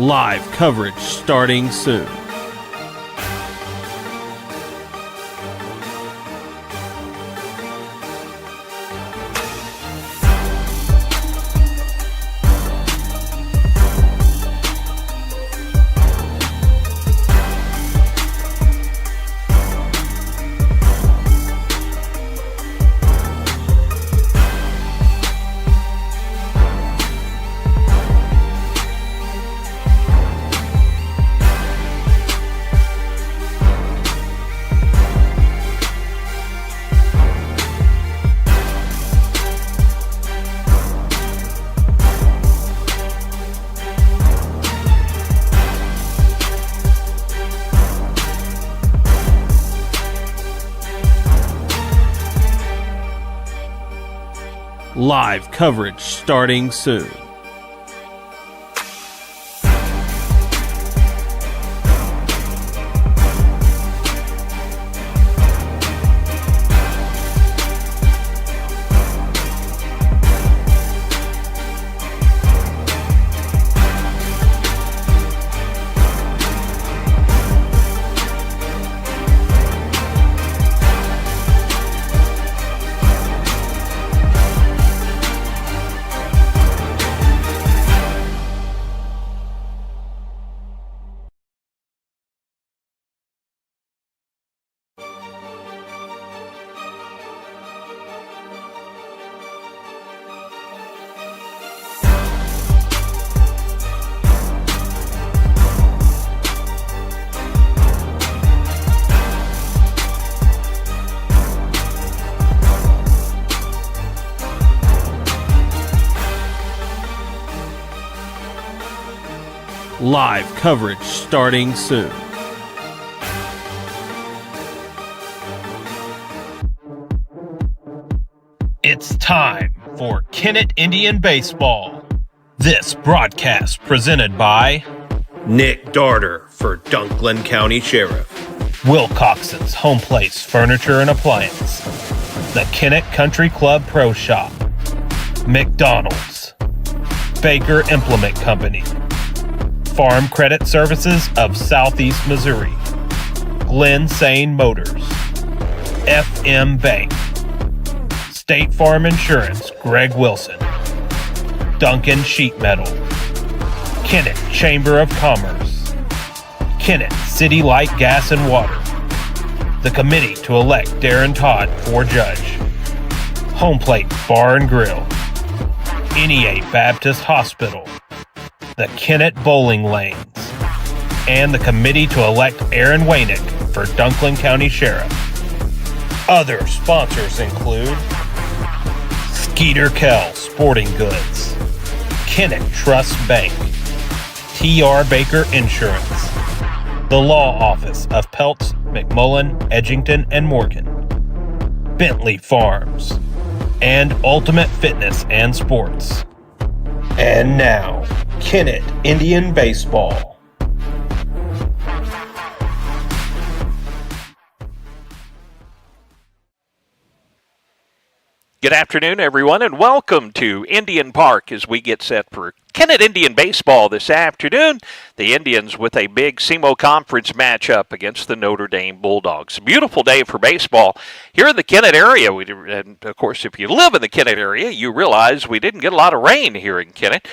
Live coverage starting soon. Live coverage starting soon. Live coverage starting soon. It's time for Kennett Indian Baseball. This broadcast presented by Nick Darter for Dunklin County Sheriff, Wilcoxon's Home Place Furniture and Appliance, the Kennett Country Club Pro Shop, McDonald's, Baker Implement Company, Farm Credit Services of Southeast Missouri, Glen Sane Motors, FM Bank, State Farm Insurance, Greg Wilson, Duncan Sheet Metal, Kennett Chamber of Commerce, Kennett City Light Gas and Water, the committee to elect Darren Todd for judge, Home Plate Bar and Grill, NEA Baptist Hospital, the Kennett Bowling Lanes, and the committee to elect Aaron Waynick for Dunklin County Sheriff. Other sponsors include Skeeter Kell Sporting Goods, Kennett Trust Bank, T.R. Baker Insurance, the Law Office of Peltz, McMullen, Edgington, and Morgan, Bentley Farms, and Ultimate Fitness and Sports. And now, Kennett Indian Baseball. Good afternoon, everyone, and welcome to Indian Park as we get set for Kennett Indian Baseball this afternoon. The Indians with a big SEMO Conference matchup against the Notre Dame Bulldogs. Beautiful day for baseball here in the Kennett area. And, of course, if you live in the Kennett area, you realize we didn't get a lot of rain here in Kennett.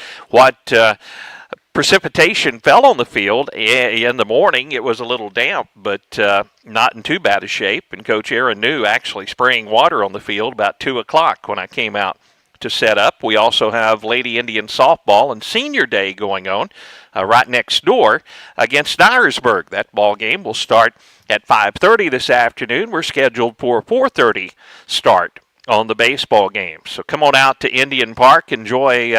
Precipitation fell on the field in the morning. It was a little damp, but not in too bad a shape. And Coach Aaron New actually spraying water on the field about 2 o'clock when I came out to set up. We also have Lady Indian Softball and Senior Day going on right next door against Dyersburg. That ball game will start at 5:30 this afternoon. We're scheduled for a 4:30 start on the baseball game. So come on out to Indian Park, enjoy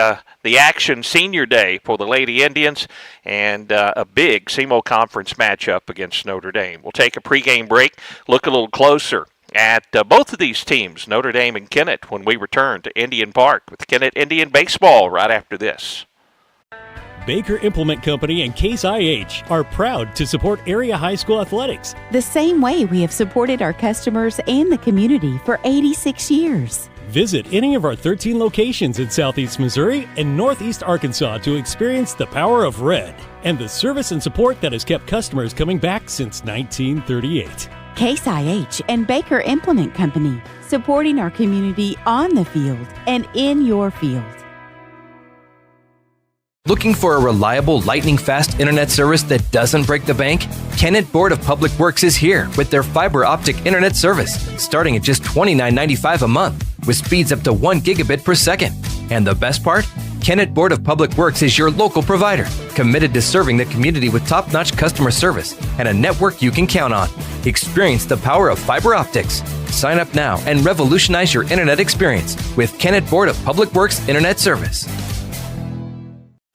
the action Senior Day for the Lady Indians, and a big SEMO Conference matchup against Notre Dame. We'll take a pregame break, look a little closer at both of these teams, Notre Dame and Kennett, when we return to Indian Park with Kennett Indian Baseball right after this. Baker Implement Company and Case IH are proud to support area high school athletics the same way we have supported our customers and the community for 86 years. Visit any of our 13 locations in Southeast Missouri and Northeast Arkansas to experience the power of red and the service and support that has kept customers coming back since 1938. Case IH and Baker Implement Company, supporting our community on the field and in your field. Looking for a reliable, lightning-fast internet service that doesn't break the bank? Kennett Board of Public Works is here with their fiber optic internet service, starting at just $29.95 a month, with speeds up to 1 gigabit per second. And the best part? Kennett Board of Public Works is your local provider, committed to serving the community with top-notch customer service and a network you can count on. Experience the power of fiber optics. Sign up now and revolutionize your internet experience with Kennett Board of Public Works Internet Service.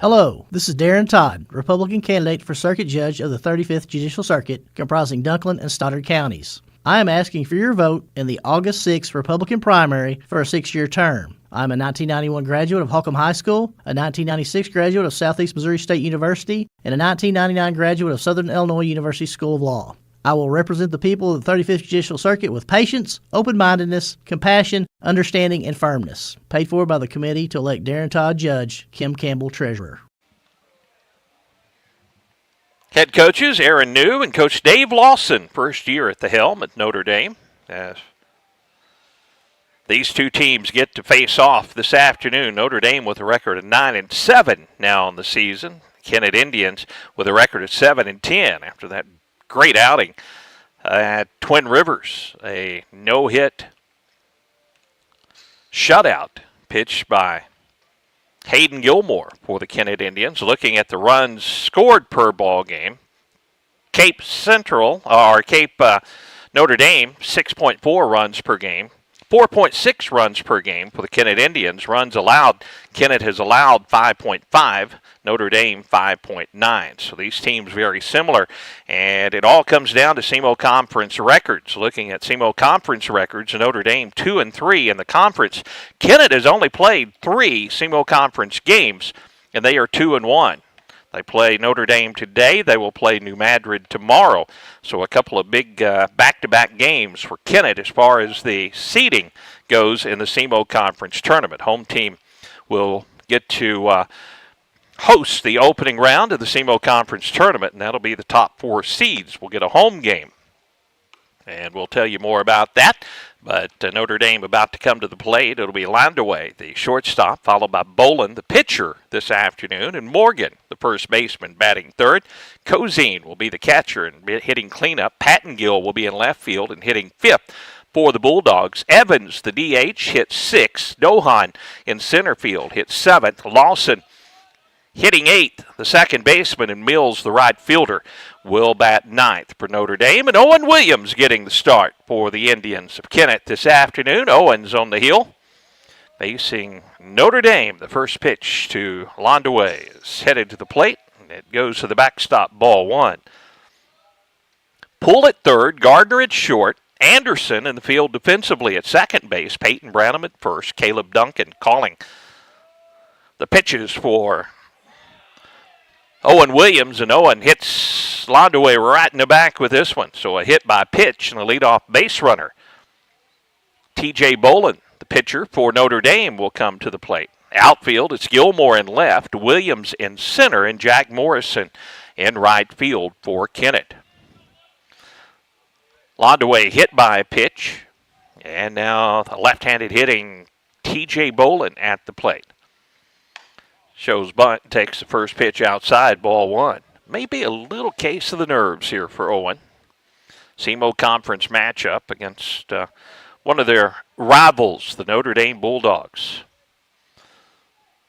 Hello, this is Darren Todd, Republican candidate for Circuit Judge of the 35th Judicial Circuit, comprising Dunklin and Stoddard counties. I am asking for your vote in the August 6th Republican primary for a 6-year term. I'm a 1991 graduate of Holcomb High School, a 1996 graduate of Southeast Missouri State University, and a 1999 graduate of Southern Illinois University School of Law. I will represent the people of the 35th Judicial Circuit with patience, open-mindedness, compassion, understanding, and firmness. Paid for by the committee to elect Darren Todd Judge, Kim Campbell Treasurer. Head coaches Aaron New and Coach Dave Lawson, first year at the helm at Notre Dame. As these two teams get to face off this afternoon. Notre Dame with a record of 9-7 now on the season. Kennett Indians with a record of 7-10 after that great outing at Twin Rivers. A no-hit shutout pitched by Hayden Gilmore for the Kennett Indians. Looking at the runs scored per ball game, Cape Notre Dame, 6.4 runs per game. 4.6 runs per game for the Kennett Indians. Runs allowed, Kennett has allowed 5.5, Notre Dame 5.9. So these teams very similar, and it all comes down to SEMO Conference records. Looking at SEMO Conference records, Notre Dame 2-3 in the conference. Kennett has only played 3 SEMO Conference games, and they are 2-1. They play Notre Dame today. They will play New Madrid tomorrow. So a couple of big back-to-back games for Kennett as far as the seeding goes in the SEMO Conference tournament. Home team will get to host the opening round of the SEMO Conference tournament, and that'll be the top 4 seeds. We'll get a home game, and we'll tell you more about that. But Notre Dame about to come to the plate. It'll be Landaway, the shortstop, followed by Bolin, the pitcher, this afternoon, and Morgan, the first baseman, batting third. Cozine will be the catcher and hitting cleanup. Pattengill will be in left field and hitting fifth for the Bulldogs. Evans, the DH, hits 6th. Dohan in center field hits 7th. Lawson hitting 8th, the second baseman, and Mills, the right fielder, will bat 9th for Notre Dame. And Owen Williams getting the start for the Indians of Kennett this afternoon. Owens on the hill, facing Notre Dame. The first pitch to Landaway is headed to the plate, and it goes to the backstop, ball 1. Poole at third, Gardner at short, Anderson in the field defensively at second base, Peyton Branham at first, Caleb Duncan calling the pitches for Owen Williams, and Owen hits Landaway right in the back with this one. So a hit by pitch and a leadoff base runner. T.J. Bolin, the pitcher for Notre Dame, will come to the plate. Outfield, it's Gilmore in left, Williams in center, and Jack Morrison in right field for Kennett. Landaway hit by a pitch, and now the left-handed hitting T.J. Bolin at the plate. Shows bunt, takes the first pitch outside, ball 1. Maybe a little case of the nerves here for Owen. SEMO Conference matchup against one of their rivals, the Notre Dame Bulldogs.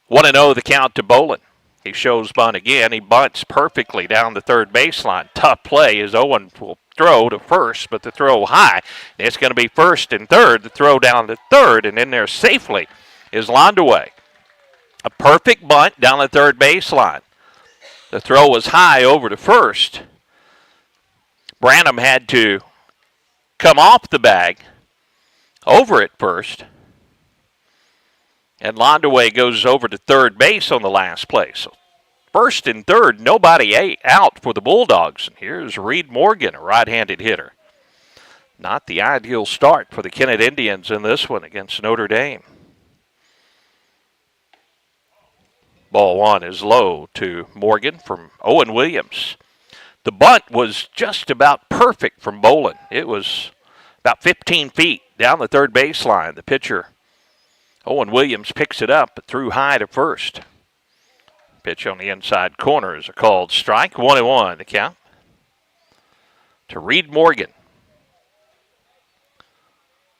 1-0 the count to Bolin. He shows bunt again. He bunts perfectly down the third baseline. Tough play as Owen will throw to first, but the throw high. It's going to be first and third. The throw down to third, and in there safely is Landaway. A perfect bunt down the third baseline. The throw was high over to first. Branham had to come off the bag over at first. And Landaway goes over to third base on the last play. So first and third, nobody out for the Bulldogs. And here's Reed Morgan, a right-handed hitter. Not the ideal start for the Kennett Indians in this one against Notre Dame. Ball one is low to Morgan from Owen Williams. The bunt was just about perfect from Bolin. It was about 15 feet down the third baseline. The pitcher, Owen Williams, picks it up but threw high to first. Pitch on the inside corner is a called strike. 1-1 the count to Reed Morgan.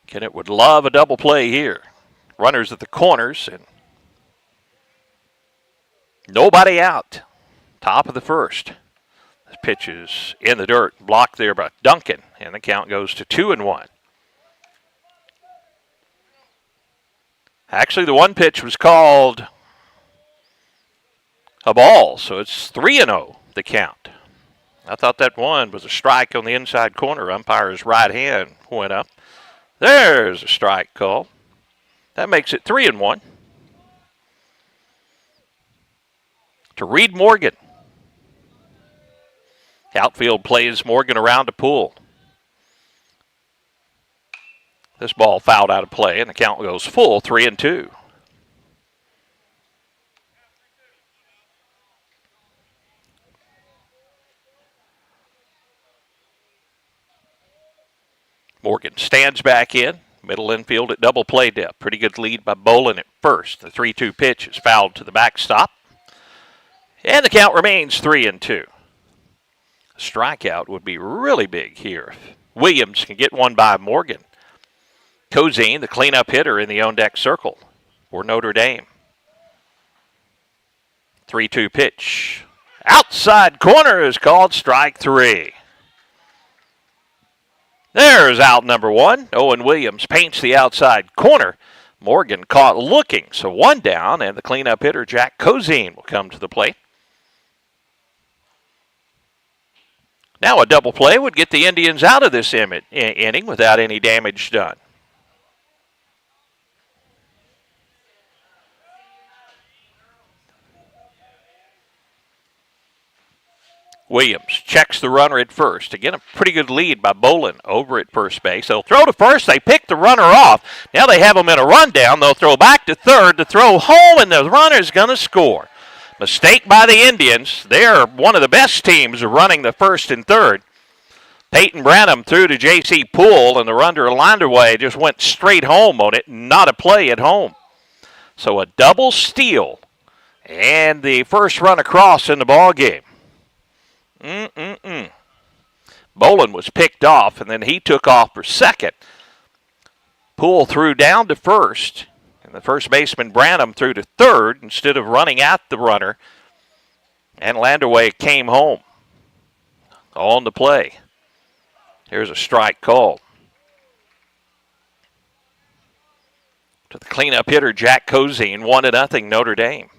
Kennett would love a double play here. Runners at the corners and nobody out. Top of the first. This pitch is in the dirt, blocked there by Duncan, and the count goes to 2-1. Actually, the one pitch was called a ball, so it's 3-0 the count. I thought that one was a strike on the inside corner. Umpire's right hand went up. There's a strike call. That makes it 3-1. To Reed Morgan. Outfield plays Morgan around to pull. This ball fouled out of play, and the count goes full, 3-2. Morgan stands back in. Middle infield at double play depth. Pretty good lead by Bolin at first. The 3-2 pitch is fouled to the backstop. And the count remains 3-2. A strikeout would be really big here. Williams can get one by Morgan. Cozine, the cleanup hitter in the on-deck circle for Notre Dame. 3-2 pitch. Outside corner is called strike 3. There's out number one. Owen Williams paints the outside corner. Morgan caught looking, so one down, and the cleanup hitter, Jack Cozine, will come to the plate. Now a double play would get the Indians out of this inning without any damage done. Williams checks the runner at first. Again, a pretty good lead by Bolin over at first base. They'll throw to first. They pick the runner off. Now they have him in a rundown. They'll throw back to third to throw home, and the runner's going to score. Mistake by the Indians. They're one of the best teams running the first and third. Peyton Branham threw to J.C. Poole, and the runner Landerway just went straight home on it. Not a play at home. So a double steal, and the first run across in the ball game. Bolin was picked off, and then he took off for second. Poole threw down to first, and the first baseman Branham threw to third instead of running at the runner, and Landerway came home on the play. Here's a strike called to the cleanup hitter, Jack Cozine, 1-0 Notre Dame.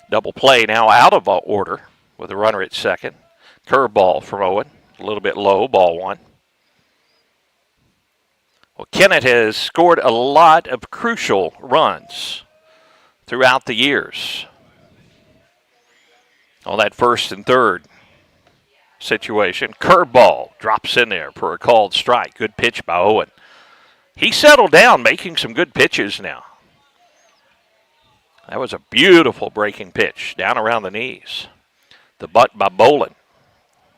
Double play now out of order with a runner at second. Curveball from Owen, a little bit low, ball one. Well, Kennett has scored a lot of crucial runs throughout the years on that first and third situation. Curveball drops in there for a called strike. Good pitch by Owen. He settled down, making some good pitches now. That was a beautiful breaking pitch down around the knees. The butt by Bolin,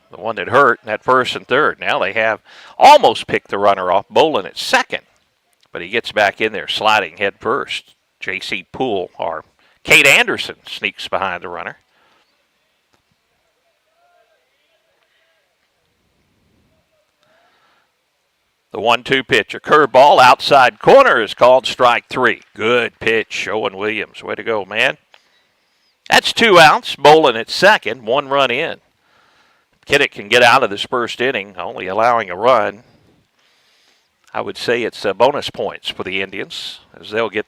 the one that hurt in that first and third. Now they have almost picked the runner off. Bolin at second, but he gets back in there sliding head first. J.C. Poole, or Kate Anderson, sneaks behind the runner. The 1-2 pitch, a curveball outside corner is called strike 3. Good pitch, Owen Williams. Way to go, man. That's 2 outs. Bolin at second, 1 run in. Kennett can get out of this first inning, only allowing a run. I would say it's bonus points for the Indians, as they'll get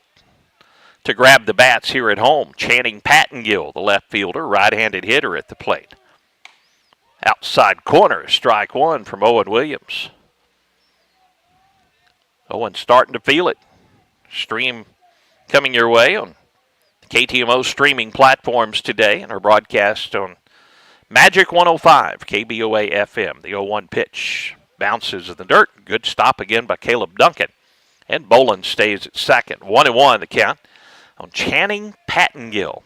to grab the bats here at home. Channing Pattengill, the left fielder, right-handed hitter at the plate. Outside corner, strike 1 from Owen Williams. Owen starting to feel it. Stream coming your way on KTMO streaming platforms today, and our broadcast on Magic 105, KBOA FM. The 0-1 pitch bounces in the dirt. Good stop again by Caleb Duncan. And Bolin stays at second. 1-1 the count on Channing Pattengill.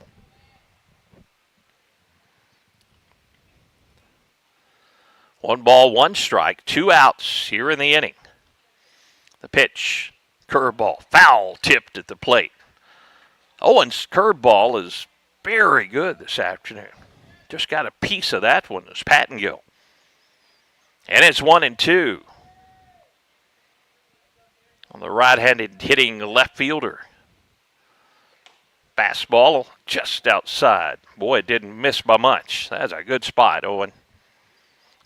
One ball, one strike, 2 outs here in the inning. The pitch, curveball, foul tipped at the plate. Owen's curveball is very good this afternoon. Just got a piece of that one, is Pattengill. And it's 1-2. On the right-handed hitting left fielder. Fastball just outside. Boy, it didn't miss by much. That's a good spot, Owen.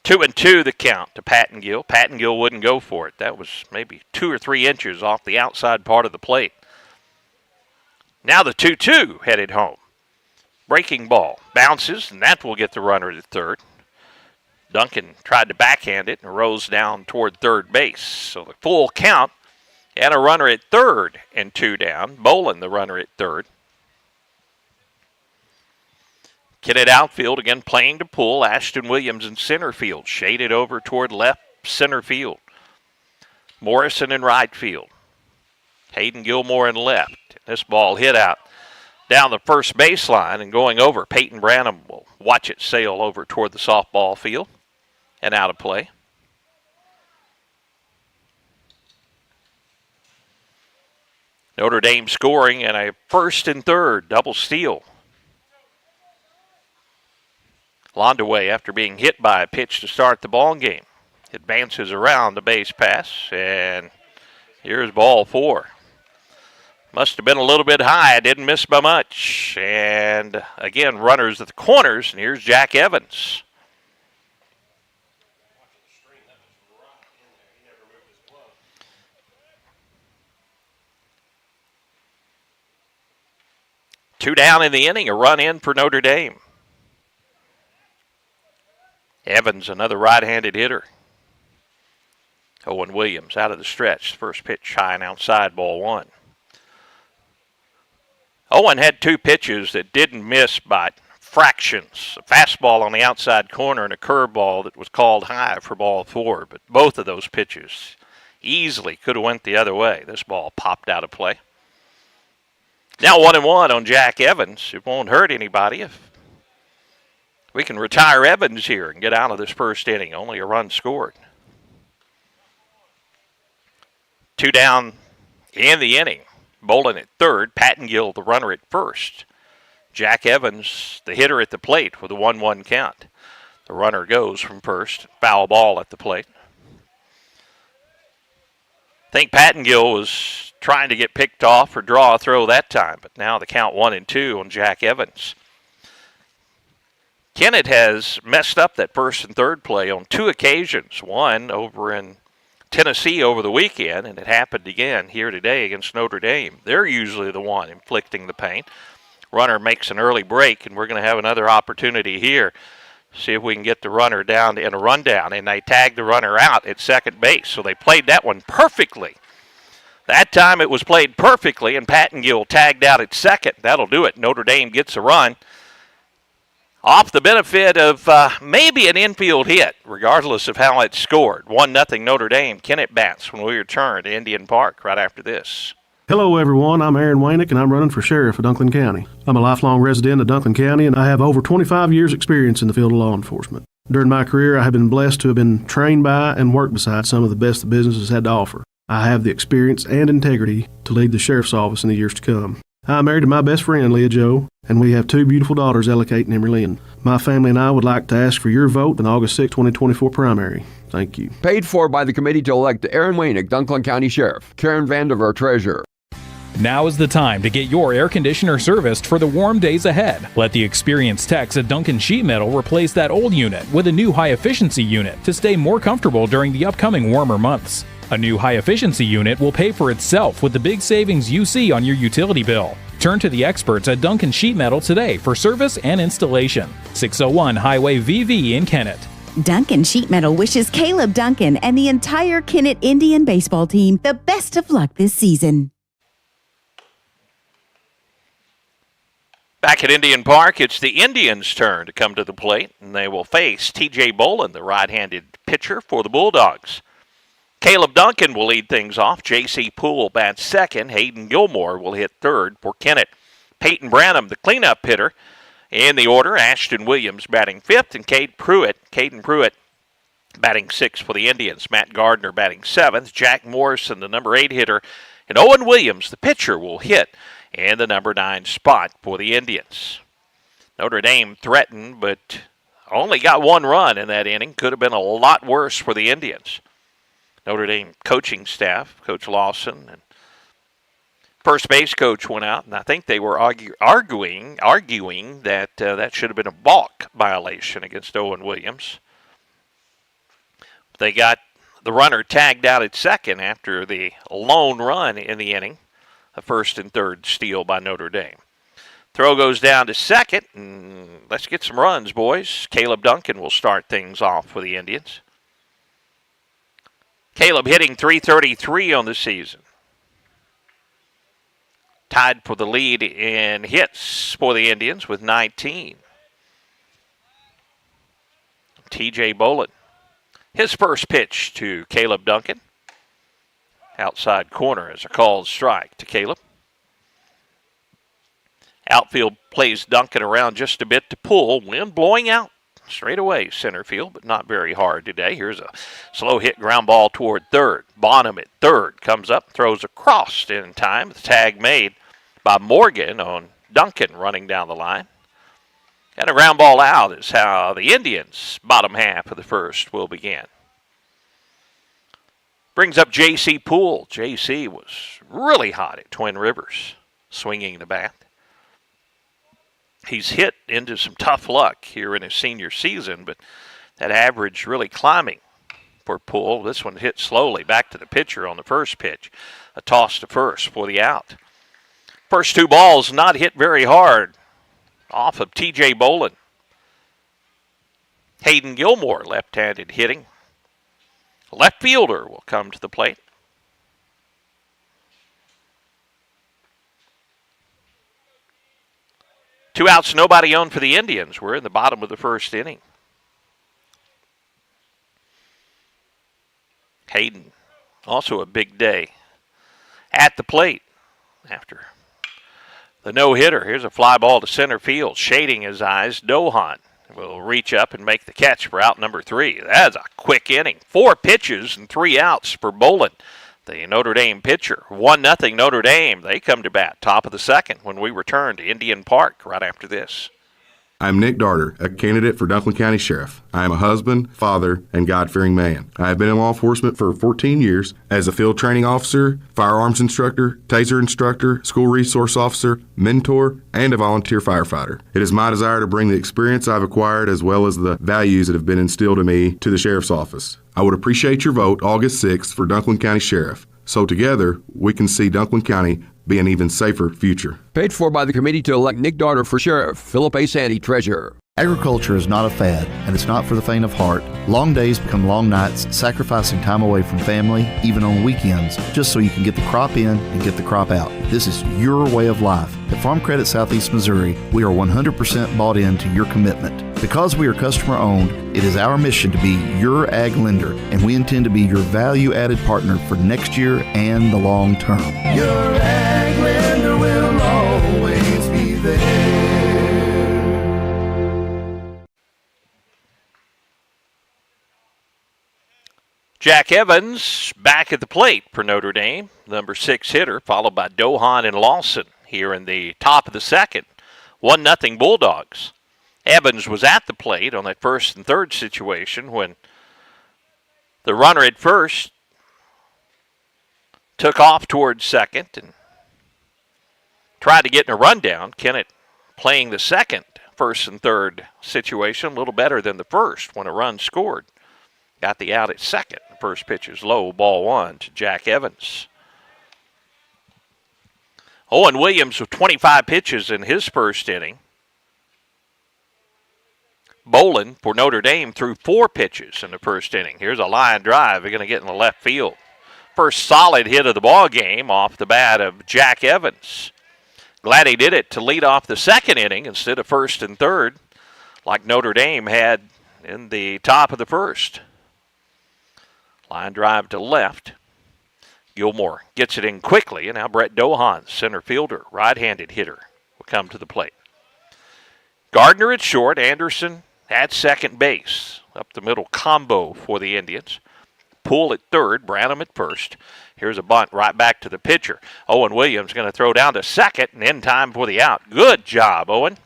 2-2 the count to Pattengill. Pattengill wouldn't go for it. That was maybe 2 or 3 inches off the outside part of the plate. Now the 2-2 headed home. Breaking ball. Bounces, and that will get the runner to third. Duncan tried to backhand it and rose down toward third base. So the full count and a runner at third and 2 down. Bolin, the runner at third. Kennett outfield again playing to pull. Ashton Williams in center field. Shaded over toward left center field. Morrison in right field. Hayden Gilmore in left. This ball hit out down the first baseline and going over. Peyton Branham will watch it sail over toward the softball field and out of play. Notre Dame scoring and a first and third double steal. Londaway, after being hit by a pitch to start the ball game, advances around the base pass, and here's ball 4. Must have been a little bit high. Didn't miss by much. And again, runners at the corners, and here's Jack Evans. Two down in the inning, a run in for Notre Dame. Evans, another right-handed hitter. Owen Williams out of the stretch. First pitch high and outside, ball 1. Owen had 2 pitches that didn't miss by fractions. A fastball on the outside corner and a curveball that was called high for ball 4. But both of those pitches easily could have went the other way. This ball popped out of play. Now 1-1 on Jack Evans. It won't hurt anybody if we can retire Evans here and get out of this first inning. Only a run scored. 2 down in the inning. Bolin at third. Pattengill, the runner, at first. Jack Evans, the hitter at the plate with a 1-1 count. The runner goes from first. Foul ball at the plate. I think Pattengill was trying to get picked off or draw a throw that time, but now the count 1-2 on Jack Evans. Kennett has messed up that first and third play on 2 occasions. One over in Tennessee over the weekend, and it happened again here today against Notre Dame. They're usually the one inflicting the pain. Runner makes an early break, and we're going to have another opportunity here. See if we can get the runner down in a rundown, and they tagged the runner out at second base. So they played that one perfectly. That time it was played perfectly, and Pattengill tagged out at second. That'll do it. Notre Dame gets a run off the benefit of maybe an infield hit, regardless of how it's scored. 1-0 Notre Dame. Kennett bats when we return to Indian Park right after this. Hello, everyone. I'm Aaron Waynick, and I'm running for sheriff of Dunklin County. I'm a lifelong resident of Dunklin County, and I have over 25 years' experience in the field of law enforcement. During my career, I have been blessed to have been trained by and worked beside some of the best the business has had to offer. I have the experience and integrity to lead the sheriff's office in the years to come. I'm married to my best friend, Leah Jo, and we have 2 beautiful daughters, Ella Kate and Emery Lynn. My family and I would like to ask for your vote in the August 6, 2024 primary. Thank you. Paid for by the committee to elect Aaron Waynick, Dunklin County Sheriff. Karen Vandiver, Treasurer. Now is the time to get your air conditioner serviced for the warm days ahead. Let the experienced techs at Duncan Sheet Metal replace that old unit with a new high-efficiency unit to stay more comfortable during the upcoming warmer months. A new high-efficiency unit will pay for itself with the big savings you see on your utility bill. Turn to the experts at Duncan Sheet Metal today for service and installation. 601 Highway VV in Kennett. Duncan Sheet Metal wishes Caleb Duncan and the entire Kennett Indian baseball team the best of luck this season. Back at Indian Park, it's the Indians' turn to come to the plate, and they will face T.J. Bolin, the right-handed pitcher for the Bulldogs. Caleb Duncan will lead things off. J.C. Poole bats second. Hayden Gilmore will hit third for Kennett. Peyton Branham, the cleanup hitter, in the order. Ashton Williams batting fifth, and Caden Pruitt batting sixth for the Indians. Matt Gardner batting seventh. Jack Morrison, the number 8 hitter, and Owen Williams, the pitcher, will hit in the number 9 spot for the Indians. Notre Dame threatened, but only got 1 run in that inning. Could have been a lot worse for the Indians. Notre Dame coaching staff, Coach Lawson and first base coach went out, and I think they were arguing that that should have been a balk violation against Owen Williams. They got the runner tagged out at second after the lone run in the inning, a first and third steal by Notre Dame. Throw goes down to second, and let's get some runs, boys. Caleb Duncan will start things off for the Indians. Caleb hitting .333 on the season. Tied for the lead in hits for the Indians with 19. T.J. Bolin. His first pitch to Caleb Duncan. Outside corner as a called strike to Caleb. Outfield plays Duncan around just a bit to pull. Wind blowing out straight away center field, but not very hard today. Here's a slow hit ground ball toward third. Bonham at third comes up, throws across in time. The tag made by Morgan on Duncan running down the line. And a ground ball out is how the Indians' bottom half of the first will begin. Brings up J.C. Poole. J.C. was really hot at Twin Rivers, swinging the bat. He's hit into some tough luck here in his senior season, but that average really climbing for Poole. This one hit slowly back to the pitcher on the first pitch. A toss to first for the out. First 2 balls not hit very hard off of T.J. Bolin. Hayden Gilmore, left-handed hitting. Left fielder will come to the plate. Two outs, nobody on for the Indians. We're in the bottom of the first inning. Hayden, also a big day at the plate after the no-hitter. Here's a fly ball to center field. Shading his eyes, Dohan will reach up and make the catch for out number 3. That's a quick inning. 4 pitches and 3 outs for Bolin, the Notre Dame pitcher. 1-0 Notre Dame. They come to bat top of the second when we return to Indian Park right after this. I'm Nick Darter, a candidate for Dunklin County Sheriff. I am a husband, father, and God-fearing man. I have been in law enforcement for 14 years as a field training officer, firearms instructor, taser instructor, school resource officer, mentor, and a volunteer firefighter. It is my desire to bring the experience I've acquired as well as the values that have been instilled in me to the Sheriff's Office. I would appreciate your vote August 6th for Dunklin County Sheriff, so together we can see Dunklin County be an even safer future. Paid for by the committee to elect Nick Darter for sheriff. Philip A. Sandy, treasurer. Agriculture is not a fad, and it's not for the faint of heart. Long days become long nights, sacrificing time away from family, even on weekends, just so you can get the crop in and get the crop out. This is your way of life. At Farm Credit Southeast Missouri, we are 100% bought into your commitment. Because we are customer-owned, it is our mission to be your ag lender, and we intend to be your value-added partner for next year and the long term. Your ag lender will always be there. Jack Evans back at the plate for Notre Dame, number 6 hitter, followed by Dohan and Lawson here in the top of the second. 1-0 Bulldogs. Evans was at the plate on that first and third situation when the runner at first took off towards second and tried to get in a rundown. Kennett playing the second, first and third situation a little better than the first when a run scored. Got the out at second. The first pitch is low, ball 1 to Jack Evans. Owen Williams with 25 pitches in his first inning. Bolin for Notre Dame threw 4 pitches in the first inning. Here's a line drive. They're going to get in the left field. First solid hit of the ball game off the bat of Jack Evans. Glad he did it to lead off the second inning instead of first and third, like Notre Dame had in the top of the first. Line drive to left. Gilmore gets it in quickly, and now Brett Dohan, center fielder, right-handed hitter, will come to the plate. Gardner at short, Anderson at second base. Up the middle combo for the Indians. Poole at third, Branham at first. Here's a bunt right back to the pitcher. Owen Williams going to throw down to second and in time for the out. Good job, Owen.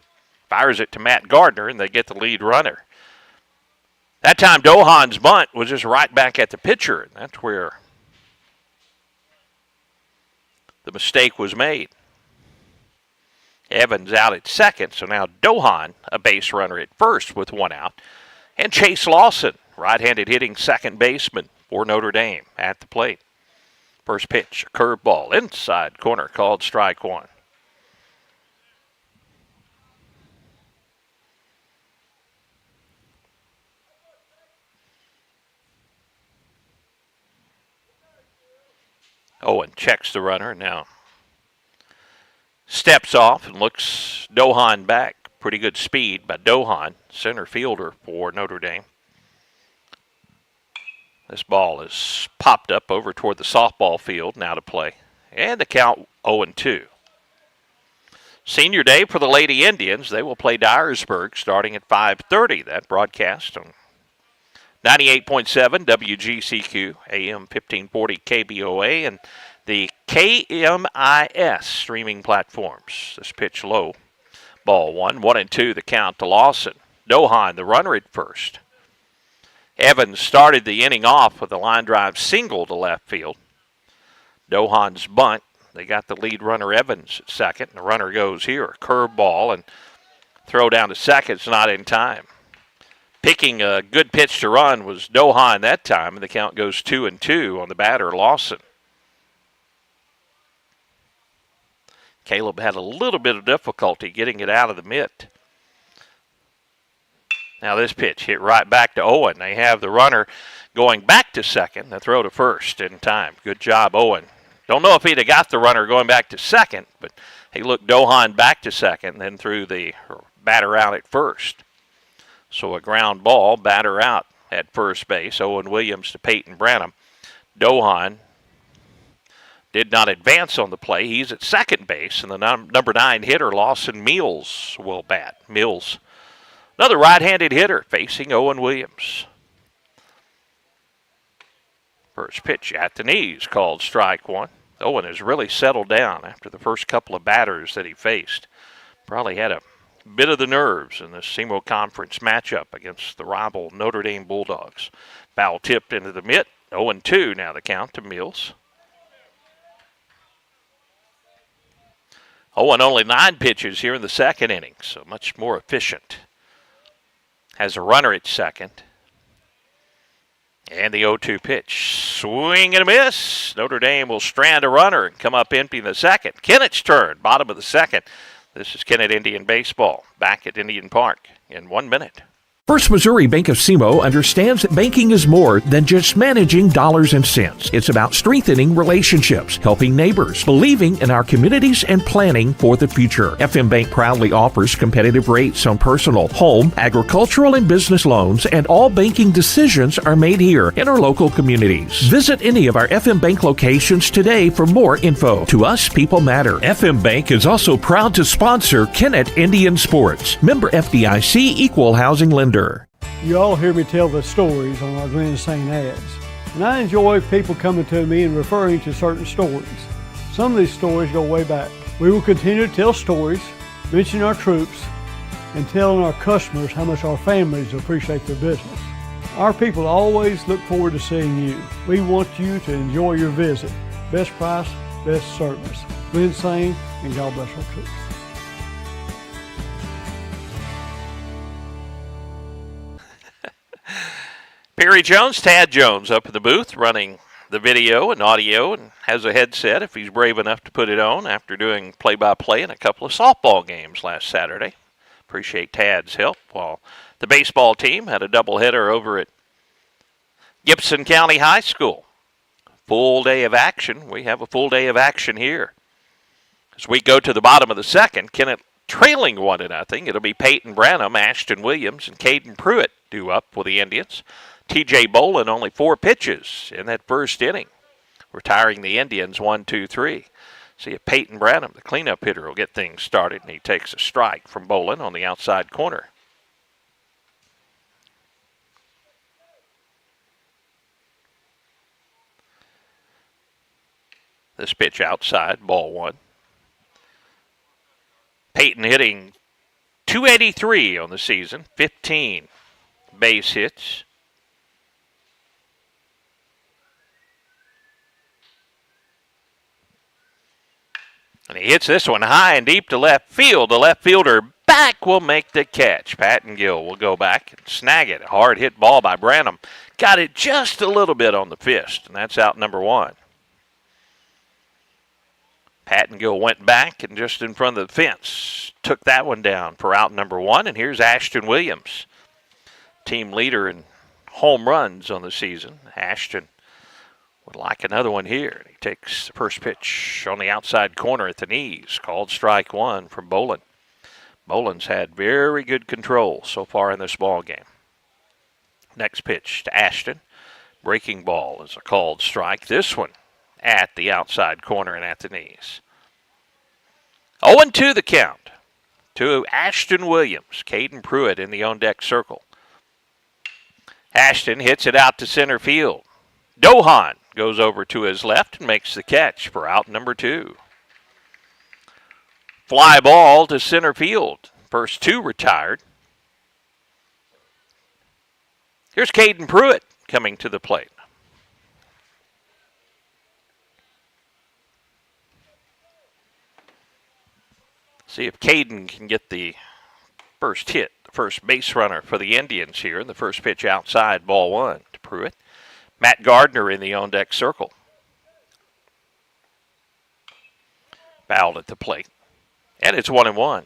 Fires it to Matt Gardner, and they get the lead runner. That time, Dohan's bunt was just right back at the pitcher, and that's where the mistake was made. Evans out at second, so now Dohan, a base runner at first with one out. And Chase Lawson, right-handed hitting second baseman for Notre Dame at the plate. First pitch, a curveball, inside corner, called strike one. Owen checks the runner now. Steps off and looks Dohan back. Pretty good speed by Dohan, center fielder for Notre Dame. This ball is popped up over toward the softball field, now to play. And the count 0-2. Senior day for the Lady Indians. They will play Dyersburg starting at 5:30. That broadcast on 98.7 WGCQ, AM 1540 KBOA, and the KMIS streaming platforms. This pitch low. Ball 1-2, the count to Lawson. Dohan, the runner at first. Evans started the inning off with a line drive single to left field. Dohan's bunt. They got the lead runner Evans at second, and the runner goes here. A curveball and throw down to second's not in time. Picking a good pitch to run was Dohan that time, and the count goes 2-2 on the batter, Lawson. Caleb had a little bit of difficulty getting it out of the mitt. Now this pitch hit right back to Owen. They have the runner going back to second. The throw to first in time. Good job, Owen. Don't know if he'd have got the runner going back to second, but he looked Dohan back to second, then threw the batter out at first. So a ground ball, batter out at first base. Owen Williams to Peyton Branham. Dohan did not advance on the play. He's at second base, and the number 9 hitter, Lawson Mills, will bat. Mills, another right-handed hitter facing Owen Williams. First pitch at the knees, called strike one. Owen has really settled down after the first couple of batters that he faced. Probably had a bit of the nerves in this SEMO Conference matchup against the rival Notre Dame Bulldogs. Foul tipped into the mitt. 0-2 now the count to Mills. Owen only 9 pitches here in the second inning, so much more efficient. Has a runner at second. And the 0-2 pitch. Swing and a miss. Notre Dame will strand a runner and come up empty in the second. Kennett's turn, bottom of the second. This is Kennett Indian Baseball, back at Indian Park in 1 minute. First Missouri Bank of SEMO understands that banking is more than just managing dollars and cents. It's about strengthening relationships, helping neighbors, believing in our communities, and planning for the future. FM Bank proudly offers competitive rates on personal, home, agricultural, and business loans, and all banking decisions are made here in our local communities. Visit any of our FM Bank locations today for more info. To us, people matter. FM Bank is also proud to sponsor Kennett Indian Sports. Member FDIC, Equal Housing Lender. You all hear me tell the stories on our Glen St. ads, and I enjoy people coming to me and referring to certain stories. Some of these stories go way back. We will continue to tell stories, mention our troops, and telling our customers how much our families appreciate their business. Our people always look forward to seeing you. We want you to enjoy your visit. Best price, best service. Glen St. and God bless our troops. Perry Jones, Tad Jones up in the booth running the video and audio and has a headset if he's brave enough to put it on after doing play-by-play in a couple of softball games last Saturday. Appreciate Tad's help while the baseball team had a doubleheader over at Gibson County High School. Full day of action. We have a full day of action here As we go to the bottom of the second, Kennett trailing 1-0. It'll be Peyton Branham, Ashton Williams, and Caden Pruitt due up with the Indians. T.J. Bolin only 4 pitches in that first inning, retiring the Indians 1-2-3. See if Peyton Branham, the cleanup hitter, will get things started, and he takes a strike from Bolin on the outside corner. This pitch outside, ball 1. Peyton hitting .283 on the season, 15 base hits. And he hits this one high and deep to left field. The left fielder back will make the catch. Patton Gill will go back and snag it. A hard hit ball by Branham. Got it just a little bit on the fist, and that's out number 1. Patton Gill went back and just in front of the fence took that one down for out number 1. And here's Ashton Williams, team leader in home runs on the season. Ashton would like another one here. He takes the first pitch on the outside corner at the knees, called strike 1 from Bolin. Bolin's had very good control so far in this ball game. Next pitch to Ashton. Breaking ball is a called strike. This one at the outside corner and at the knees. 0-2 the count to Ashton Williams. Caden Pruitt in the on-deck circle. Ashton hits it out to center field. Dohan goes over to his left and makes the catch for out number 2. Fly ball to center field. First 2 retired. Here's Caden Pruitt coming to the plate. See if Caden can get the first hit, the first base runner for the Indians here. And the first pitch outside, ball 1 to Pruitt. Matt Gardner in the on-deck circle. Fouled at the plate. And it's 1-1.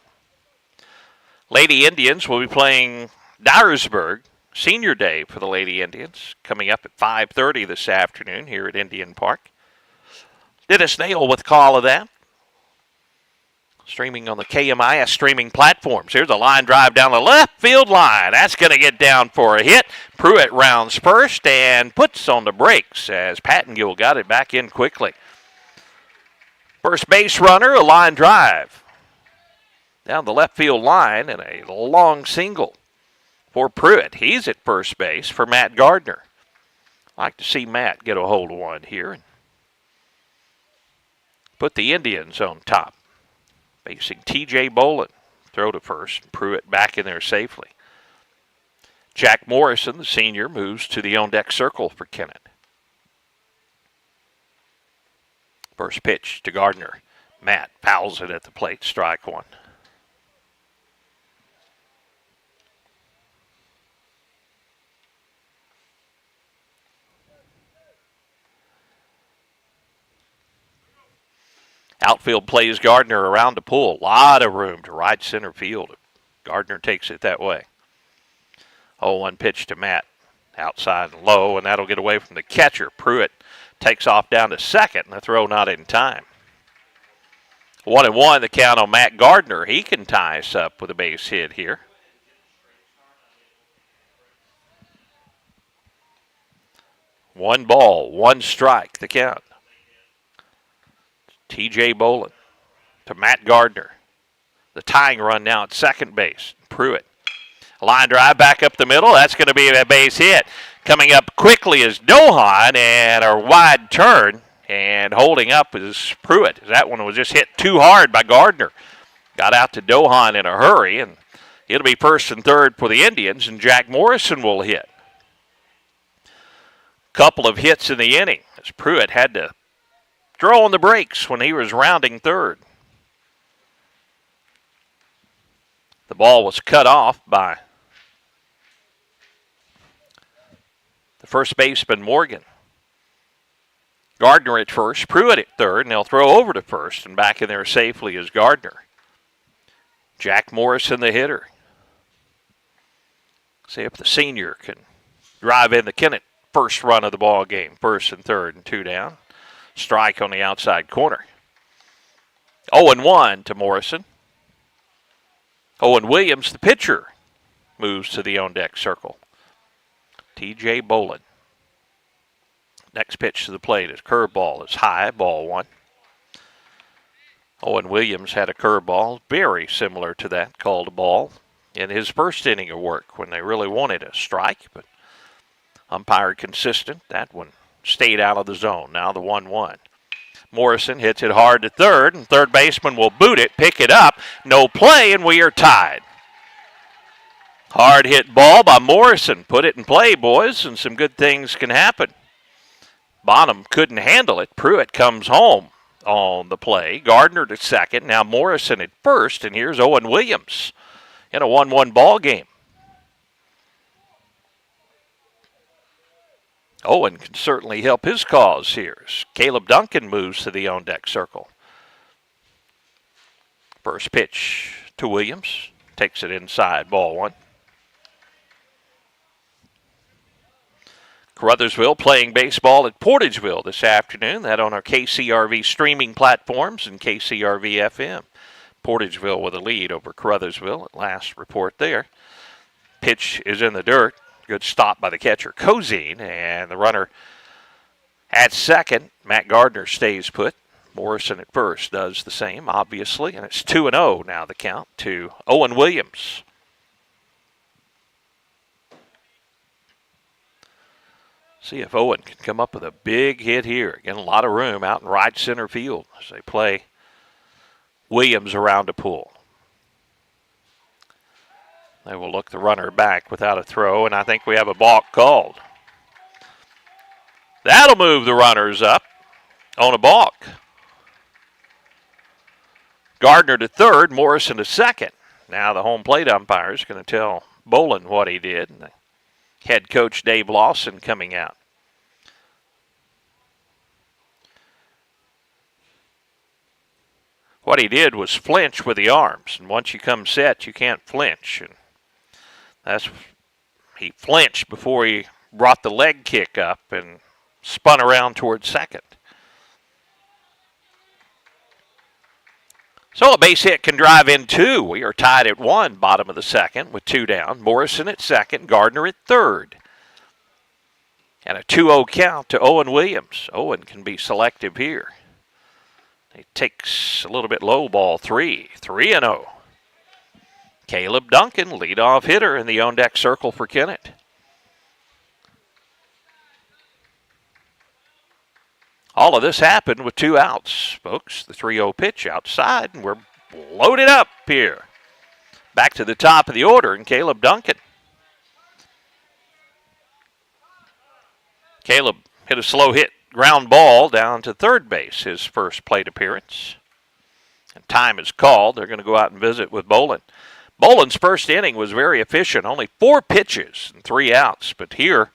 Lady Indians will be playing Dyersburg Senior Day for the Lady Indians, coming up at 5:30 this afternoon here at Indian Park. Dennis Nail with call of that. Streaming on the KMIS streaming platforms. Here's a line drive down the left field line. That's going to get down for a hit. Pruitt rounds first and puts on the brakes as Patton Gill got it back in quickly. First base runner, a line drive down the left field line and a long single for Pruitt. He's at first base for Matt Gardner. Like to see Matt get a hold of one here and put the Indians on top. Facing T.J. Bolin. Throw to first. Pruitt back in there safely. Jack Morrison, the senior, moves to the on-deck circle for Kennett. First pitch to Gardner. Matt fouls it at the plate. Strike 1. Outfield plays Gardner around the pool. A lot of room to right center field. Gardner takes it that way. 0-1 pitch to Matt. Outside and low, and that'll get away from the catcher. Pruitt takes off down to second, and the throw not in time. 1-1 the count on Matt Gardner. He can tie us up with a base hit here. One ball, one strike, the count. T.J. Bolin to Matt Gardner. The tying run now at second base. Pruitt. A line drive back up the middle. That's going to be a base hit. Coming up quickly is Dohan, and a wide turn. And holding up is Pruitt. That one was just hit too hard by Gardner. Got out to Dohan in a hurry, and it'll be first and third for the Indians, and Jack Morrison will hit. Couple of hits in the inning as Pruitt had to throw on the brakes when he was rounding third. The ball was cut off by the first baseman, Morgan. Gardner at first, Pruitt at third, and they'll throw over to first, and back in there safely is Gardner. Jack Morrison, the hitter. See if the senior can drive in the Kennett first run of the ball game. First and third and 2 down. Strike on the outside corner. 0-1 to Morrison. Owen Williams, the pitcher, moves to the on-deck circle. T.J. Bolin. Next pitch to the plate is curveball. Is high, ball one. Owen Williams had a curveball very similar to that, called a ball in his first inning of work when they really wanted a strike, but umpire consistent. That one stayed out of the zone. Now the 1-1. Morrison hits it hard to third, and third baseman will boot it, pick it up. No play, and we are tied. Hard hit ball by Morrison. Put it in play, boys, and some good things can happen. Bonham couldn't handle it. Pruitt comes home on the play. Gardner to second. Now Morrison at first, and here's Owen Williams in a 1-1 ball game. Owen can certainly help his cause here. Caleb Duncan moves to the on-deck circle. First pitch to Williams. Takes it inside, ball one. Caruthersville playing baseball at Portageville this afternoon. That on our KCRV streaming platforms and KCRV FM. Portageville with a lead over Caruthersville at last report there. Pitch is in the dirt. Good stop by the catcher, Cozine, and the runner at second. Matt Gardner stays put. Morrison at first does the same, obviously, and it's 2-0 now the count to Owen Williams. See if Owen can come up with a big hit here. Again, a lot of room out in right center field as they play Williams around a pull. They will look the runner back without a throw, and I think we have a balk called. That'll move the runners up on a balk. Gardner to third, Morrison to second. Now the home plate umpire is going to tell Bolin what he did. And the head coach Dave Lawson coming out. What he did was flinch with the arms, and once you come set, you can't flinch. And he flinched before he brought the leg kick up and spun around towards second. So a base hit can drive in two. We are tied at one, bottom of the second with two down. Morrison at second, Gardner at third. And a 2-0 count to Owen Williams. Owen can be selective here. He takes a little bit low ball, 3-0. Caleb Duncan, leadoff hitter in the on-deck circle for Kennett. All of this happened with two outs, folks. The 3-0 pitch outside, and we're loaded up here. Back to the top of the order, and Caleb Duncan. Caleb hit a slow hit ground ball down to third base, his first plate appearance. And time is called. They're going to go out and visit with Bolin. Bolin's first inning was very efficient, only 4 pitches and 3 outs. But here,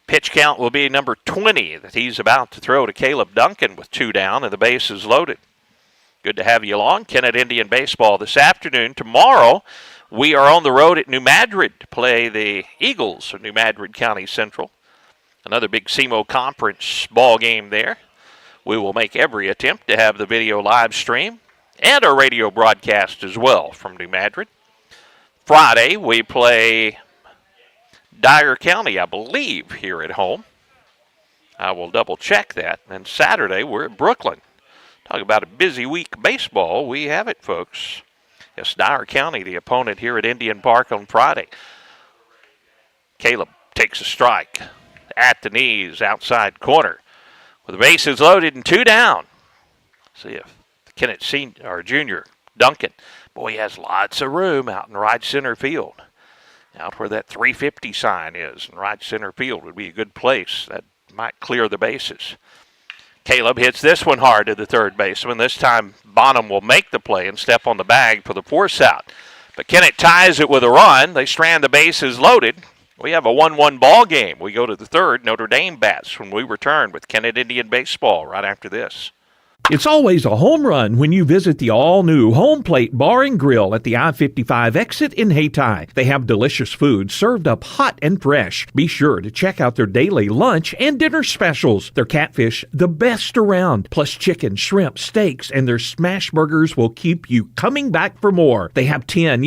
pitch count will be number 20 that he's about to throw to Caleb Duncan with 2 down and the bases loaded. Good to have you along. Kennett Indian Baseball this afternoon. Tomorrow, we are on the road at New Madrid to play the Eagles of New Madrid County Central. Another big SEMO Conference ball game there. We will make every attempt to have the video live stream and our radio broadcast as well from New Madrid. Friday, we play Dyer County, I believe, here at home. I will double check that. And Saturday, we're at Brooklyn. Talk about a busy week baseball. We have it, folks. Yes, Dyer County, the opponent here at Indian Park on Friday. Caleb takes a strike at the knees, outside corner. With the bases loaded and 2 down. See if Kennett Junior Duncan, boy, he has lots of room out in right center field. Out where that 350 sign is, in right center field would be a good place. That might clear the bases. Caleb hits this one hard to the third baseman. This time Bonham will make the play and step on the bag for the force out. But Kennett ties it with a run. They strand the bases loaded. We have a 1-1 ball game. We go to the third. Notre Dame bats when we return with Kennett Indian Baseball right after this. It's always a home run when you visit the all-new Home Plate Bar and Grill at the I-55 exit in Hayti. They have delicious food served up hot and fresh. Be sure to check out their daily lunch and dinner specials. Their catfish, the best around, plus chicken, shrimp, steaks, and their smash burgers will keep you coming back for more. They have 10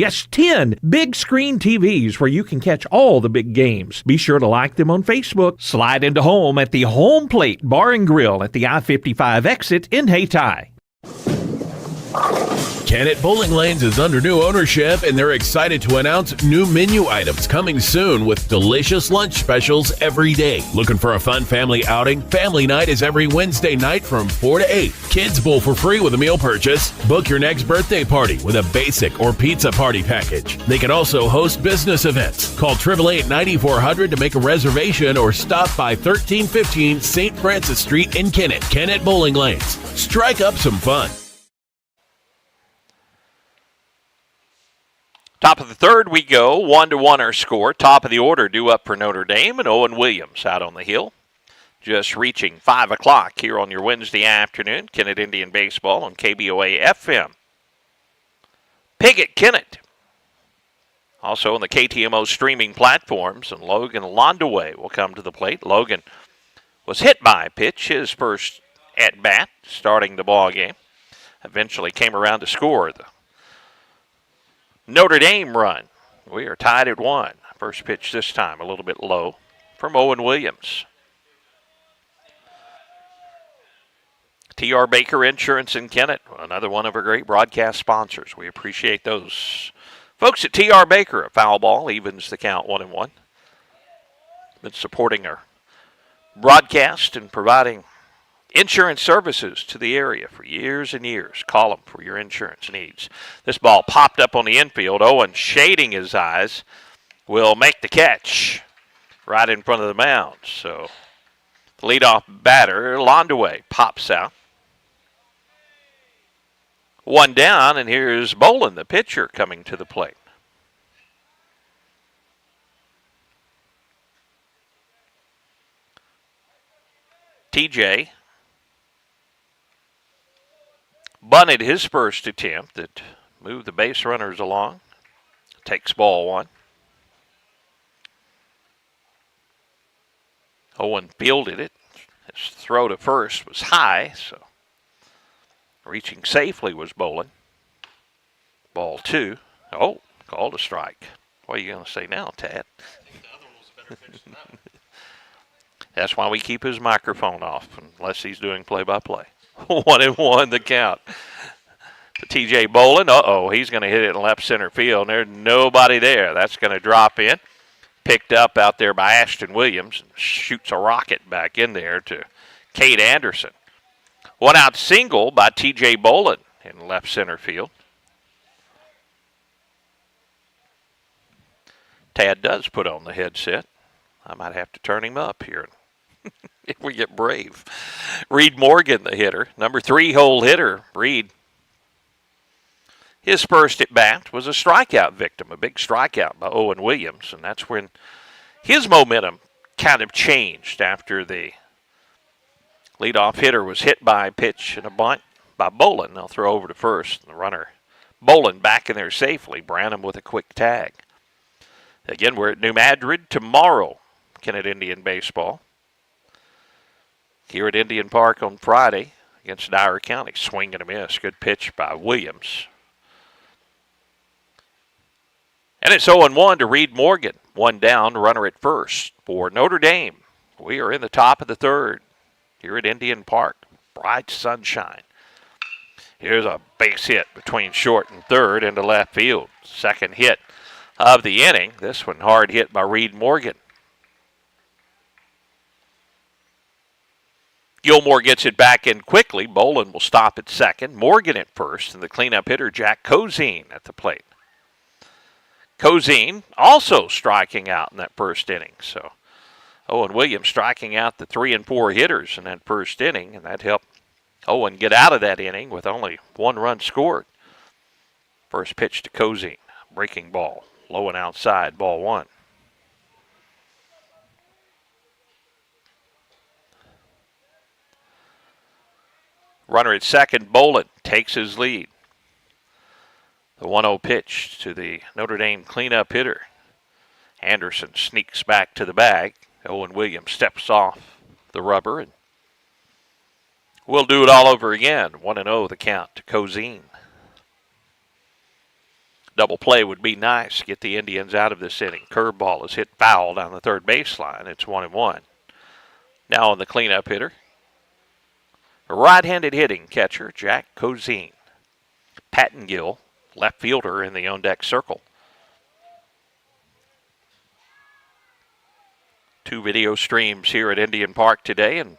big screen TVs where you can catch all the big games. Be sure to like them on Facebook. Slide into home at the Home Plate Bar and Grill at the I-55 exit in Hayti. Kennett Bowling Lanes is under new ownership, and they're excited to announce new menu items coming soon with delicious lunch specials every day. Looking for a fun family outing? Family night is every Wednesday night from 4 to 8. Kids bowl for free with a meal purchase. Book your next birthday party with a basic or pizza party package. They can also host business events. Call 888-9400 to make a reservation or stop by 1315 St. Francis Street in Kennett. Kennett Bowling Lanes. Strike up some fun. Top of the third we go, 1-1 our score. Top of the order due up for Notre Dame, and Owen Williams out on the hill. Just reaching 5 o'clock here on your Wednesday afternoon. Kennett Indian Baseball on KBOA FM. Piggott Kennett. Also on the KTMO streaming platforms, and Logan Londaway will come to the plate. Logan was hit by a pitch, his first at-bat, starting the ball game. Eventually came around to score the Notre Dame run. We are tied at 1. First pitch this time a little bit low from Owen Williams. T.R. Baker Insurance in Kennett, another one of our great broadcast sponsors. We appreciate those folks at T.R. Baker. A foul ball evens the count 1-1. Been supporting our broadcast and providing insurance services to the area for years and years. Call them for your insurance needs. This ball popped up on the infield. Owen, shading his eyes, will make the catch right in front of the mound. So the leadoff batter, Londaway, pops out. One down, and here's Bolin, the pitcher, coming to the plate. TJ bunted his first attempt that moved the base runners along. Takes ball 1. Owen fielded it. His throw to first was high, so reaching safely was Bolin. Ball 2. Oh, called a strike. What are you going to say now, Tad? That's why we keep his microphone off, unless he's doing play-by-play. 1-1 the count. To T.J. Bolin. He's going to hit it in left center field. There's nobody there. That's going to drop in. Picked up out there by Ashton Williams. And shoots a rocket back in there to Cade Anderson. One out single by T.J. Bolin in left center field. Tad does put on the headset. I might have to turn him up here if we get brave. Reed Morgan, the hitter. Number 3-hole hitter, Reed. His first at bat was a strikeout victim, a big strikeout by Owen Williams, and that's when his momentum kind of changed after the leadoff hitter was hit by a pitch and a bunt by Bolin. They'll throw over to first, and the runner, Bolin, back in there safely. Branham with a quick tag. Again, we're at New Madrid tomorrow, Kennett Indian Baseball. Here at Indian Park on Friday against Dyer County. Swing and a miss. Good pitch by Williams. And it's 0-1 to Reed Morgan. One down, runner at first for Notre Dame. We are in the top of the third here at Indian Park. Bright sunshine. Here's a base hit between short and third into left field. Second hit of the inning. This one hard hit by Reed Morgan. Gilmore gets it back in quickly. Bolin will stop at second. Morgan at first, and the cleanup hitter, Jack Cozine, at the plate. Cozine also striking out in that first inning. So Owen Williams striking out the 3 and 4 hitters in that first inning, and that helped Owen get out of that inning with only 1 run scored. First pitch to Cozine. Breaking ball. Low and outside, ball 1. Runner at second, Bolin, takes his lead. The 1-0 pitch to the Notre Dame cleanup hitter. Anderson sneaks back to the bag. Owen Williams steps off the rubber, and we'll do it all over again. 1-0 the count to Cozine. Double play would be nice. Get the Indians out of this inning. Curveball is hit foul down the third baseline. It's 1-1. Now on the cleanup hitter, a right-handed hitting catcher, Jack Cozine. Pattengill, left fielder in the on-deck circle. 2 video streams here at Indian Park today, and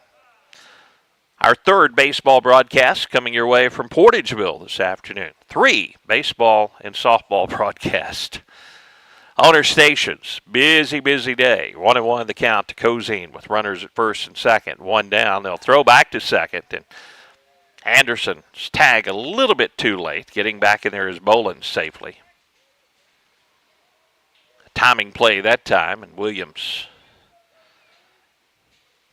our third baseball broadcast coming your way from Portageville this afternoon. 3 baseball and softball broadcasts on our stations. Busy, busy day. 1-1 the count to Cozine with runners at first and second. 1 down. They'll throw back to second, and Anderson's tag a little bit too late. Getting back in there is Bolin safely. Timing play that time, and Williams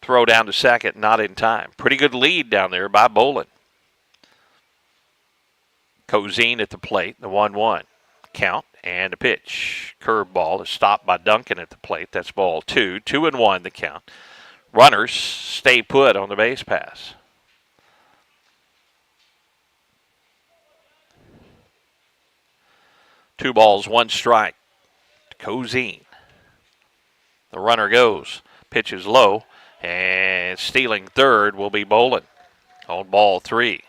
throw down to second, not in time. Pretty good lead down there by Bolin. Cozine at the plate, the 1-1 count, and a pitch. Curveball is stopped by Duncan at the plate. That's ball 2. 2-1 the count. Runners stay put on the base pass. Two balls, 1 strike. Cozine. The runner goes. Pitch is low. And stealing third will be Bolin on ball 3.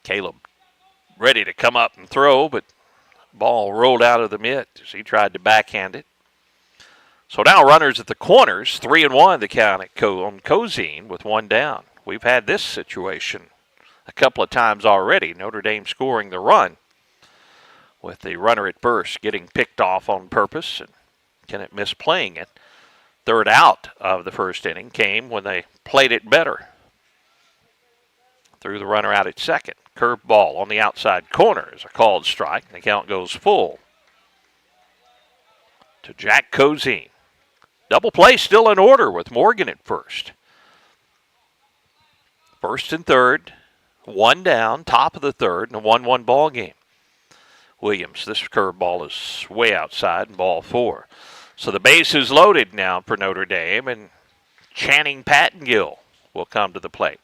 Caleb ready to come up and throw, but ball rolled out of the mitt as he tried to backhand it. So now runners at the corners, 3-1 the count on Cozine with 1 down. We've had this situation a couple of times already. Notre Dame scoring the run with the runner at first getting picked off on purpose and Kennett misplaying it. Third out of the first inning came when they played it better. Threw the runner out at second. Curved ball on the outside corner is a called strike. The count goes full to Jack Cozine. Double play still in order with Morgan at first. First and third, 1 down, top of the third, and a 1-1 ball game. Williams, this curveball is way outside, and ball 4. So the base is loaded now for Notre Dame, and Channing Pattengill will come to the plate.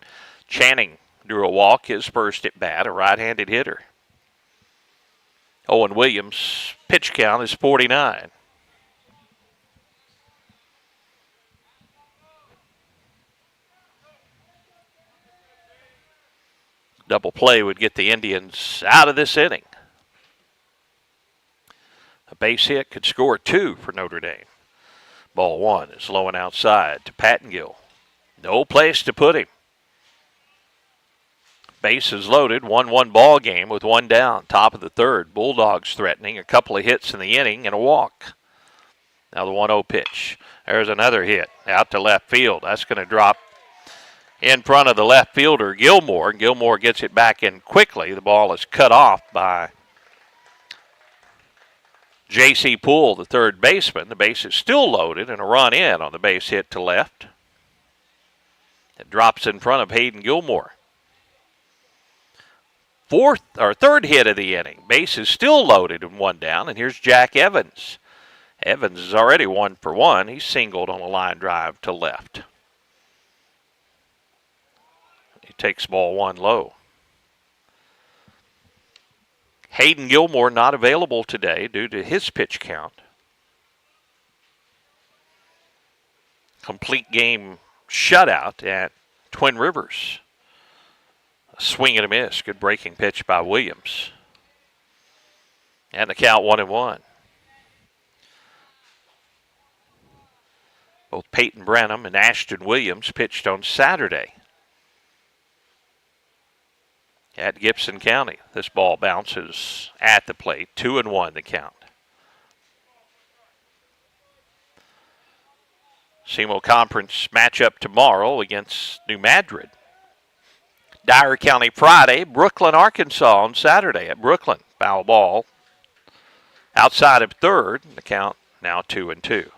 Channing drew a walk, his first at bat, a right-handed hitter. Owen Williams' pitch count is 49. Double play would get the Indians out of this inning. A base hit could score 2 for Notre Dame. Ball 1 is low and outside to Pattengill. No place to put him. Base is loaded, 1-1 ball game with 1 down. Top of the third, Bulldogs threatening, a couple of hits in the inning and a walk. Now the 1-0 pitch. There's another hit out to left field. That's going to drop in front of the left fielder, Gilmore. Gilmore gets it back in quickly. The ball is cut off by J.C. Poole, the third baseman. The base is still loaded and a run in on the base hit to left. It drops in front of Hayden Gilmore. Third hit of the inning. Base is still loaded and 1 down, and here's Jack Evans. Evans is already 1 for 1. He's singled on a line drive to left. He takes ball 1 low. Hayden Gilmore not available today due to his pitch count. Complete game shutout at Twin Rivers. A swing and a miss. Good breaking pitch by Williams. And the count 1-1. Both Peyton Branham and Ashton Williams pitched on Saturday at Gibson County. This ball bounces at the plate. 2-1 the count. SEMO Conference matchup tomorrow against New Madrid. Dyer County Friday, Brooklyn, Arkansas on Saturday at Brooklyn. Foul ball outside of third. The count now 2-2.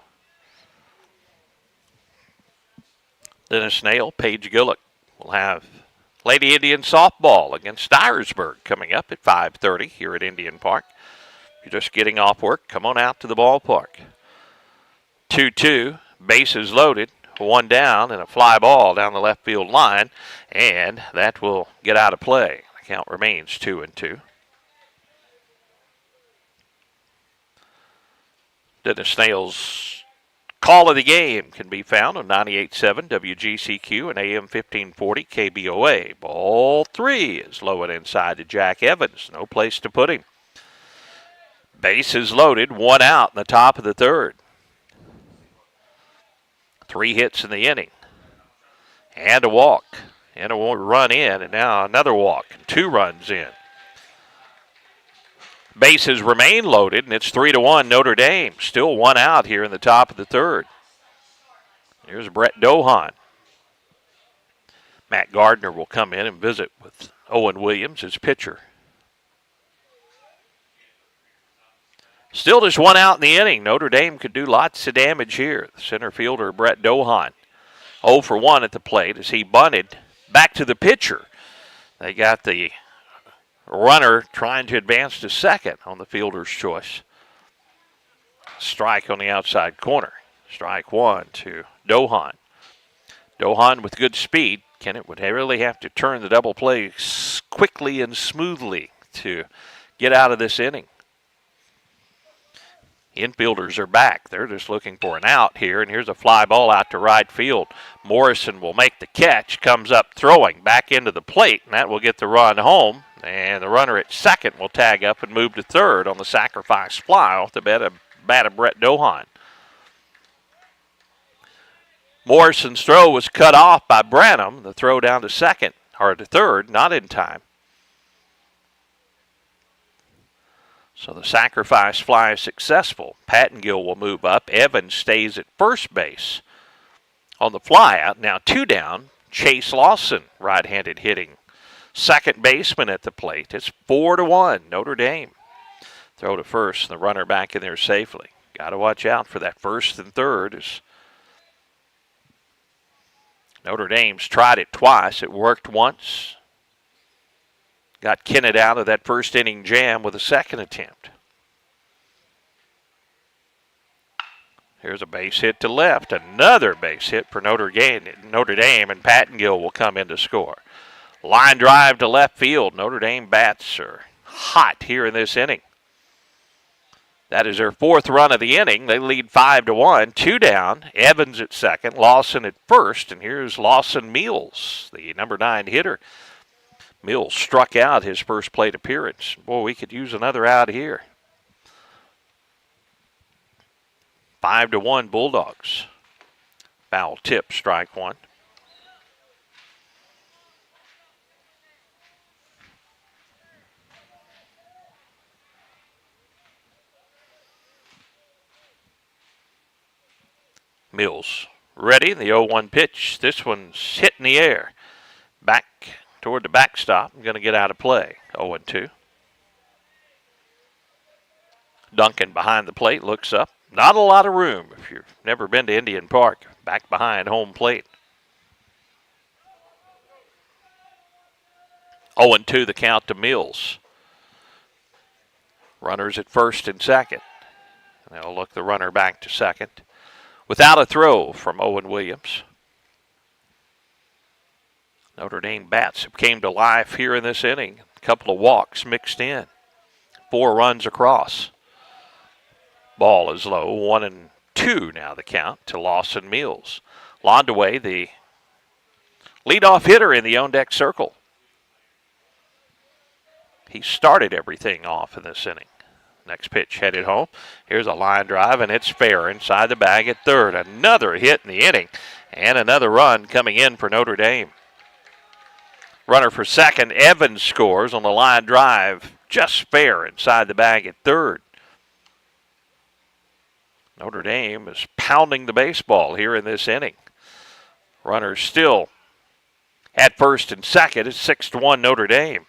Dennis Nail, Paige Gillick will have Lady Indian softball against Dyersburg coming up at 5:30 here at Indian Park. If you're just getting off work, come on out to the ballpark. 2-2, bases loaded, one down, and a fly ball down the left field line, and that will get out of play. The count remains 2-2. Dennis Snail's call of the game can be found on 98.7 WGCQ and AM 1540 KBOA. Ball 3 is low and inside to Jack Evans. No place to put him. Bases loaded, one out in the top of the third. 3 hits in the inning. And a walk. And a run in, and now another walk. 2 runs in. Bases remain loaded, and it's 3-1 Notre Dame. Still one out here in the top of the third. Here's Brett Dohan. Matt Gardner will come in and visit with Owen Williams, his pitcher. Still just one out in the inning. Notre Dame could do lots of damage here. The center fielder, Brett Dohan, 0 for 1 at the plate as he bunted back to the pitcher. They got the runner trying to advance to second on the fielder's choice. Strike on the outside corner. Strike 1 to Dohan. Dohan with good speed. Kennett would really have to turn the double play quickly and smoothly to get out of this inning. Infielders are back. They're just looking for an out here, and here's a fly ball out to right field. Morrison will make the catch, comes up throwing back into the plate, and that will get the run home. And the runner at second will tag up and move to third on the sacrifice fly off the bat of Brett Dohan. Morrison's throw was cut off by Branham. The throw down to second, or to third, not in time. So the sacrifice fly is successful. Pattengill will move up. Evans stays at first base on the fly out. Now 2 down. Chase Lawson, right-handed hitting. Second baseman at the plate. It's 4-1 Notre Dame. Throw to first, and the runner back in there safely. Got to watch out for that first and third. As Notre Dame's tried it twice. It worked once. Got Kennett out of that first inning jam with a second attempt. Here's a base hit to left. Another base hit for Notre Dame, and Pattengill will come in to score. Line drive to left field. Notre Dame bats are hot here in this inning. That is their 4th run of the inning. They lead 5-1. 2 down. Evans at second. Lawson at first. And here's Lawson Mills, the number 9 hitter. Mills struck out his first plate appearance. Boy, we could use another out here. 5-1 Bulldogs. Foul tip, strike 1. Mills ready. The 0-1 pitch. This one's hit in the air. Back toward the backstop. I'm going to get out of play. 0-2. Duncan behind the plate looks up. Not a lot of room if you've never been to Indian Park. Back behind home plate. 0-2 the count to Mills. Runners at first and second. They'll look the runner back to second. Without a throw from Owen Williams. Notre Dame bats came to life here in this inning. A couple of walks mixed in. 4 runs across. Ball is low. 1-2 now the count to Lawson Mills. Londaway, the leadoff hitter in the on-deck circle. He started everything off in this inning. Next pitch headed home. Here's a line drive, and it's fair inside the bag at third. Another hit in the inning, and another run coming in for Notre Dame. Runner for second. Evans scores on the line drive. Just fair inside the bag at third. Notre Dame is pounding the baseball here in this inning. Runners still at first and second. It's 6-1 Notre Dame.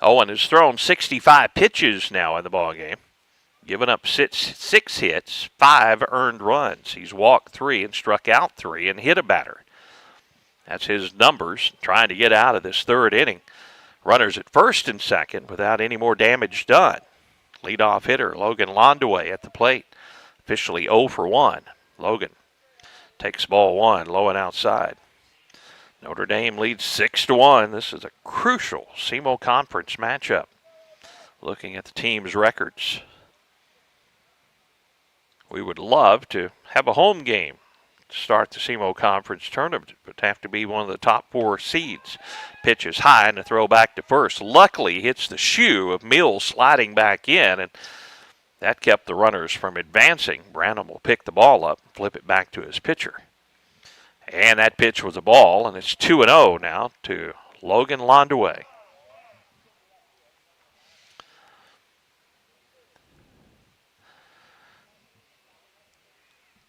Owen has thrown 65 pitches now in the ballgame. given up six hits, 5 earned runs. He's walked 3 and struck out 3 and hit a batter. That's his numbers, trying to get out of this third inning. Runners at first and second without any more damage done. Leadoff hitter Logan Londaway at the plate. Officially 0 for 1. Logan takes ball 1, low and outside. Notre Dame leads 6-1. This is a crucial SEMO Conference matchup. Looking at the team's records, we would love to have a home game to start the SEMO Conference tournament, but have to be one of the top 4 seeds. Pitch is high and a throw back to first. Luckily hits the shoe of Mills sliding back in, and that kept the runners from advancing. Branham will pick the ball up and flip it back to his pitcher. And that pitch was a ball, and it's 2-0 now to Logan Londaway.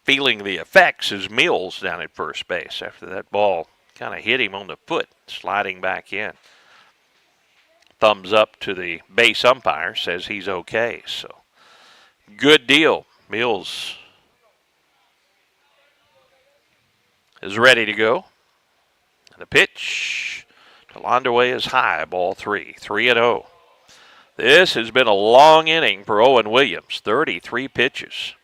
Feeling the effects is Mills down at first base after that ball kind of hit him on the foot, sliding back in. Thumbs up to the base umpire, says he's okay. So, good deal. Mills is ready to go. And the pitch to Londaway is high, ball 3, 3-0. This has been a long inning for Owen Williams, 33 pitches.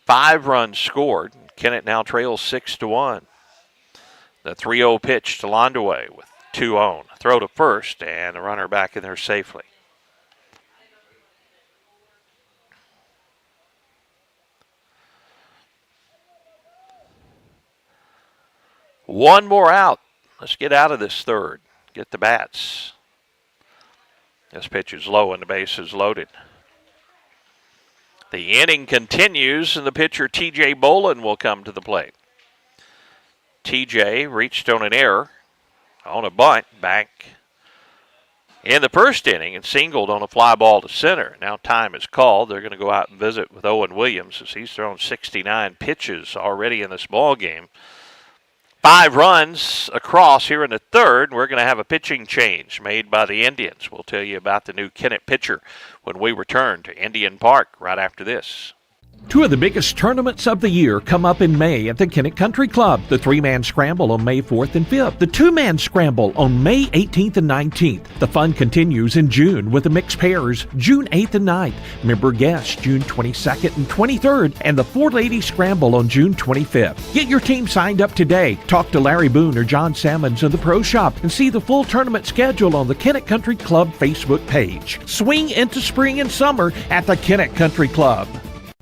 5 runs scored. Kennett now trails 6-1. The 3-0 pitch to Londaway with 2 on. Throw to first and a runner back in there safely. One more out. Let's get out of this third. Get the bats. This pitch is low and the base is loaded. The inning continues, and the pitcher, T.J. Bolin, will come to the plate. T.J. reached on an error, on a bunt, back in the first inning, and singled on a fly ball to center. Now time is called. They're going to go out and visit with Owen Williams, as he's thrown 69 pitches already in this ball game. 5 runs across here in the third. We're going to have a pitching change made by the Indians. We'll tell you about the new Kennett pitcher when we return to Indian Park right after this. 2 of the biggest tournaments of the year come up in May at the Kennett Country Club. The 3-man scramble on May 4th and 5th. The 2-man scramble on May 18th and 19th. The fun continues in June with the mixed pairs June 8th and 9th. Member guests June 22nd and 23rd. And the 4-lady scramble on June 25th. Get your team signed up today. Talk to Larry Boone or John Sammons in the Pro Shop and see the full tournament schedule on the Kennett Country Club Facebook page. Swing into spring and summer at the Kennett Country Club.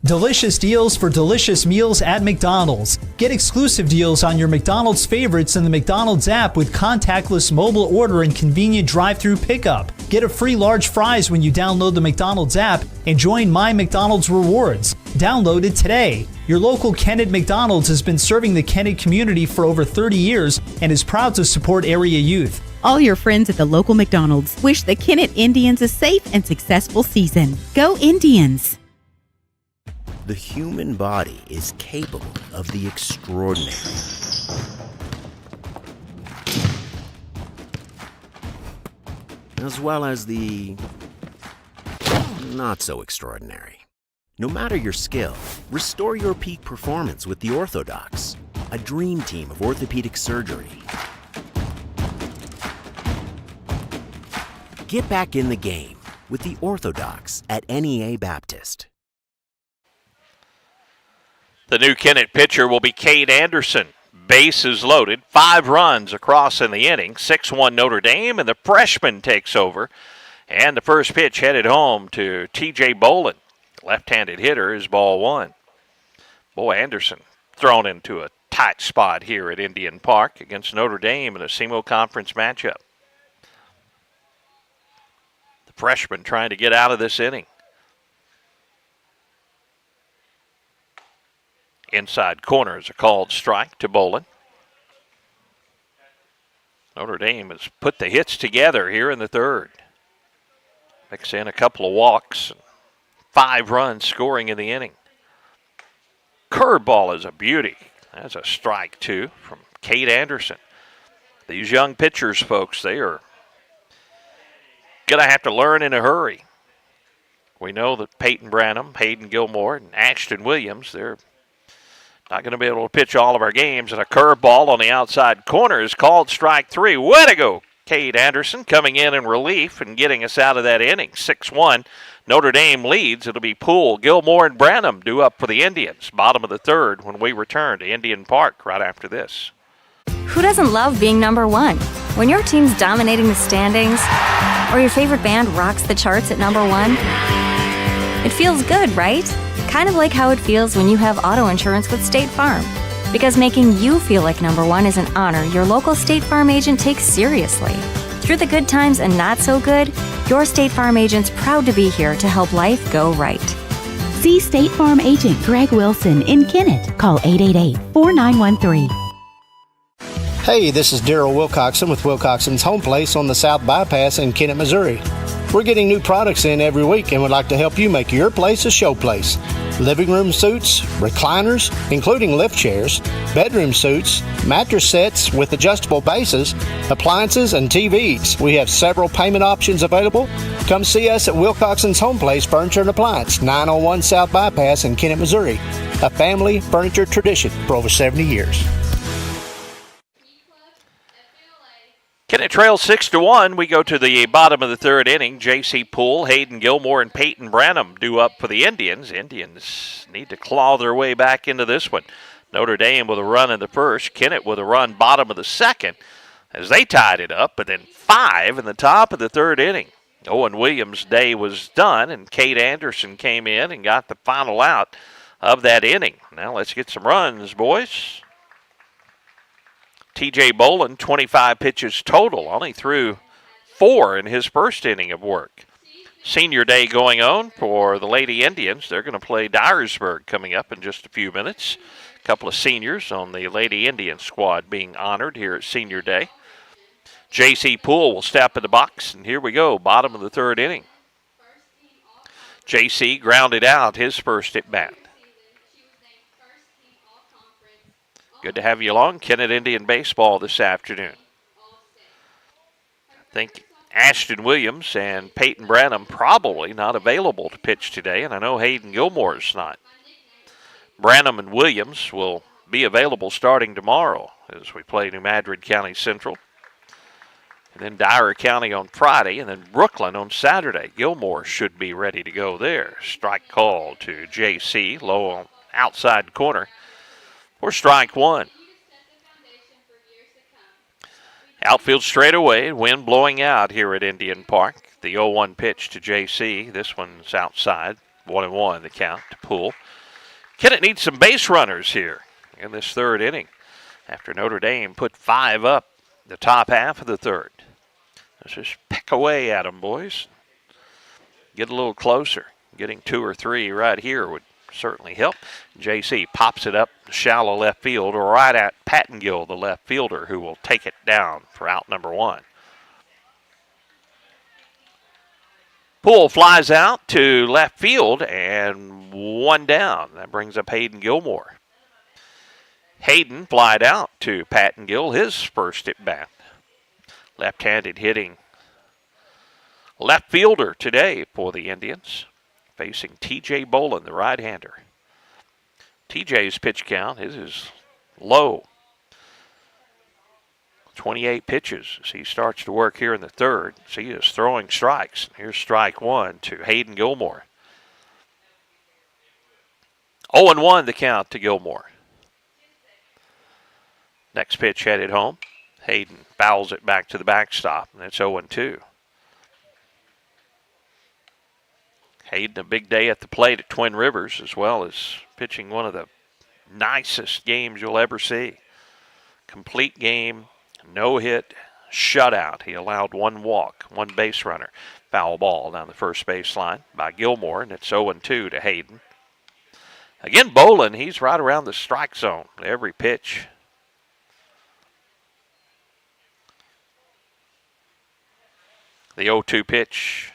Delicious deals for delicious meals at McDonald's. Get exclusive deals on your McDonald's favorites in the McDonald's app with contactless mobile order and convenient drive-through pickup. Get a free large fries when you download the McDonald's app and join My McDonald's Rewards. Download it today. Your local Kennett McDonald's has been serving the Kennett community for over 30 years and is proud to support area youth. All your friends at the local McDonald's wish the Kennett Indians a safe and successful season. Go Indians! The human body is capable of the extraordinary. As well as the not so extraordinary. No matter your skill, restore your peak performance with the Orthodox, a dream team of orthopedic surgery. Get back in the game with the Orthodox at NEA Baptist. The new Kennett pitcher will be Cade Anderson. Base is loaded. 5 runs across in the inning. 6-1 Notre Dame, and the freshman takes over. And the first pitch headed home to T.J. Bolin. Left-handed hitter is ball 1. Boy, Anderson thrown into a tight spot here at Indian Park against Notre Dame in a SEMO Conference matchup. The freshman trying to get out of this inning. Inside corner is a called strike to Bolin. Notre Dame has put the hits together here in the third. Mix in a couple of walks. 5 runs scoring in the inning. Curveball is a beauty. That's a strike, too, from Cade Anderson. These young pitchers, folks, they are going to have to learn in a hurry. We know that Peyton Branham, Hayden Gilmore, and Ashton Williams, they're not going to be able to pitch all of our games. And a curveball on the outside corner is called strike 3. Way to go, Cade Anderson, coming in relief and getting us out of that inning. 6-1. Notre Dame leads. It'll be Poole, Gilmore, and Branham due up for the Indians. Bottom of the third when we return to Indian Park right after this. Who doesn't love being number one? When your team's dominating the standings, or your favorite band rocks the charts at number one, it feels good, right? Kind of like how it feels when you have auto insurance with State Farm. Because making you feel like number one is an honor your local State Farm agent takes seriously. Through the good times and not so good, your State Farm agent's proud to be here to help life go right. See State Farm agent Greg Wilson in Kennett. Call 888-4913. Hey, this is Daryl Wilcoxon with Wilcoxon's Home Place on the South Bypass in Kennett, Missouri. We're getting new products in every week and would like to help you make your place a show place. Living room suites, recliners, including lift chairs, bedroom suites, mattress sets with adjustable bases, appliances, and TVs. We have several payment options available. Come see us at Wilcoxon's Home Place Furniture and Appliance, 901 South Bypass in Kennett, Missouri. A family furniture tradition for over 70 years. Kennett trails 6-1. We go to the bottom of the third inning. J.C. Poole, Hayden Gilmore, and Peyton Branham due up for the Indians. Indians need to claw their way back into this one. Notre Dame with a run in the first. Kennett with a run bottom of the second as they tied it up. But then 5 in the top of the third inning. Owen Williams' day was done, and Cade Anderson came in and got the final out of that inning. Now let's get some runs, boys. T.J. Boland, 25 pitches total, only threw 4 in his first inning of work. Senior day going on for the Lady Indians. They're going to play Dyersburg coming up in just a few minutes. A couple of seniors on the Lady Indian squad being honored here at Senior Day. J.C. Poole will step in the box, and here we go, bottom of the third inning. J.C. grounded out his first at bat. Good to have you along. Kennett Indian Baseball this afternoon. I think Ashton Williams and Peyton Branham probably not available to pitch today, and I know Hayden Gilmore is not. Branham and Williams will be available starting tomorrow as we play New Madrid County Central. And then Dyer County on Friday, and then Brooklyn on Saturday. Gilmore should be ready to go there. Strike call to J.C., low on outside corner. For strike 1. Outfield straight away, wind blowing out here at Indian Park. The 0-1 pitch to J.C. This one's outside. 1-1 the count to Poole. Kennett needs some base runners here in this third inning after Notre Dame put 5 up the top half of the third. Let's just peck away at them, boys. Get a little closer. Getting 2 or 3 right here would certainly help. J.C. pops it up shallow left field right at Pattengill, the left fielder, who will take it down for out number 1. Poole flies out to left field and 1 down. That brings up Hayden Gilmore. Hayden flied out to Pattengill, his first at bat. Left-handed hitting left fielder today for the Indians, facing T.J. Boland, the right-hander. T.J.'s pitch count is low. 28 pitches as he starts to work here in the third. So he is throwing strikes. Here's strike 1 to Hayden Gilmore. 0-1 the count to Gilmore. Next pitch headed home. Hayden fouls it back to the backstop, and it's 0-2. Hayden, a big day at the plate at Twin Rivers, as well as pitching one of the nicest games you'll ever see. Complete game, no hit, shutout. He allowed 1 walk, 1 base runner. Foul ball down the first baseline by Gilmore, and it's 0-2 to Hayden. Again, Boland, he's right around the strike zone every pitch. The 0-2 pitch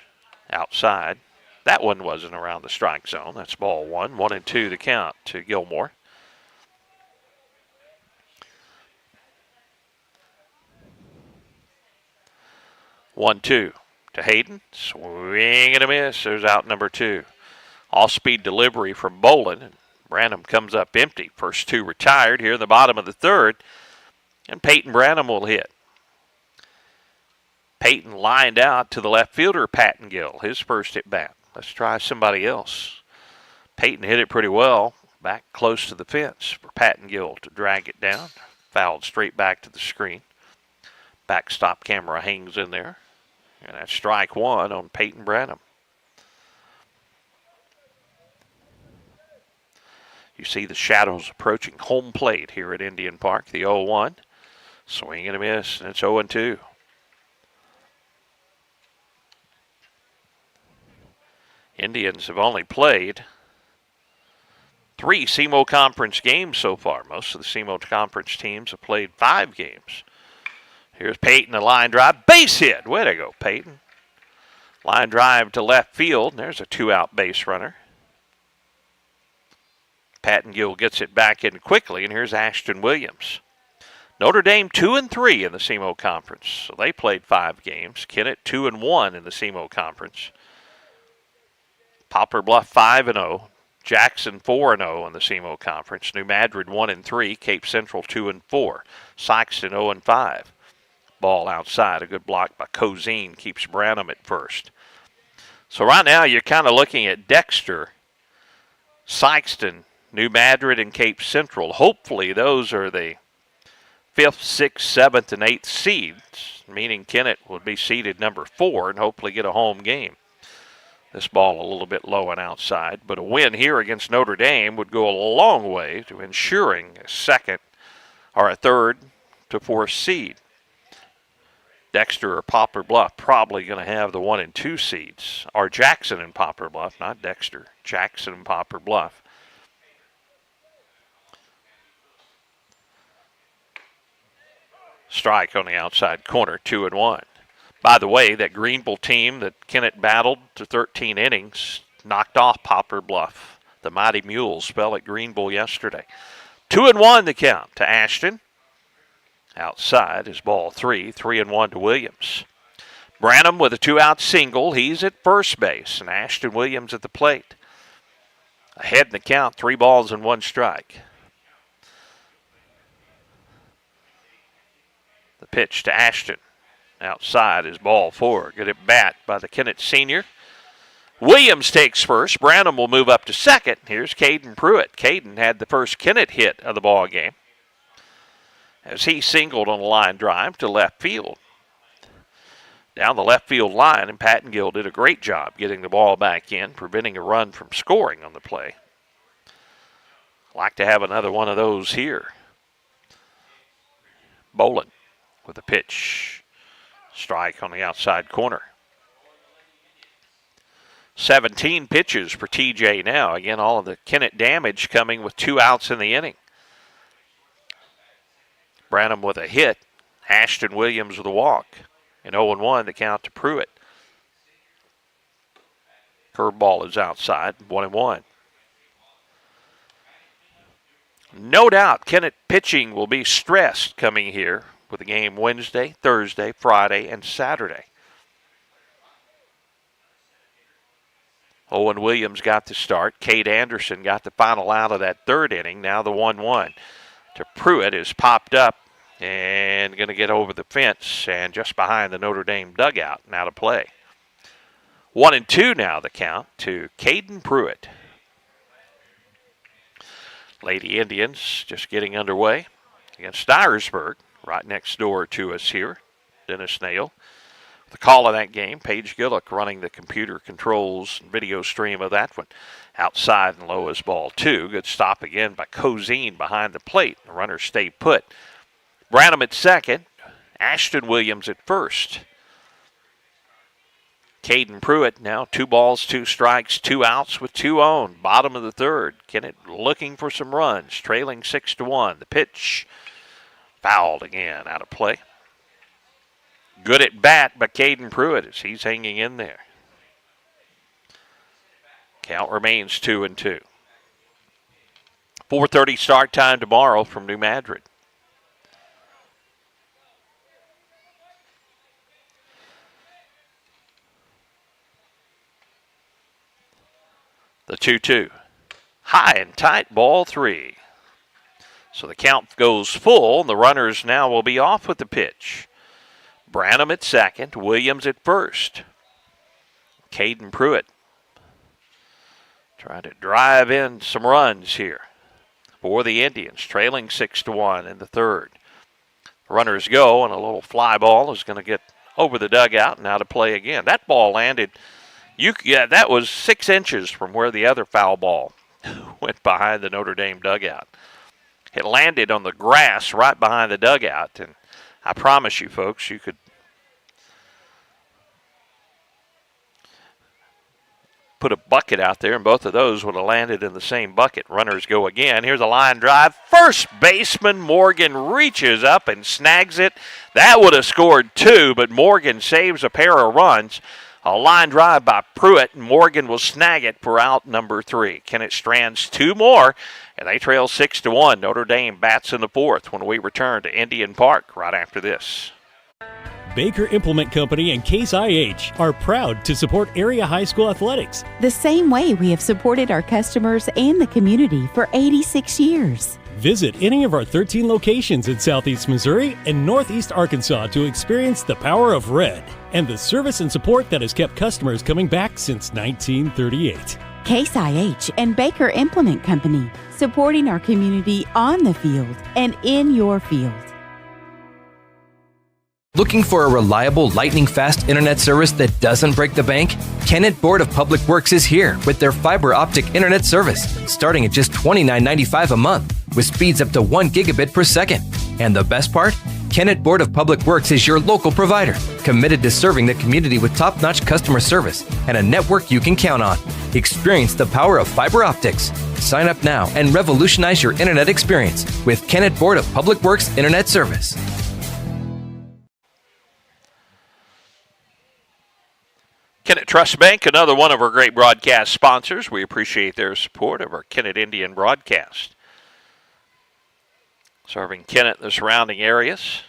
outside. That one wasn't around the strike zone. That's ball 1. 1-2 the count to Gilmore. One, 2. to Hayden. Swing and a miss. There's out number 2. Off-speed delivery from Bolin. And Branham comes up empty. First 2 retired here in the bottom of the 3rd. And Peyton Branham will hit. Peyton lined out to the left fielder, Patton Gill, his first at bat. Let's try somebody else. Peyton hit it pretty well. Back close to the fence for Patton Gill to drag it down. Fouled straight back to the screen. Backstop camera hangs in there. And that's strike 1 on Peyton Branham. You see the shadows approaching home plate here at Indian Park. The 0-1. Swing and a miss, and it's 0-2. Indians have only played 3 SEMO Conference games so far. Most of the SEMO Conference teams have played 5 games. Here's Peyton, a line drive. Base hit. Way to go, Peyton. Line drive to left field. And there's a 2-out base runner. Patton Gill gets it back in quickly, and here's Ashton Williams. Notre Dame 2-3 in the SEMO Conference. So they played 5 games. Kennett 2-1 in the SEMO Conference. Poplar Bluff 5-0. Jackson 4-0 in the SEMO Conference. New Madrid 1-3. Cape Central 2-4. Sykeston 0-5. Ball outside. A good block by Cozine keeps Branham at first. So right now you're kind of looking at Dexter, Sykeston, New Madrid, and Cape Central. Hopefully those are the 5th, 6th, 7th, and 8th seeds, meaning Kennett would be seeded number 4 and hopefully get a home game. This ball a little bit low and outside, but a win here against Notre Dame would go a long way to ensuring a 2nd or a 3rd to 4th seed. Dexter or Poplar Bluff probably going to have the 1 and 2 seeds, or Jackson and Poplar Bluff, not Dexter. Jackson and Poplar Bluff. Strike on the outside corner, 2-1. By the way, that Greenville team that Kennett battled to 13 innings knocked off Poplar Bluff. The Mighty Mules fell at Greenville yesterday. 2-1 the count to Ashton. Outside is ball 3, 3-1 to Williams. Branham with a 2-out single. He's at first base, and Ashton Williams at the plate. Ahead in the count, 3 balls and 1 strike. The pitch to Ashton. Outside is ball 4. Good at bat by the Kennett senior. Williams takes first. Branham will move up to second. Here's Caden Pruitt. Caden had the first Kennett hit of the ball game as he singled on a line drive to left field. Down the left field line, and Patton Gill did a great job getting the ball back in, preventing a run from scoring on the play. Like to have another one of those here. Bolin with a pitch. Strike on the outside corner. 17 pitches for TJ now. Again, all of the Kennett damage coming with 2 outs in the inning. Branham with a hit. Ashton Williams with a walk. And 0-1 the count to Pruitt. Curveball is outside, 1-1. No doubt Kennett pitching will be stressed coming here with a game Wednesday, Thursday, Friday, and Saturday. Owen Williams got the start. Cade Anderson got the final out of that 3rd inning. Now the 1-1 to Pruitt is popped up and going to get over the fence and just behind the Notre Dame dugout. Now to play. 1-2 now the count to Caden Pruitt. Lady Indians just getting underway against Dyersburg, right next door to us here. Dennis Nail. The call of that game, Paige Gillick running the computer controls and video stream of that one. Outside and low is ball 2. Good stop again by Cozine behind the plate. The runners stay put. Branham at second. Ashton Williams at first. Caden Pruitt now 2 balls, 2 strikes, 2 outs with 2 on. Bottom of the 3rd. Kennett looking for some runs, trailing 6-1. The pitch fouled again, out of play. Good at bat by Caden Pruitt as he's hanging in there. Count remains 2-2. 4:30 start time tomorrow from New Madrid. The 2-2. High and tight, ball 3. So the count goes full, and the runners now will be off with the pitch. Branham at second, Williams at first. Caden Pruitt trying to drive in some runs here for the Indians, trailing 6-1 in the third. Runners go, and a little fly ball is going to get over the dugout and out of play again. That ball landed, that was 6 inches from where the other foul ball went behind the Notre Dame dugout. It landed on the grass right behind the dugout, and I promise you, folks, you could put a bucket out there, and both of those would have landed in the same bucket. Runners go again. Here's a line drive. First baseman Morgan reaches up and snags it. That would have scored 2, but Morgan saves a pair of runs. A line drive by Pruitt, and Morgan will snag it for out number 3. Kennett strands 2 more, and they trail 6-1. Notre Dame bats in the 4th when we return to Indian Park right after this. Baker Implement Company and Case IH are proud to support area high school athletics. The same way we have supported our customers and the community for 86 years. Visit any of our 13 locations in Southeast Missouri and Northeast Arkansas to experience the power of red and the service and support that has kept customers coming back since 1938. Case IH and Baker Implement Company, supporting our community on the field and in your field. Looking for a reliable, lightning-fast internet service that doesn't break the bank? Kennett Board of Public Works is here with their fiber optic internet service, starting at just $29.95 a month, with speeds up to 1 gigabit per second. And the best part? Kennett Board of Public Works is your local provider, committed to serving the community with top-notch customer service and a network you can count on. Experience the power of fiber optics. Sign up now and revolutionize your internet experience with Kennett Board of Public Works Internet Service. Kennett Trust Bank, another one of our great broadcast sponsors. We appreciate their support of our Kennett Indian broadcast. Serving Kennett and the surrounding areas.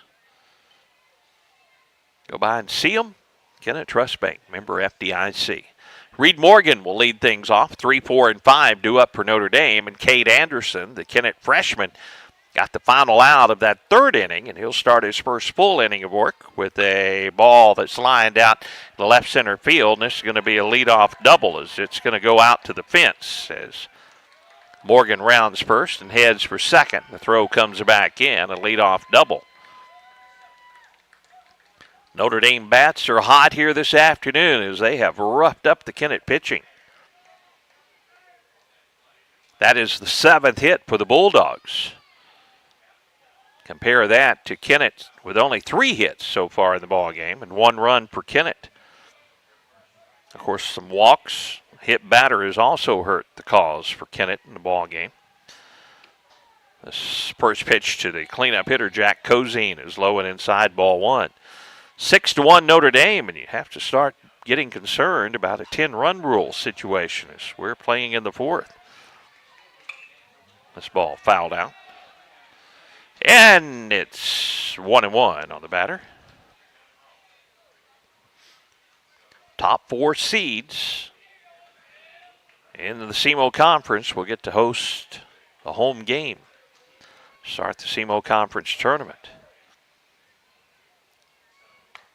Go by and see them. Kennett Trust Bank, member FDIC. Reed Morgan will lead things off. 3, 4, and 5 due up for Notre Dame. And Cade Anderson, the Kennett freshman, got the final out of that 3rd inning, and he'll start his first full inning of work with a ball that's lined out in the left center field. And this is going to be a leadoff double as it's going to go out to the fence as Morgan rounds first and heads for second. The throw comes back in, a leadoff double. Notre Dame bats are hot here this afternoon as they have roughed up the Kennett pitching. That is the 7th hit for the Bulldogs. Compare that to Kennett with only 3 hits so far in the ballgame and 1 run per Kennett. Of course, some walks. Hit batter has also hurt the cause for Kennett in the ballgame. This first pitch to the cleanup hitter, Jack Cozine, is low and inside, ball 1. 6-1 Notre Dame, and you have to start getting concerned about a 10-run rule situation as we're playing in the 4th. This ball fouled out. And it's 1-1 on the batter. Top 4 seeds in the SEMO Conference will get to host a home game. Start the SEMO Conference tournament.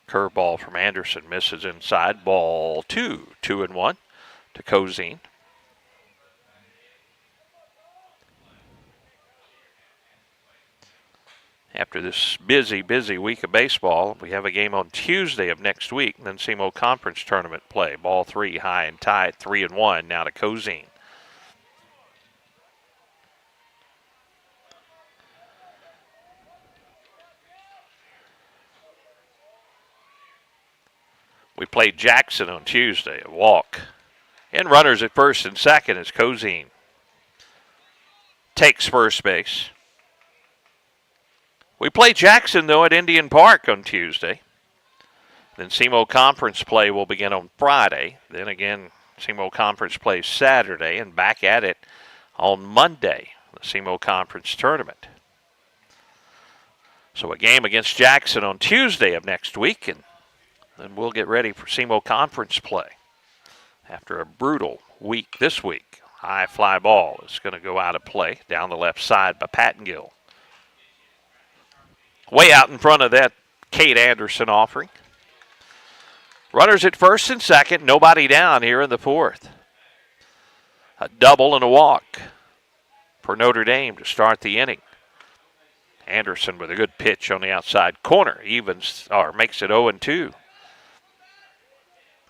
Curveball from Anderson misses inside. Ball 2, 2-1 to Cozine. After this busy week of baseball, we have a game on Tuesday of next week, and then SEMO Conference tournament play. Ball 3, high and tight, 3-1 now to Cozine. We played Jackson on Tuesday, a walk. And runners at first and second as Cozine takes first base. We play Jackson, though, at Indian Park on Tuesday. Then SEMO Conference play will begin on Friday. Then again, SEMO Conference plays Saturday and back at it on Monday, the SEMO Conference tournament. So a game against Jackson on Tuesday of next week, and then we'll get ready for SEMO Conference play after a brutal this week. High fly ball is going to go out of play down the left side by Pattengill. Way out in front of that Kate Anderson offering. Runners at first and second, nobody down here in the fourth. A double and a walk for Notre Dame to start the inning. Anderson with a good pitch on the outside corner, makes it 0-2.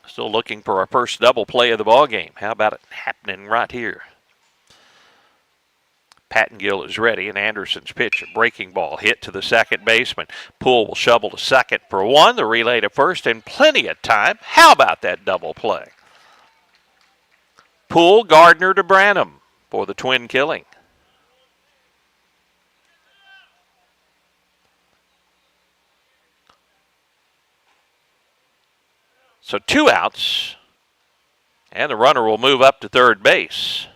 Still looking for our first double play of the ball game. How about it happening right here? Pattengill is ready, and Anderson's pitch, a breaking ball, hit to the second baseman. Poole will shovel to second for one, the relay to first, and plenty of time. How about that double play? Poole, Gardner to Branham for the twin killing. So 2 outs, and the runner will move up to third base.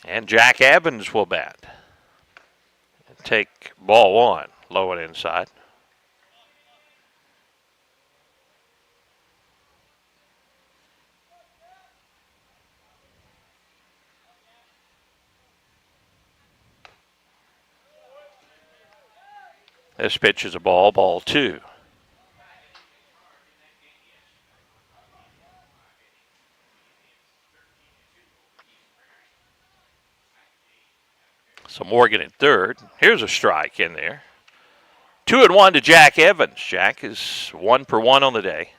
And Jack Evans will bat. And take ball one, low and inside. This pitch is a ball 2. So Morgan at third. Here's a strike in there. 2-1 to Jack Evans. Jack is 1 for 1 on the day.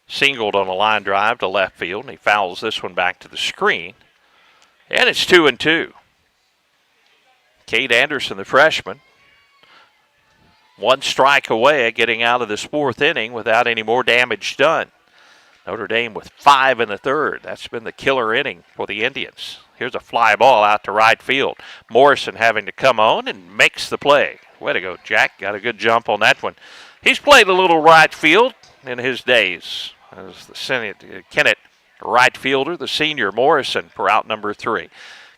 Singled on a line drive to left field, and he fouls this one back to the screen. And it's 2-2. Kate Anderson, the freshman, 1 strike away at getting out of this 4th inning without any more damage done. Notre Dame with 5 in the 3rd. That's been the killer inning for the Indians. Here's a fly ball out to right field. Morrison having to come on and makes the play. Way to go, Jack. Got a good jump on that one. He's played a little right field in his days as the Kennett right fielder, the senior Morrison for out number 3.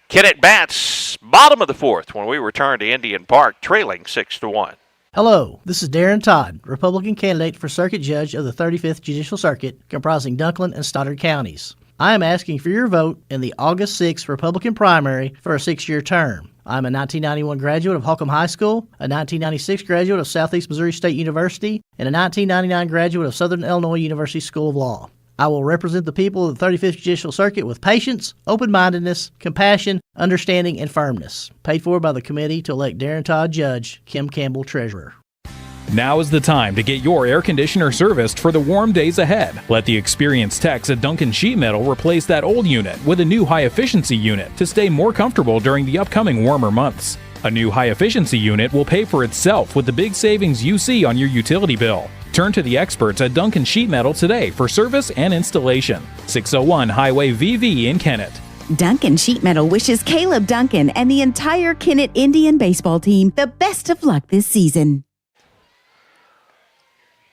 Kennett bats bottom of the 4th when we return to Indian Park, trailing 6-1. Hello, this is Darren Todd, Republican candidate for Circuit Judge of the 35th Judicial Circuit, comprising Dunklin and Stoddard counties. I am asking for your vote in the August 6th Republican primary for a 6-year term. I'm a 1991 graduate of Holcomb High School, a 1996 graduate of Southeast Missouri State University, and a 1999 graduate of Southern Illinois University School of Law. I will represent the people of the 35th Judicial Circuit with patience, open-mindedness, compassion, understanding, and firmness. Paid for by the committee to elect Darren Todd Judge, Kim Campbell Treasurer. Now is the time to get your air conditioner serviced for the warm days ahead. Let the experienced techs at Duncan Sheet Metal replace that old unit with a new high-efficiency unit to stay more comfortable during the upcoming warmer months. A new high-efficiency unit will pay for itself with the big savings you see on your utility bill. Turn to the experts at Duncan Sheet Metal today for service and installation. 601 Highway VV in Kennett. Duncan Sheet Metal wishes Caleb Duncan and the entire Kennett Indian baseball team the best of luck this season.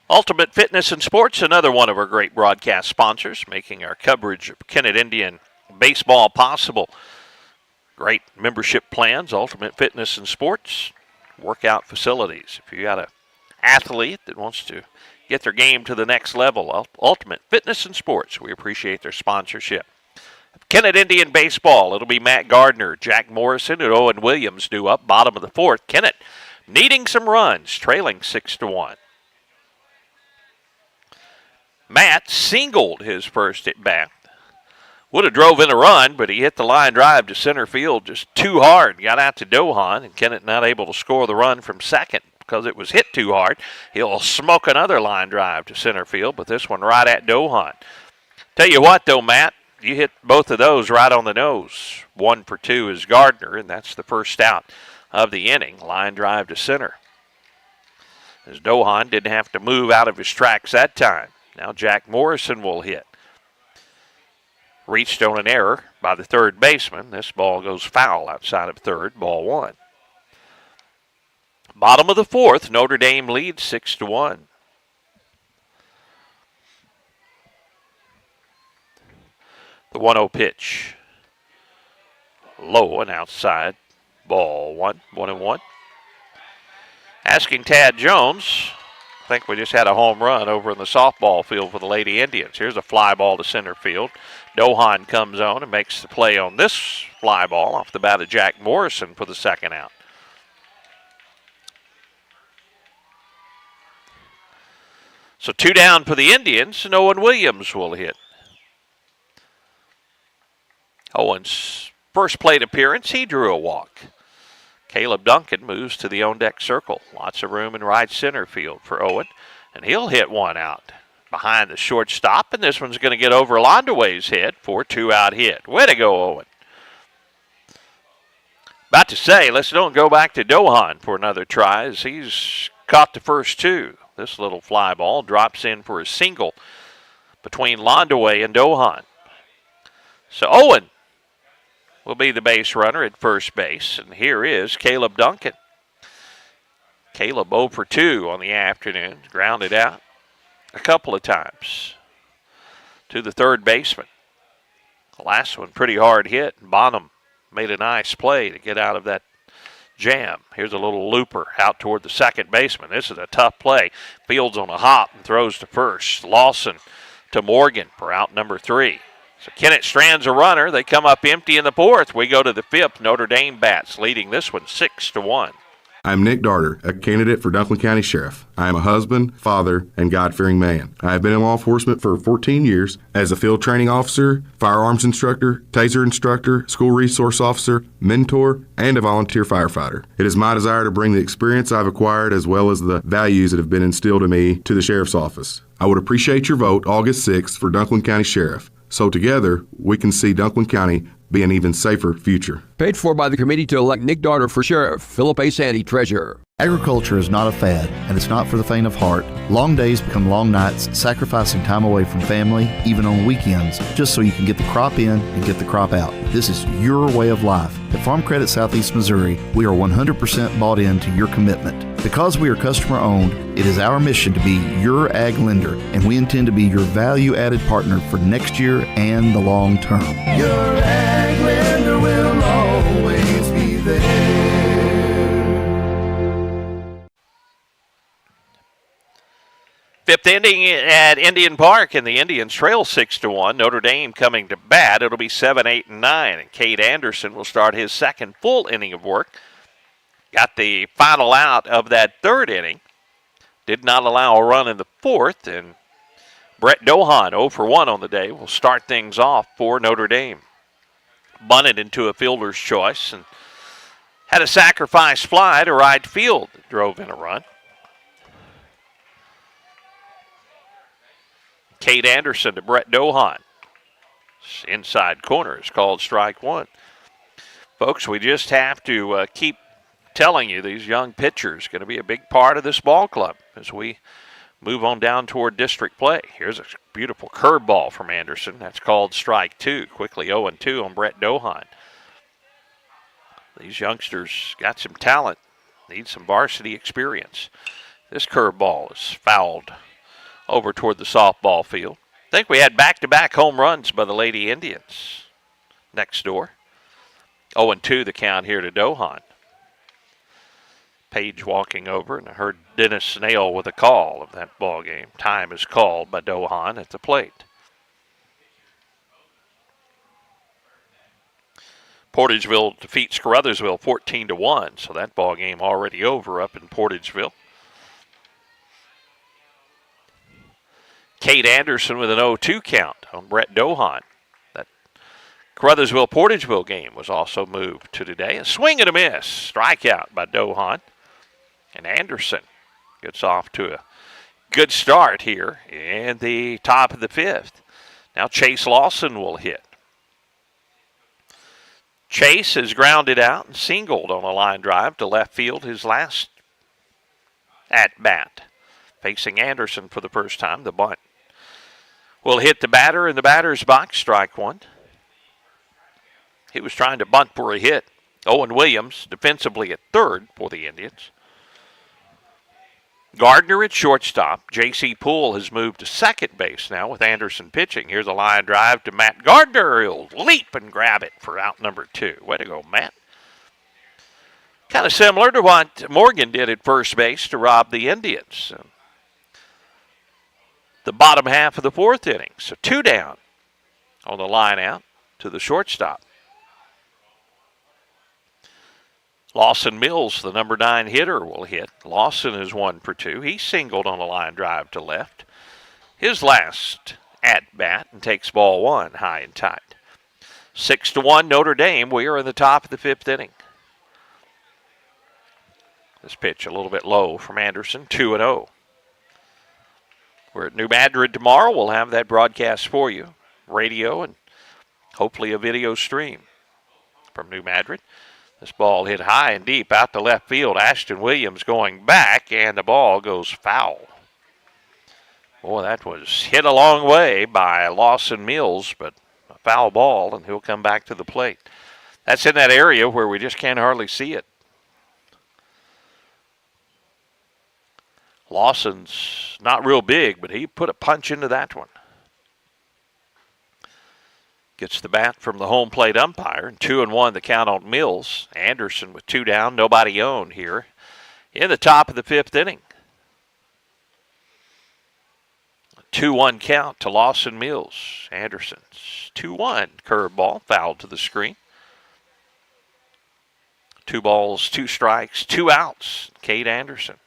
Ultimate Fitness and Sports, another one of our great broadcast sponsors, making our coverage of Kennett Indian baseball possible. Great membership plans, Ultimate Fitness and Sports, workout facilities. If you got an athlete that wants to get their game to the next level, Ultimate Fitness and Sports, we appreciate their sponsorship. Kennett Indian baseball, it'll be Matt Gardner, Jack Morrison, and Owen Williams due up, bottom of the 4th. Kennett needing some runs, trailing 6-1. Matt singled his first at bat. Would have drove in a run, but he hit the line drive to center field just too hard. Got out to Dohan, and Kennett not able to score the run from second because it was hit too hard. He'll smoke another line drive to center field, but this one right at Dohan. Tell you what, though, Matt, you hit both of those right on the nose. 1 for 2 is Gardner, and that's the first out of the inning. Line drive to center. As Dohan didn't have to move out of his tracks that time. Now Jack Morrison will hit. Reached on an error by the third baseman. This ball goes foul outside of third, ball 1. Bottom of the 4th, Notre Dame leads 6-1. The 1-0 pitch. Low and outside, ball 1, 1-1. Asking Tad Jones. I think we just had a home run over in the softball field for the Lady Indians. Here's a fly ball to center field. Dohan comes on and makes the play on this fly ball off the bat of Jack Morrison for the second out. So 2 down for the Indians, and Owen Williams will hit. Owen's first plate appearance, he drew a walk. Caleb Duncan moves to the on-deck circle. Lots of room in right center field for Owen, and he'll hit one out behind the shortstop, and this one's going to get over Londaway's head for a 2-out hit. Way to go, Owen. About to say, let's don't go back to Dohan for another try as he's caught the first 2. This little fly ball drops in for a single between Londaway and Dohan. So Owen will be the base runner at first base, and here is Caleb Duncan. Caleb 0 for 2 on the afternoon, grounded out a couple of times to the third baseman. The last one pretty hard hit, and Bonham made a nice play to get out of that jam. Here's a little looper out toward the second baseman. This is a tough play. Fields on a hop and throws to first. Lawson to Morgan for out number 3. So Kennett strands a runner. They come up empty in the 4th. We go to the 5th. Notre Dame bats, leading this one 6-1. I'm Nick Darter, a candidate for Dunklin County Sheriff. I am a husband, father, and God-fearing man. I have been in law enforcement for 14 years as a field training officer, firearms instructor, taser instructor, school resource officer, mentor, and a volunteer firefighter. It is my desire to bring the experience I've acquired as well as the values that have been instilled in me to the Sheriff's Office. I would appreciate your vote August 6th for Dunklin County Sheriff, so together we can see Dunklin County be an even safer future. Paid for by the committee to elect Nick Darter for sheriff. Philip A. Sandy, treasurer. Agriculture is not a fad, and it's not for the faint of heart. Long days become long nights, sacrificing time away from family, even on weekends, just so you can get the crop in and get the crop out. This is your way of life. At Farm Credit Southeast Missouri, we are 100% bought into your commitment. Because we are customer-owned, it is our mission to be your ag lender, and we intend to be your value-added partner for next year and the long term. Your ag lender will always be there. Fifth inning at Indian Park, and the Indians trail 6-1. Notre Dame coming to bat. It'll be 7, 8, and 9. And Cade Anderson will start his second full inning of work. Got the final out of that third inning. Did not allow a run in the 4th. And Brett Dohan, 0 for 1 on the day, will start things off for Notre Dame. Bunted into a fielder's choice and had a sacrifice fly to right field that drove in a run. Cade Anderson to Brett Dohan. Inside corner is called strike 1. Folks, we just have to keep telling you these young pitchers are going to be a big part of this ball club as we move on down toward district play. Here's a beautiful curveball from Anderson. That's called strike 2. Quickly 0-2 on Brett Dohan. These youngsters got some talent, need some varsity experience. This curveball is fouled over toward the softball field. I think we had back-to-back home runs by the Lady Indians next door. 0-2 the count here to Dohan. Page walking over, and I heard Dennis Snell with a call of that ball game. Time is called by Dohan at the plate. Portageville defeats Caruthersville 14-1, so that ball game already over up in Portageville. Cade Anderson with an 0-2 count on Brett Dohan. That Caruthersville-Portageville game was also moved to today. A swing and a miss. Strikeout by Dohan. And Anderson gets off to a good start here in the top of the 5th. Now Chase Lawson will hit. Chase is grounded out and singled on a line drive to left field his last at-bat. Facing Anderson for the first time, the bunt will hit the batter in the batter's box, strike 1. He was trying to bunt for a hit. Owen Williams defensively at third for the Indians. Gardner at shortstop. J.C. Poole has moved to second base now with Anderson pitching. Here's a line drive to Matt Gardner. He'll leap and grab it for out number 2. Way to go, Matt. Kind of similar to what Morgan did at first base to rob the Indians. The bottom half of the fourth inning. So 2 down on the line out to the shortstop. Lawson Mills, the number 9 hitter, will hit. Lawson is 1 for 2. He singled on a line drive to left. His last at-bat and takes ball 1 high and tight. 6-1 Notre Dame. We are in the top of the 5th inning. This pitch a little bit low from Anderson, 2-0. We're at New Madrid tomorrow. We'll have that broadcast for you. Radio and hopefully a video stream from New Madrid. This ball hit high and deep out to left field. Ashton Williams going back, and the ball goes foul. Boy, that was hit a long way by Lawson Mills, but a foul ball, and he'll come back to the plate. That's in that area where we just can't hardly see it. Lawson's not real big, but he put a punch into that one. Gets the bat from the home plate umpire, and 2-1 the count on Mills. Anderson with 2 down, nobody on here in the top of the 5th inning. A 2-1 count to Lawson Mills. Anderson's 2-1 curveball, fouled to the screen. 2 balls, 2 strikes, 2 outs. Cade Anderson.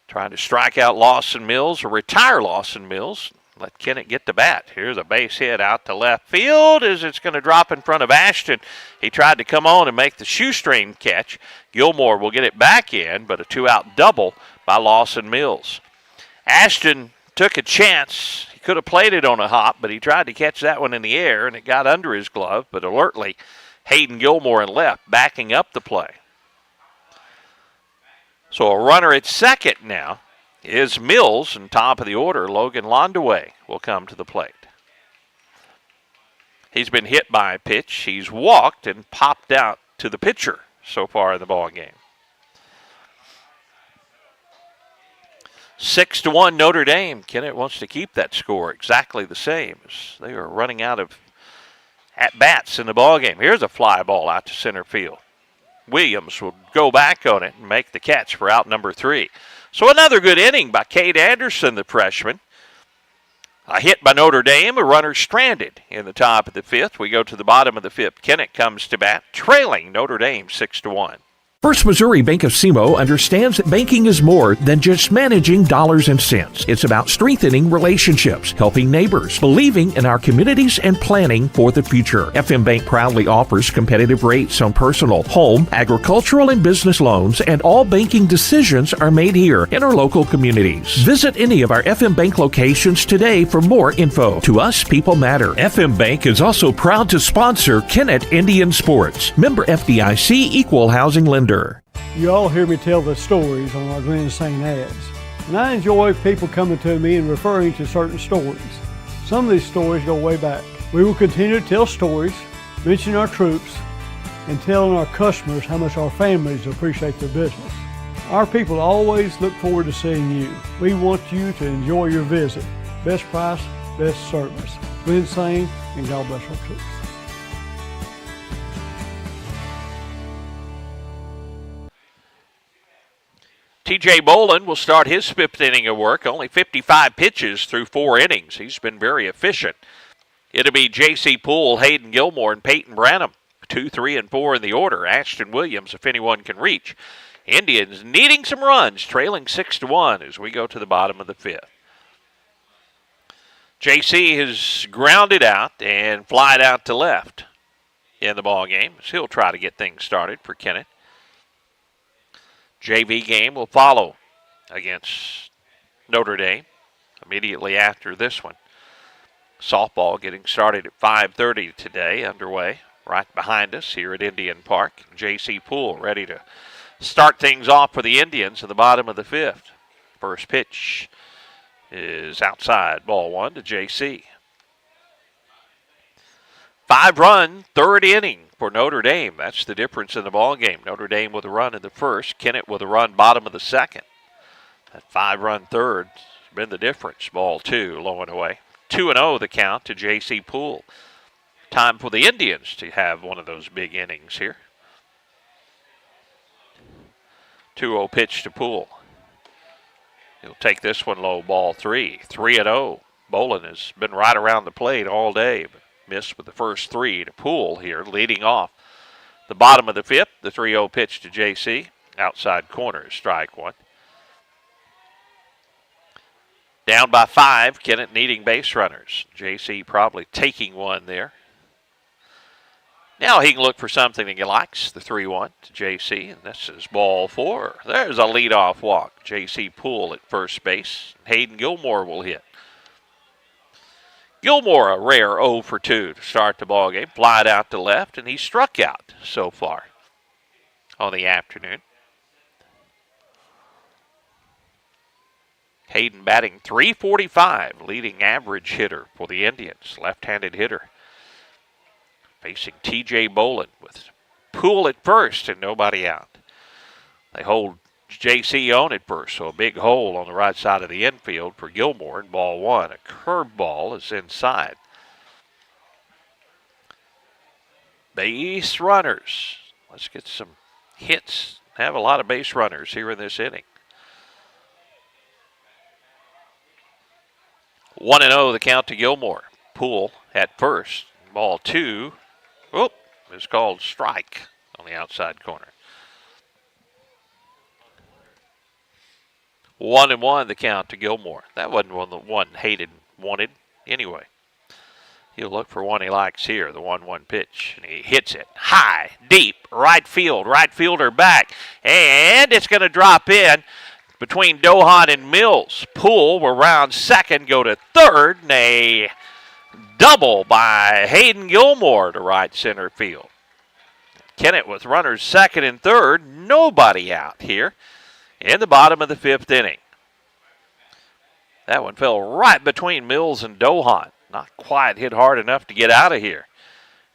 Trying to strike out Lawson Mills or retire Lawson Mills. Let Kennett get the bat. Here's a base hit out to left field as it's going to drop in front of Ashton. He tried to come on and make the shoestring catch. Gilmore will get it back in, but a 2-out double by Lawson Mills. Ashton took a chance. He could have played it on a hop, but he tried to catch that one in the air, and it got under his glove. But alertly, Hayden Gilmore in left backing up the play. So a runner at second now is Mills, and top of the order, Logan Londaway will come to the plate. He's been hit by a pitch. He's walked and popped out to the pitcher so far in the ball game. 6-1 Notre Dame. Kennett wants to keep that score exactly the same as they are running out of at-bats in the ball game. Here's a fly ball out to center field. Williams will go back on it and make the catch for out number 3. So another good inning by Cade Anderson, the freshman. A hit by Notre Dame, a runner stranded in the top of the 5th. We go to the bottom of the 5th. Kennett comes to bat, trailing Notre Dame 6-1. First Missouri Bank of SEMO understands that banking is more than just managing dollars and cents. It's about strengthening relationships, helping neighbors, believing in our communities, and planning for the future. FM Bank proudly offers competitive rates on personal, home, agricultural, and business loans, and all banking decisions are made here in our local communities. Visit any of our FM Bank locations today for more info. To us, people matter. FM Bank is also proud to sponsor Kennett Indian Sports. Member FDIC, Equal Housing Lender. You all hear me tell the stories on our Glen St. ads, and I enjoy people coming to me and referring to certain stories. Some of these stories go way back. We will continue to tell stories, mention our troops, and telling our customers how much our families appreciate their business. Our people always look forward to seeing you. We want you to enjoy your visit. Best price, best service. Glen St. and God bless our troops. T.J. Boland will start his 5th inning of work. Only 55 pitches through 4 innings. He's been very efficient. It'll be J.C. Poole, Hayden Gilmore, and Peyton Branham. 2, 3, and 4 in the order. Ashton Williams, if anyone can reach. Indians needing some runs, trailing 6-1 as we go to the bottom of the 5th. J.C. has grounded out and flied out to left in the ball game. So he'll try to get things started for Kennett. JV game will follow against Notre Dame immediately after this one. Softball getting started at 5:30 today, underway right behind us here at Indian Park. J.C. Poole ready to start things off for the Indians at the bottom of the 5th. First pitch is outside, ball 1 to J.C. 5-run, 3rd inning for Notre Dame. That's the difference in the ball game. Notre Dame with a run in the 1st, Kennett with a run bottom of the 2nd. That 5-run 3rd has been the difference. Ball 2, low and away. 2-0 the count to J.C. Poole. Time for the Indians to have one of those big innings here. 2-0 pitch to Poole. He'll take this one low, ball 3. 3-0. Bolin has been right around the plate all day, but missed with the first 3 to Poole here, leading off the bottom of the 5th. The 3-0 pitch to J.C. Outside corner, strike 1. Down by 5, Kennett needing base runners. J.C. probably taking one there. Now he can look for something that he likes, the 3-1 to J.C., and this is ball 4. There's a leadoff walk. J.C. Poole at first base. Hayden Gilmore will hit. Gilmore, a rare 0 for 2 to start the ballgame. Flied out to left, and he struck out so far on the afternoon. Hayden batting .345, leading average hitter for the Indians, left-handed hitter. Facing T.J. Bolin with Poole at first and nobody out. They hold J.C. on at first, so a big hole on the right side of the infield for Gilmore in ball 1. A curved ball is inside. Base runners. Let's get some hits. Have a lot of base runners here in this inning. 1-0 the count to Gilmore. Poole at first. Ball 2. Whoop, is called strike on the outside corner. 1-1 the count to Gilmore. That wasn't the one Hayden wanted anyway. He'll look for one he likes here, the 1-1 pitch, and he hits it high, deep, right field, right fielder back, and it's going to drop in between Dohan and Mills. Poole will round second, go to third, and a double by Hayden Gilmore to right center field. Kennett with runners second and third, nobody out here in the bottom of the 5th inning. That one fell right between Mills and Dohan. Not quite hit hard enough to get out of here.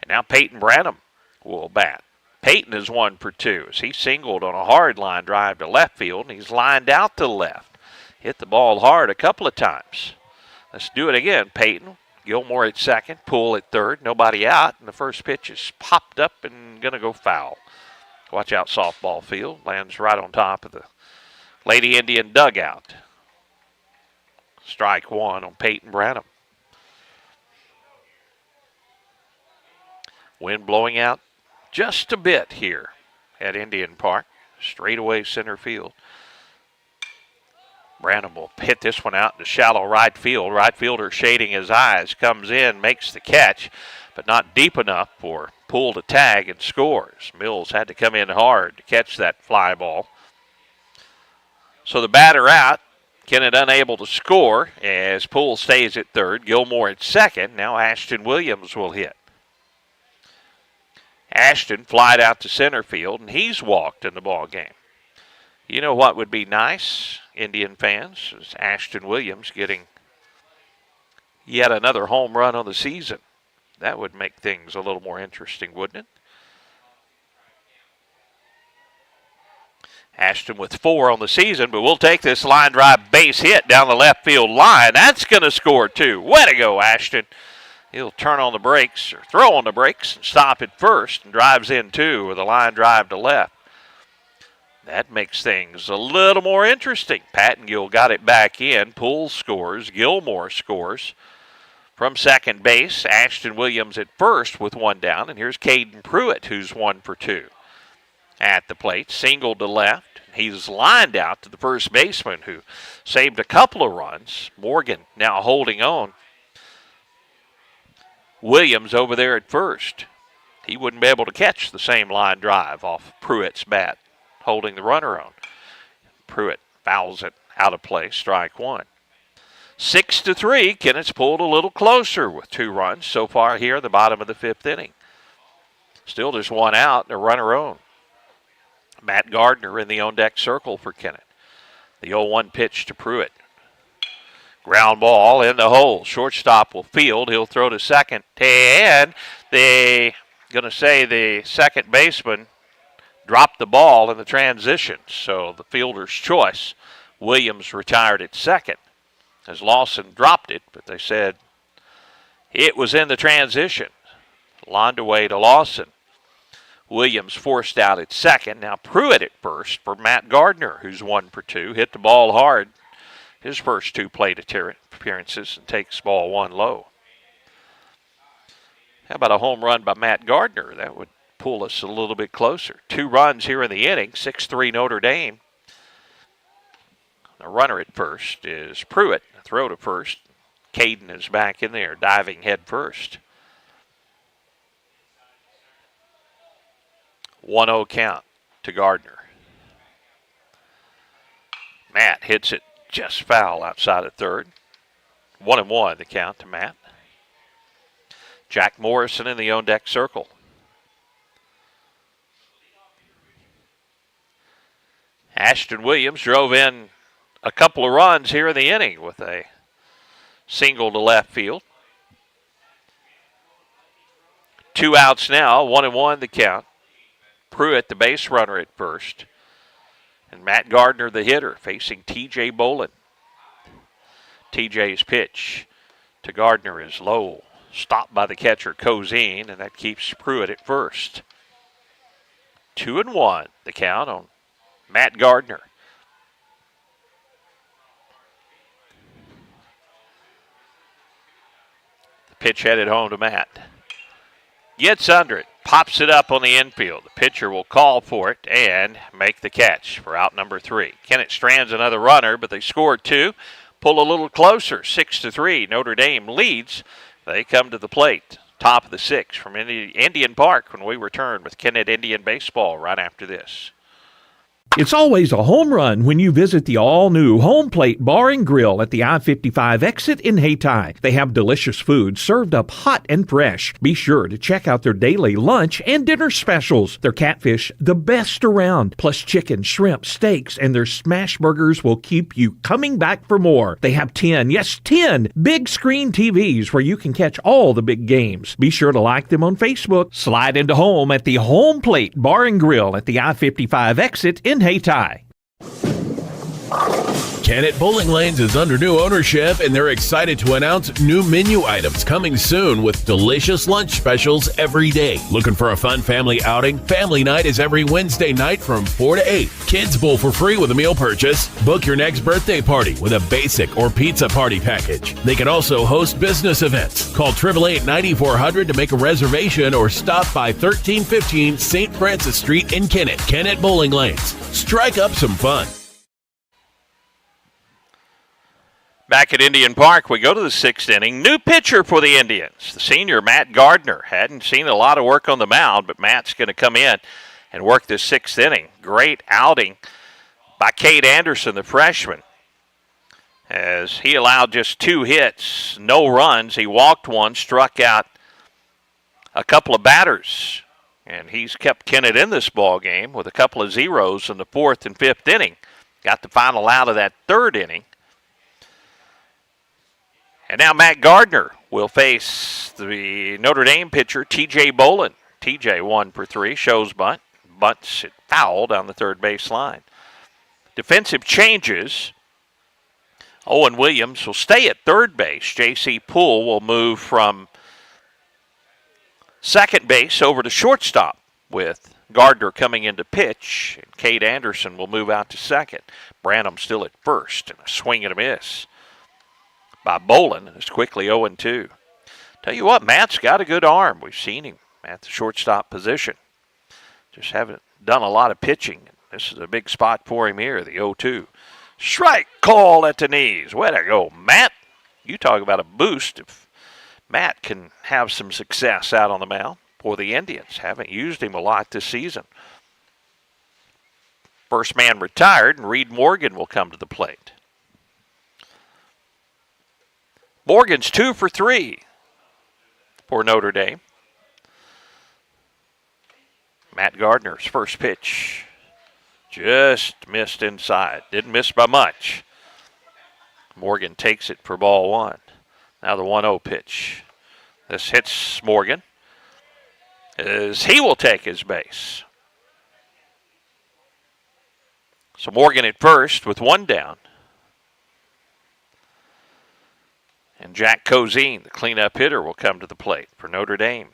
And now Peyton Branham will bat. Peyton is 1 for 2 as he singled on a hard line drive to left field, and he's lined out to left. Hit the ball hard a couple of times. Let's do it again. Peyton, Gilmore at second, Poole at third, nobody out, and the first pitch is popped up and going to go foul. Watch out, softball field. Lands right on top of the Lady Indian dugout. Strike 1 on Peyton Branham. Wind blowing out just a bit here at Indian Park. Straightaway center field. Branham will hit this one out to shallow right field. Right fielder shading his eyes, comes in, makes the catch, but not deep enough for Poole to tag and scores. Mills had to come in hard to catch that fly ball. So the batter out. Kennett unable to score as Poole stays at third. Gilmore at second. Now Ashton Williams will hit. Ashton flied out to center field, and he's walked in the ball game. You know what would be nice, Indian fans, is Ashton Williams getting yet another home run on the season. That would make things a little more interesting, wouldn't it? Ashton with 4 on the season, but we'll take this line drive base hit down the left field line. That's going to score 2. Way to go, Ashton. He'll turn on the brakes or throw on the brakes and stop at first and drives in 2 with a line drive to left. That makes things a little more interesting. Pattengill got it back in. Poole scores. Gilmore scores. From second base, Ashton Williams at first with 1 down. And here's Caden Pruitt, who's 1 for 2. At the plate, single to left. He's lined out to the first baseman who saved a couple of runs. Morgan now holding on. Williams over there at first. He wouldn't be able to catch the same line drive off Pruitt's bat, holding the runner on. Pruitt fouls it out of play, strike 1. 6-3, Kennett's pulled a little closer with 2 runs so far here at the bottom of the 5th inning. Still just 1 out and a runner on. Matt Gardner in the on-deck circle for Kennett. The 0-1 pitch to Pruitt. Ground ball in the hole. Shortstop will field. He'll throw to second. And the second baseman dropped the ball in the transition. So the fielder's choice. Williams retired at second as Lawson dropped it, but they said It was in the transition. Londaway to Lawson. Williams forced out at second. Now Pruitt at first for Matt Gardner, who's 1 for 2. Hit the ball hard his first 2 plate appearances and takes ball 1 low. How about a home run by Matt Gardner? That would pull us a little bit closer. 2 runs here in the inning, 6-3 Notre Dame. The runner at first is Pruitt. Throw to first. Caden is back in there, diving head first. 1-0 count to Gardner. Matt hits it just foul outside of third. 1-1 the count to Matt. Jack Morrison in the on-deck circle. Ashton Williams drove in a couple of runs here in the inning with a single to left field. 2 outs now, 1-1 the count. Pruitt, the base runner at first. And Matt Gardner, the hitter, facing T.J. Bolin. T.J.'s pitch to Gardner is low. Stopped by the catcher, Cozine, and that keeps Pruitt at first. 2-1 the count on Matt Gardner. The pitch headed home to Matt. Gets under it, pops it up on the infield. The pitcher will call for it and make the catch for out number 3. Kennett strands another runner, but they score 2. Pull a little closer, 6-3. Notre Dame leads. They come to the plate. Top of the 6th from Indian Park when we return with Kennett Indian Baseball right after this. It's always a home run when you visit the all-new Home Plate Bar and Grill at the I-55 exit in Hayti. They have delicious food served up hot and fresh. Be sure to check out their daily lunch and dinner specials. Their catfish, the best around, plus chicken, shrimp, steaks, and their smash burgers will keep you coming back for more. They have 10 big screen TVs where you can catch all the big games. Be sure to like them on Facebook. Slide into home at the Home Plate Bar and Grill at the I-55 exit in Hayti. Kennett Bowling Lanes is under new ownership, and they're excited to announce new menu items coming soon with delicious lunch specials every day. Looking for a fun family outing? Family night is every Wednesday night from 4 to 8. Kids bowl for free with a meal purchase. Book your next birthday party with a basic or pizza party package. They can also host business events. Call 888-9400 to make a reservation or stop by 1315 St. Francis Street in Kennett. Kennett Bowling Lanes. Strike up some fun. Back at Indian Park, we go to the 6th inning. New pitcher for the Indians, the senior Matt Gardner. Hadn't seen a lot of work on the mound, but Matt's going to come in and work the 6th inning. Great outing by Cade Anderson, the freshman, as he allowed just 2 hits, no runs. He walked 1, struck out a couple of batters, and he's kept Kennett in this ball game with a couple of zeros in the 4th and 5th inning. Got the final out of that 3rd inning. And now Matt Gardner will face the Notre Dame pitcher, T.J. Bolin. T.J. 1 for 3, shows bunt. Bunts it foul down the third base line. Defensive changes. Owen Williams will stay at third base. J.C. Poole will move from second base over to shortstop with Gardner coming into pitch. And Cade Anderson will move out to second. Branham still at first, and a swing and a miss by Bolin. It's quickly 0-2. Tell you what, Matt's got a good arm. We've seen him at the shortstop position. Just haven't done a lot of pitching. This is a big spot for him here, the 0-2. Strike call at the knees. Way to go, Matt. You talk about a boost if Matt can have some success out on the mound for the Indians. Haven't used him a lot this season. First man retired, and Reed Morgan will come to the plate. Morgan's 2 for 3 for Notre Dame. Matt Gardner's first pitch just missed inside. Didn't miss by much. Morgan takes it for ball 1. Now the 1-0 pitch. This hits Morgan as he will take his base. So Morgan at first with 1 down. And Jack Cozine, the cleanup hitter, will come to the plate for Notre Dame.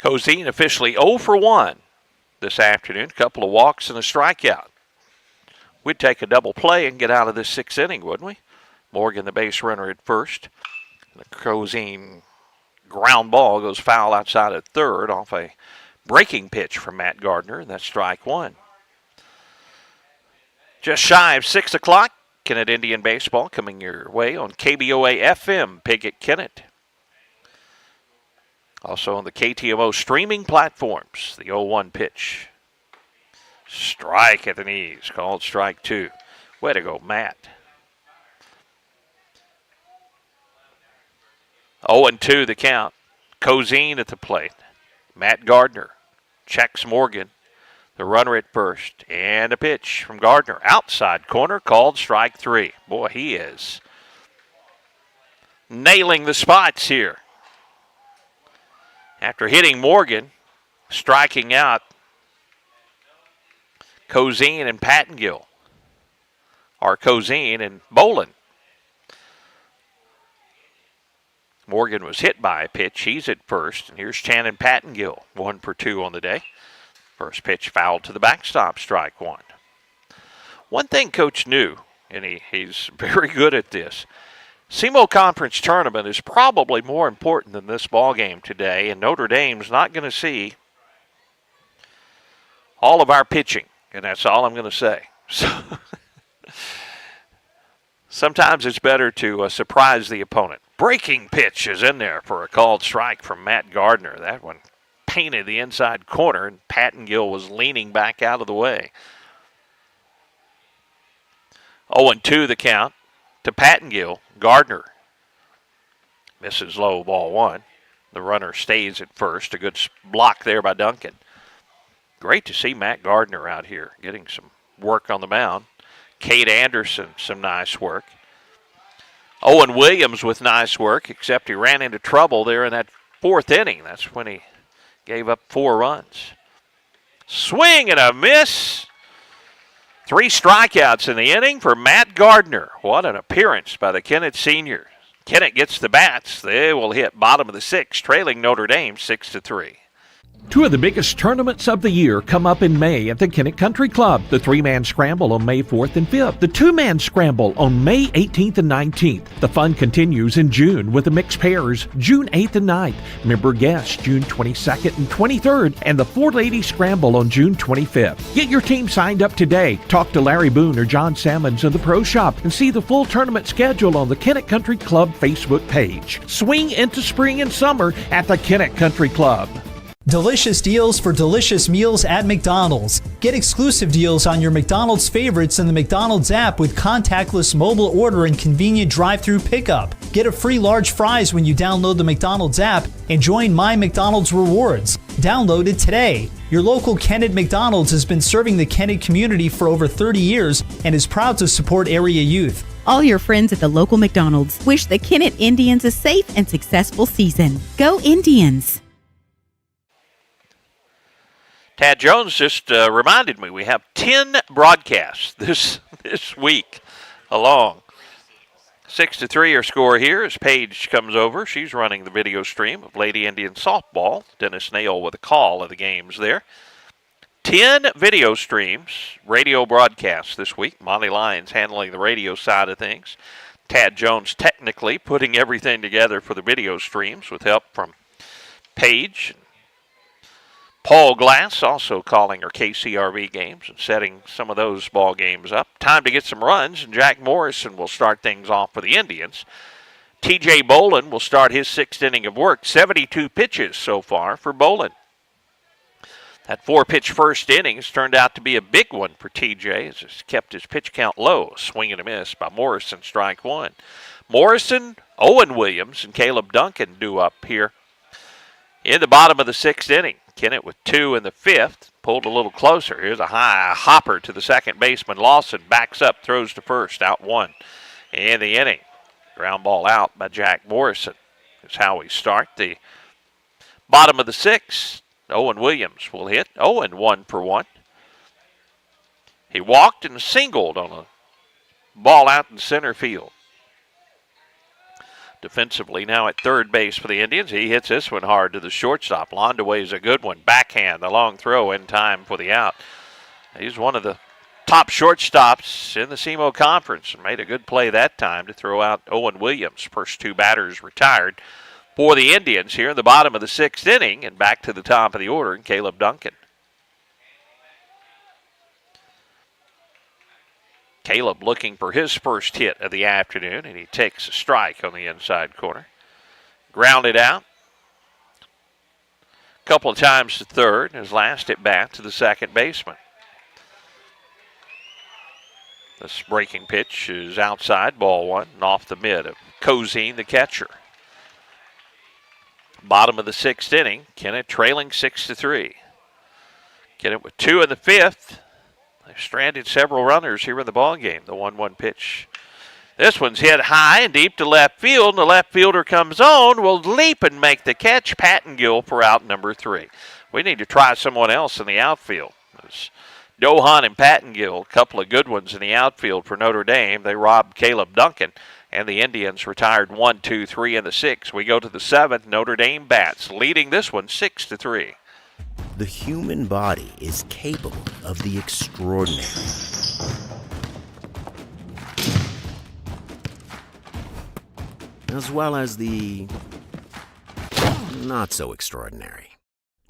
Cozine officially 0 for 1 this afternoon. A couple of walks and a strikeout. We'd take a double play and get out of this sixth inning, wouldn't we? Morgan, the base runner at first. The Cozine ground ball goes foul outside at third off a breaking pitch from Matt Gardner, and that's strike one. Just shy of 6 o'clock, Kennett Indian Baseball coming your way on KBOA FM, Piggott, Kennett. Also on the KTMO streaming platforms, the 0-1 pitch. Strike at the knees, called strike two. Way to go, Matt. 0-2 the count. Cozine at the plate. Matt Gardner checks Morgan. The runner at first. And a pitch from Gardner. Outside corner, called strike three. Boy, he is nailing the spots here. After hitting Morgan, striking out Cozine and Pattengill. Or Cozine and Bolin. Morgan was hit by a pitch. He's at first. And here's Channon Pattengill, 1 for 2 on the day. First pitch fouled to the backstop, strike one. One thing Coach knew, and he's very good at this, SEMO Conference Tournament is probably more important than this ball game today, and Notre Dame's not going to see all of our pitching, and that's all I'm going to say. So sometimes it's better to surprise the opponent. Breaking pitch is in there for a called strike from Matt Gardner. That one painted the inside corner, and Pattengill was leaning back out of the way. 0-2 the count to Pattengill. Gardner misses low, ball one. The runner stays at first. A good block there by Duncan. Great to see Matt Gardner out here getting some work on the mound. Cade Anderson, some nice work. Owen Williams with nice work, except he ran into trouble there in that fourth inning. That's when he gave up 4 runs. Swing and a miss. 3 strikeouts in the inning for Matt Gardner. What an appearance by the Kennett senior. Kennett gets the bats. They will hit bottom of the 6th, trailing Notre Dame 6-3. 2 of the biggest tournaments of the year come up in May at the Kennett Country Club. The 3-man scramble on May 4th and 5th. The 2-man scramble on May 18th and 19th. The fun continues in June with the mixed pairs June 8th and 9th. Member guests June 22nd and 23rd. And the 4-lady scramble on June 25th. Get your team signed up today. Talk to Larry Boone or John Sammons of the Pro Shop and see the full tournament schedule on the Kennett Country Club Facebook page. Swing into spring and summer at the Kennett Country Club. Delicious deals for delicious meals at McDonald's. Get exclusive deals on your McDonald's favorites in the McDonald's app with contactless mobile order and convenient drive-through pickup. Get a free large fries when you download the McDonald's app and join My McDonald's Rewards. Download it today. Your local Kennett McDonald's has been serving the Kennett community for over 30 years and is proud to support area youth. All your friends at the local McDonald's wish the Kennett Indians a safe and successful season. Go Indians! Tad Jones just reminded me we have 10 broadcasts this week along. 6-3 our score here as Paige comes over. She's running the video stream of Lady Indian softball. Dennis Nail with a call of the games there. 10 video streams, radio broadcasts this week. Monty Lyons handling the radio side of things. Tad Jones technically putting everything together for the video streams with help from Paige. Paul Glass also calling our KCRV games and setting some of those ball games up. Time to get some runs, and Jack Morrison will start things off for the Indians. T.J. Bolin will start his 6th inning of work. 72 pitches so far for Bolin. That 4-pitch first inning has turned out to be a big one for T.J. as he's kept his pitch count low. A swing and a miss by Morrison, strike one. Morrison, Owen Williams, and Caleb Duncan due up here in the bottom of the 6th inning. Kennett with 2 in the 5th, pulled a little closer. Here's a high hopper to the second baseman. Lawson backs up, throws to first, out 1 in the inning. Ground ball out by Jack Morrison is how we start the bottom of the 6th. Owen Williams will hit. 0-1 for 1. He walked and singled on a ball out in center field. Defensively now at third base for the Indians. He hits this one hard to the shortstop. Landaway's a good one. Backhand, the long throw in time for the out. He's one of the top shortstops in the SEMO Conference and made a good play that time to throw out Owen Williams. First two batters retired for the Indians here in the bottom of the sixth inning, and back to the top of the order, Caleb Duncan. Caleb looking for his first hit of the afternoon, and he takes a strike on the inside corner. Grounded out. A couple of times to third, his last at bat to the second baseman. This breaking pitch is outside, ball one, and off the mid of Cozine, the catcher. Bottom of the sixth inning, Kennett trailing 6-3. Kennett with 2 in the fifth. They've stranded several runners here in the ballgame. The 1-1 pitch. This one's hit high and deep to left field, and the left fielder comes on, will leap and make the catch. Pattengill for out number 3. We need to try someone else in the outfield. There's Dohan and Pattengill, a couple of good ones in the outfield for Notre Dame. They robbed Caleb Duncan, and the Indians retired 1, 2, 3 in the 6th. We go to the 7th. Notre Dame bats, leading this one 6-3. The human body is capable of the extraordinary. As well as the not so extraordinary.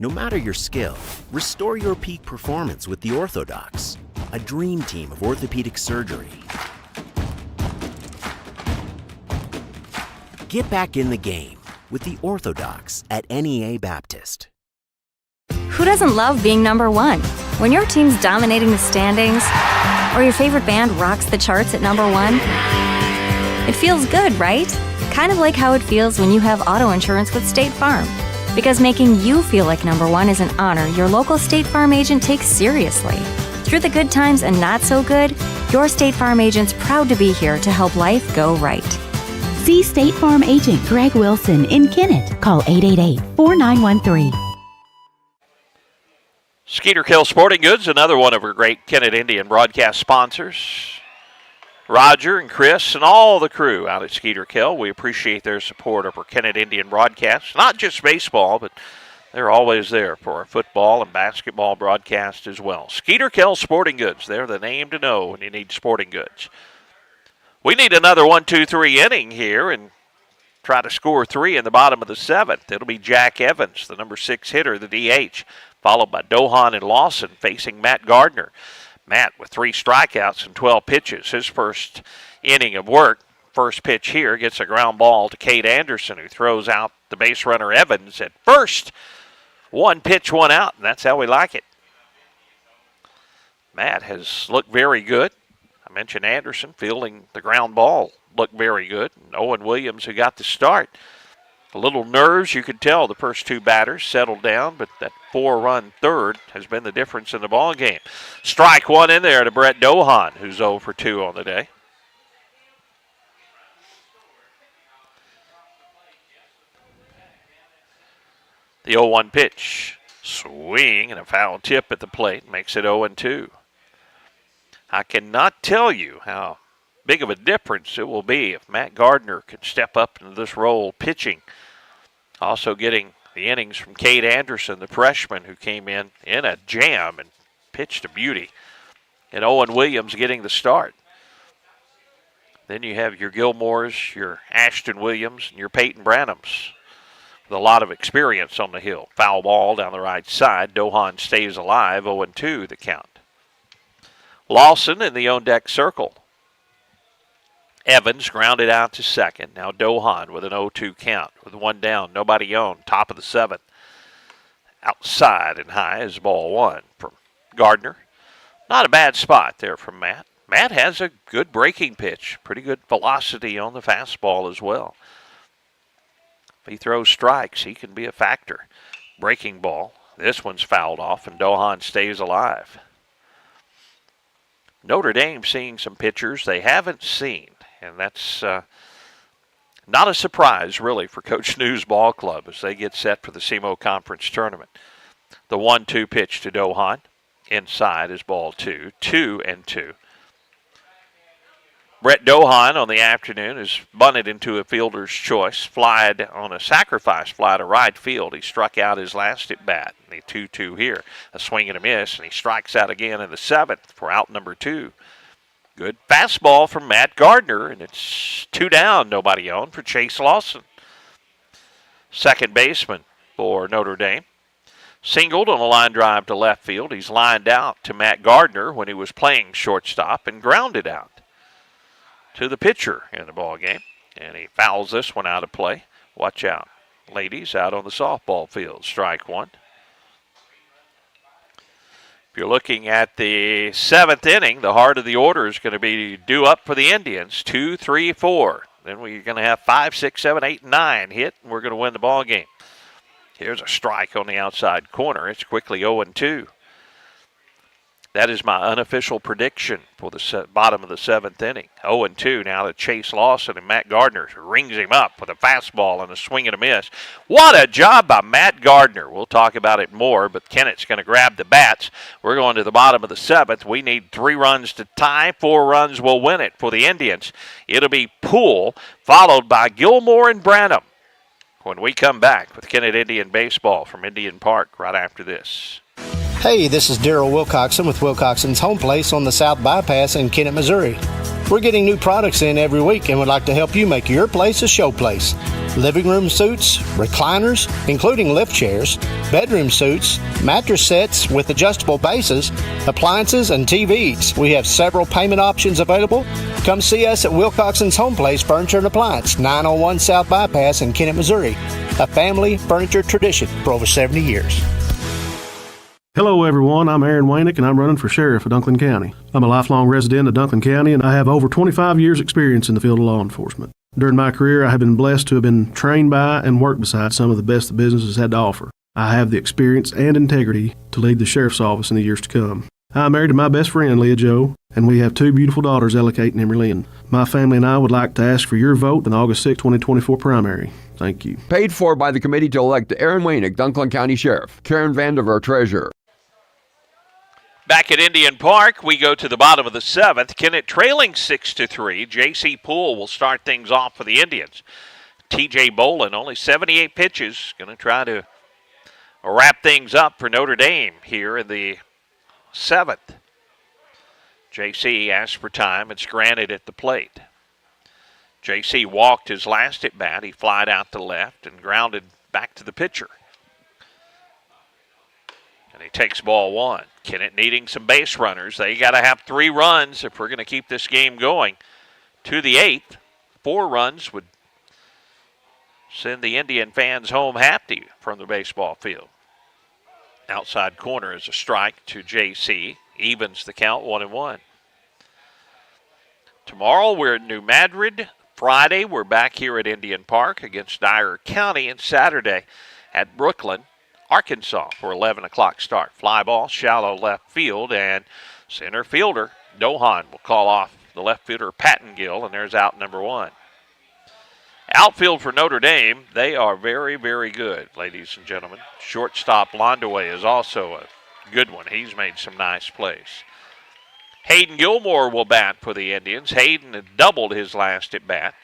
No matter your skill, restore your peak performance with the Orthodox, a dream team of orthopedic surgery. Get back in the game with the Orthodox at NEA Baptist. Who doesn't love being number one? When your team's dominating the standings, or your favorite band rocks the charts at number one, it feels good, right? Kind of like how it feels when you have auto insurance with State Farm. Because making you feel like number one is an honor your local State Farm agent takes seriously. Through the good times and not so good, your State Farm agent's proud to be here to help life go right. See State Farm agent Greg Wilson in Kennett. Call 888-4913. Skeeter Kill Sporting Goods, another one of our great Kennett Indian broadcast sponsors. Roger and Chris and all the crew out at Skeeter Kill, we appreciate their support of our Kennett Indian broadcasts. Not just baseball, but they're always there for our football and basketball broadcast as well. Skeeter Kill Sporting Goods, they're the name to know when you need sporting goods. We need another 1-2-3 inning here and try to score 3 in the bottom of the 7th. It'll be Jack Evans, the number 6 hitter, the DH, followed by Dohan and Lawson facing Matt Gardner. Matt with 3 strikeouts and 12 pitches. His first inning of work. First pitch here gets a ground ball to Cade Anderson, who throws out the base runner Evans at first. 1 pitch, 1 out, and that's how we like it. Matt has looked very good. I mentioned Anderson fielding the ground ball looked very good. And Owen Williams, who got the start. A little nerves, you could tell the first 2 batters settled down, but that 4-run third has been the difference in the ball game. Strike 1 in there to Brett Dohan, who's 0 for 2 on the day. The 0-1 pitch, swing and a foul tip at the plate, makes it 0-2. I cannot tell you how big of a difference it will be if Matt Gardner can step up into this role pitching. Also getting the innings from Cade Anderson, the freshman who came in a jam and pitched a beauty. And Owen Williams getting the start. Then you have your Gilmores, your Ashton Williams, and your Peyton Branhams with a lot of experience on the hill. Foul ball down the right side. Dohan stays alive, 0-2 the count. Lawson in the on-deck circle. Evans grounded out to second. Now Dohan with an 0-2 count with 1 down, nobody on, top of the 7th. Outside and high is ball 1 from Gardner. Not a bad spot there from Matt. Matt has a good breaking pitch, pretty good velocity on the fastball as well. If he throws strikes, he can be a factor. Breaking ball. This one's fouled off, and Dohan stays alive. Notre Dame seeing some pitchers they haven't seen, and that's not a surprise, really, for Coach New's ball club as they get set for the SEMO Conference Tournament. The 1-2 pitch to Dohan. Inside is ball 2. 2-2. Brett Dohan on the afternoon is bunted into a fielder's choice, flied on a sacrifice fly to right field. He struck out his last at bat. The 2-2 here, a swing and a miss, and he strikes out again in the 7th for out number 2. Good fastball from Matt Gardner, and it's 2 down, nobody on for Chase Lawson. Second baseman for Notre Dame. Singled on a line drive to left field. He's lined out to Matt Gardner when he was playing shortstop and grounded out to the pitcher in the ball game. And he fouls this one out of play. Watch out. Ladies out on the softball field. Strike 1. If you're looking at the 7th inning, the heart of the order is going to be due up for the Indians. 2, 3, 4. Then we're going to have 5, 6, 7, 8, 9 hit, and we're going to win the ball game. Here's a strike on the outside corner. It's quickly 0-2. That is my unofficial prediction for the bottom of the 7th inning. 0-2 now to Chase Lawson, and Matt Gardner rings him up with a fastball and a swing and a miss. What a job by Matt Gardner. We'll talk about it more, but Kennett's going to grab the bats. We're going to the bottom of the 7th. We need 3 runs to tie. 4 runs will win it for the Indians. It'll be Poole, followed by Gilmore and Branham when we come back with Kennett Indian Baseball from Indian Park right after this. Hey, this is Daryl Wilcoxon with Wilcoxon's Home Place on the South Bypass in Kennett, Missouri. We're getting new products in every week and would like to help you make your place a show place. Living room suites, recliners, including lift chairs, bedroom suites, mattress sets with adjustable bases, appliances, and TVs. We have several payment options available. Come see us at Wilcoxon's Home Place Furniture and Appliance, 901 South Bypass in Kennett, Missouri. A family furniture tradition for over 70 years. Hello, everyone. I'm Aaron Waynick, and I'm running for sheriff of Dunklin County. I'm a lifelong resident of Dunklin County, and I have over 25 years' experience in the field of law enforcement. During my career, I have been blessed to have been trained by and worked beside some of the best the business has had to offer. I have the experience and integrity to lead the sheriff's office in the years to come. I'm married to my best friend, Leah Jo, and we have 2 beautiful daughters, Ella Kate and Emery Lynn. My family and I would like to ask for your vote in the August 6, 2024 primary. Thank you. Paid for by the committee to elect Aaron Waynick, Dunklin County Sheriff. Karen Vandiver, Treasurer. Back at Indian Park, we go to the bottom of the 7th. Kennett trailing 6-3. J.C. Poole will start things off for the Indians. T.J. Bolin, only 78 pitches, going to try to wrap things up for Notre Dame here in the 7th. J.C. asked for time. It's granted at the plate. J.C. walked his last at bat. He flied out to left and grounded back to the pitcher. And he takes ball 1. Kennett needing some base runners. They got to have 3 runs if we're going to keep this game going to the 8th. 4 runs would send the Indian fans home happy from the baseball field. Outside corner is a strike to JC. Evens the count 1-1. Tomorrow we're in New Madrid. Friday we're back here at Indian Park against Dyer County. And Saturday at Brooklyn, Arkansas for 11 o'clock start. Fly ball, shallow left field, and center fielder Dohan will call off the left fielder Pattengill, and there's out number 1. Outfield for Notre Dame, they are very, very good, ladies and gentlemen. Shortstop Londaway is also a good one. He's made some nice plays. Hayden Gilmore will bat for the Indians. Hayden had doubled his last at bat.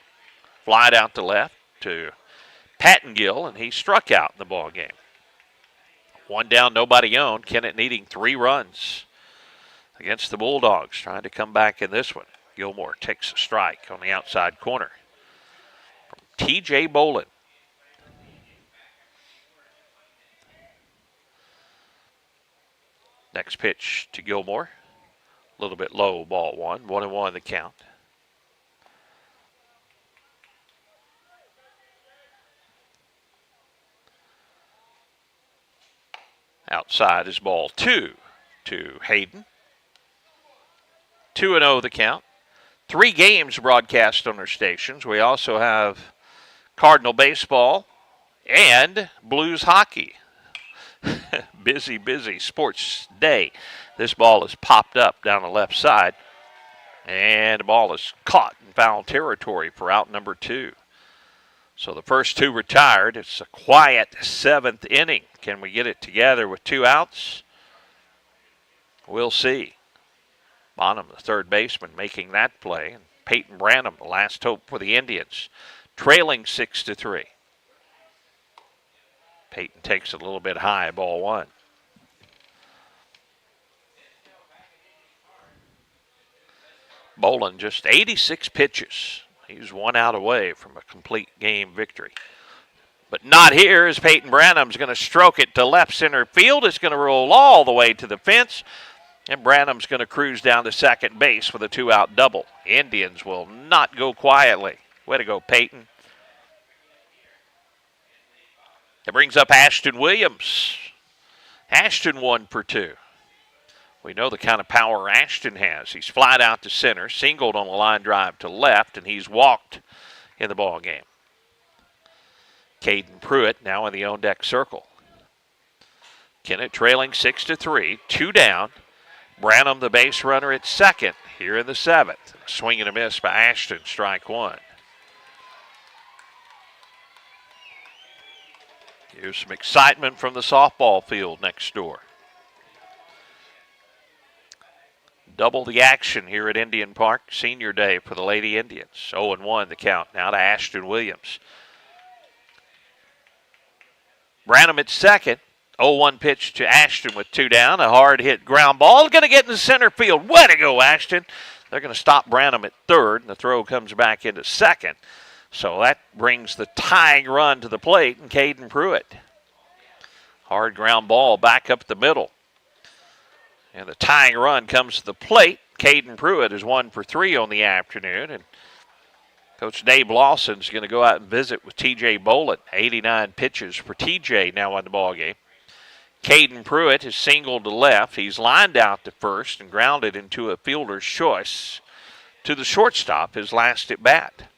Flied out to left to Pattengill, and he struck out in the ball game. 1 down, nobody on. Kennett needing 3 runs against the Bulldogs, trying to come back in this one. Gilmore takes a strike on the outside corner from T.J. Bolin. Next pitch to Gilmore. A little bit low, ball 1. 1-1 the count. Outside is ball 2 to Hayden. 2-0 the count. 3 games broadcast on our stations. We also have Cardinal baseball and Blues hockey. busy sports day. This ball is popped up down the left side, and the ball is caught in foul territory for out number 2. So the first 2 retired. It's a quiet 7th inning Can we get it together with 2 outs? We'll see. Bonham, the third baseman, making that play. And Peyton Branham, the last hope for the Indians, trailing 6-3. Peyton takes it a little bit high, ball 1. Bolin just 86 pitches. He's 1 out away from a complete game victory. But not here, as Peyton Branham's going to stroke it to left center field. It's going to roll all the way to the fence. And Branham's going to cruise down to second base with a 2-out double. Indians will not go quietly. Way to go, Peyton. That brings up Ashton Williams. Ashton 1 for 2. We know the kind of power Ashton has. He's flied out to center, singled on a line drive to left, and he's walked in the ball game. Caden Pruitt now in the on-deck circle. Kennett trailing 6-3, 2 down. Branham, the base runner, at second here in the 7th. Swing and a miss by Ashton, strike 1. Here's some excitement from the softball field next door. Double the action here at Indian Park, senior day for the Lady Indians. 0-1 the count now to Ashton Williams. Branham at second. 0-1 pitch to Ashton with 2 down. A hard hit ground ball. Going to get in the center field. Way to go, Ashton. They're going to stop Branham at third, and the throw comes back into second. So that brings the tying run to the plate, and Caden Pruitt. Hard ground ball back up the middle. And the tying run comes to the plate. Caden Pruitt is 1 for 3 on the afternoon, and Coach Dave Lawson's going to go out and visit with T.J. Bolin. 89 pitches for T.J. now on the ballgame. Caden Pruitt is singled to left. He's lined out to first and grounded into a fielder's choice to the shortstop, his last at bat.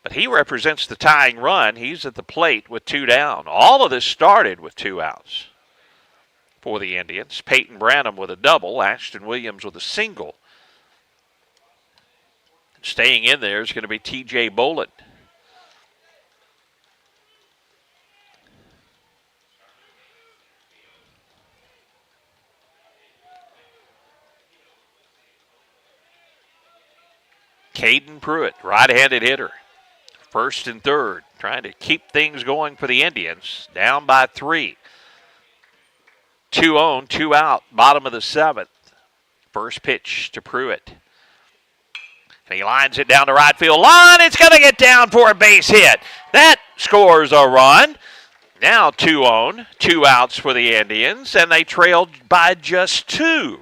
But he represents the tying run. He's at the plate with 2 down. All of this started with 2 outs for the Indians. Peyton Branham with a double. Ashton Williams with a single. Staying in there is going to be T.J. Bolin. Caden Pruitt, right-handed hitter. First and third, trying to keep things going for the Indians. Down by 3. 2 on, 2 out, bottom of the 7th. First pitch to Pruitt. And he lines it down the right field line. It's going to get down for a base hit. That scores a run. Now 2 on, 2 outs for the Indians, and they trailed by just 2.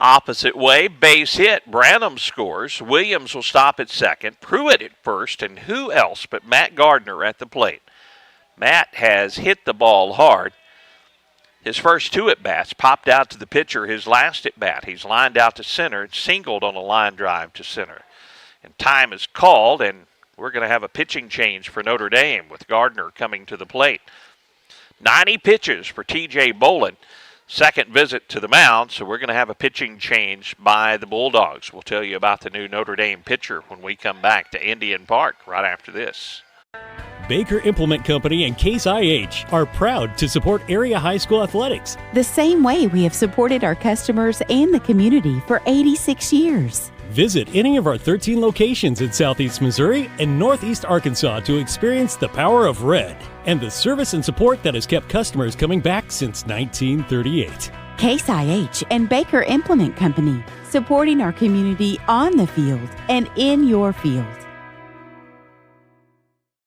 Opposite way, base hit. Branham scores. Williams will stop at second. Pruitt at first, and who else but Matt Gardner at the plate. Matt has hit the ball hard. His first 2 at-bats popped out to the pitcher. His last at-bat, he's lined out to center and singled on a line drive to center. And time is called, and we're going to have a pitching change for Notre Dame with Gardner coming to the plate. 90 pitches for T.J. Bolin. Second visit to the mound, so we're going to have a pitching change by the Bulldogs. We'll tell you about the new Notre Dame pitcher when we come back to Indian Park right after this. Baker Implement Company and Case IH are proud to support area high school athletics. The same way we have supported our customers and the community for 86 years. Visit any of our 13 locations in Southeast Missouri and Northeast Arkansas to experience the power of red and the service and support that has kept customers coming back since 1938. Case IH and Baker Implement Company, supporting our community on the field and in your field.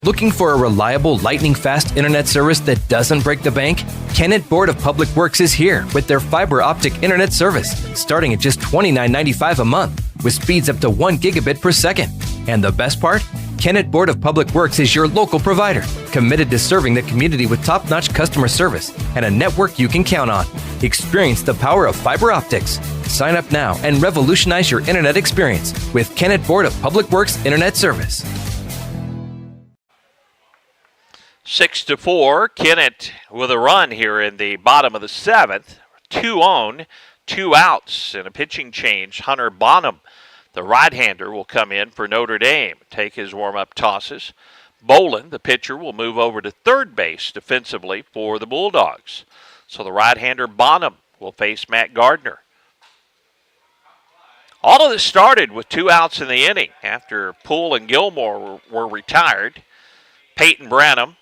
Looking for a reliable, lightning-fast internet service that doesn't break the bank? Kennett Board of Public Works is here with their fiber optic internet service, starting at just $29.95 a month, with speeds up to 1 gigabit per second. And the best part? Kennett Board of Public Works is your local provider, committed to serving the community with top-notch customer service and a network you can count on. Experience the power of fiber optics. Sign up now and revolutionize your internet experience with Kennett Board of Public Works Internet Service. 6-4, Kennett with a run here in the bottom of the 7th. 2 on, 2 outs, and a pitching change. Hunter Bonham, the right-hander, will come in for Notre Dame. Take his warm-up tosses. Bolin, the pitcher, will move over to third base defensively for the Bulldogs. So the right-hander Bonham will face Matt Gardner. All of this started with 2 outs in the inning after Poole and Gilmore were retired. Peyton Branham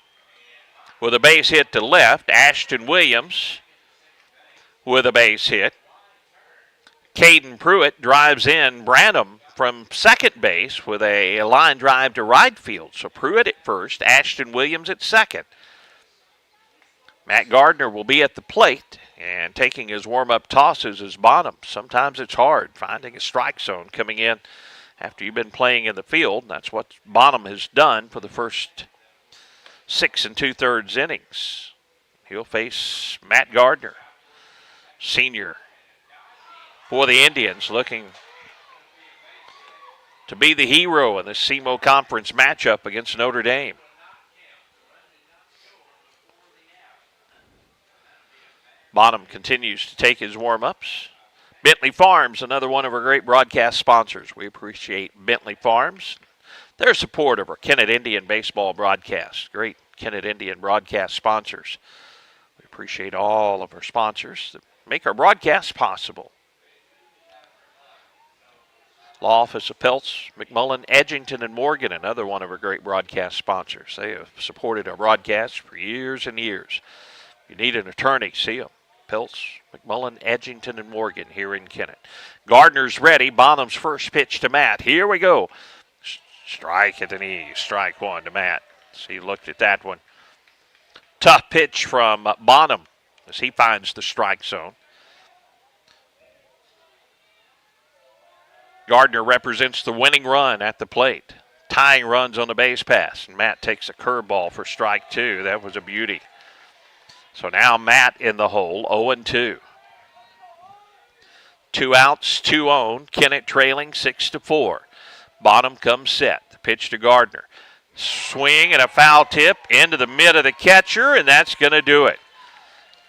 with a base hit to left. Ashton Williams with a base hit. Caden Pruitt drives in Branham from second base with a line drive to right field. So Pruitt at first, Ashton Williams at second. Matt Gardner will be at the plate, and taking his warm-up tosses is Bonham. Sometimes it's hard finding a strike zone coming in after you've been playing in the field. That's what Bonham has done for the first 6 2/3 innings. He'll face Matt Gardner, senior for the Indians, looking to be the hero in the SEMO Conference matchup against Notre Dame. Bonham continues to take his warm-ups. Bentley Farms, another one of our great broadcast sponsors. We appreciate Bentley Farms, their support of our Kennett Indian baseball broadcast. Great Kennett Indian broadcast sponsors. We appreciate all of our sponsors that make our broadcasts possible. Law Office of Peltz, McMullen, Edgington, and Morgan, another one of our great broadcast sponsors. They have supported our broadcasts for years and years. If you need an attorney, see them. Peltz, McMullen, Edgington, and Morgan here in Kennett. Gardner's ready. Bonham's first pitch to Matt. Here we go. Strike at the knee. Strike one to Matt. So he looked at that one. Tough pitch from Bonham as he finds the strike zone. Gardner represents the winning run at the plate. Tying runs on the base pass. And Matt takes a curveball for strike 2. That was a beauty. So now Matt in the hole, 0-2. 2 outs, 2 on. Kennett trailing 6-4. Bonham comes set. The pitch to Gardner. Swing and a foul tip into the mid of the catcher, and that's going to do it.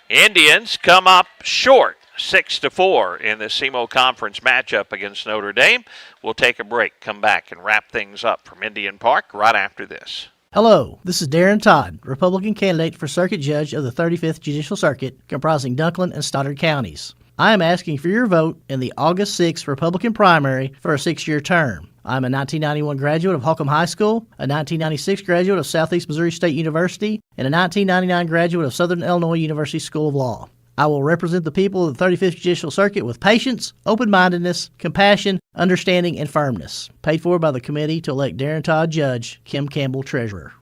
Indians come up short, 6-4 in the SEMO Conference matchup against Notre Dame. We'll take a break, come back, and wrap things up from Indian Park right after this. Hello, this is Darren Todd, Republican candidate for Circuit Judge of the 35th Judicial Circuit, comprising Dunklin and Stoddard counties. I am asking for your vote in the August 6th Republican primary for a 6-year term. I'm a 1991 graduate of Holcomb High School, a 1996 graduate of Southeast Missouri State University, and a 1999 graduate of Southern Illinois University School of Law. I will represent the people of the 35th Judicial Circuit with patience, open-mindedness, compassion, understanding, and firmness. Paid for by the committee to elect Darren Todd Judge, Kim Campbell Treasurer.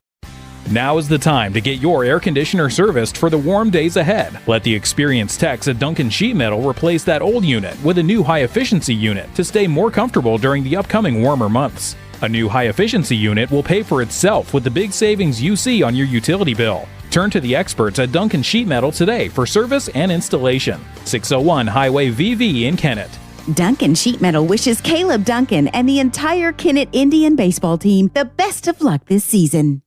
Now is the time to get your air conditioner serviced for the warm days ahead. Let the experienced techs at Duncan Sheet Metal replace that old unit with a new high-efficiency unit to stay more comfortable during the upcoming warmer months. A new high-efficiency unit will pay for itself with the big savings you see on your utility bill. Turn to the experts at Duncan Sheet Metal today for service and installation. 601 Highway VV in Kennett. Duncan Sheet Metal wishes Caleb Duncan and the entire Kennett Indian baseball team the best of luck this season.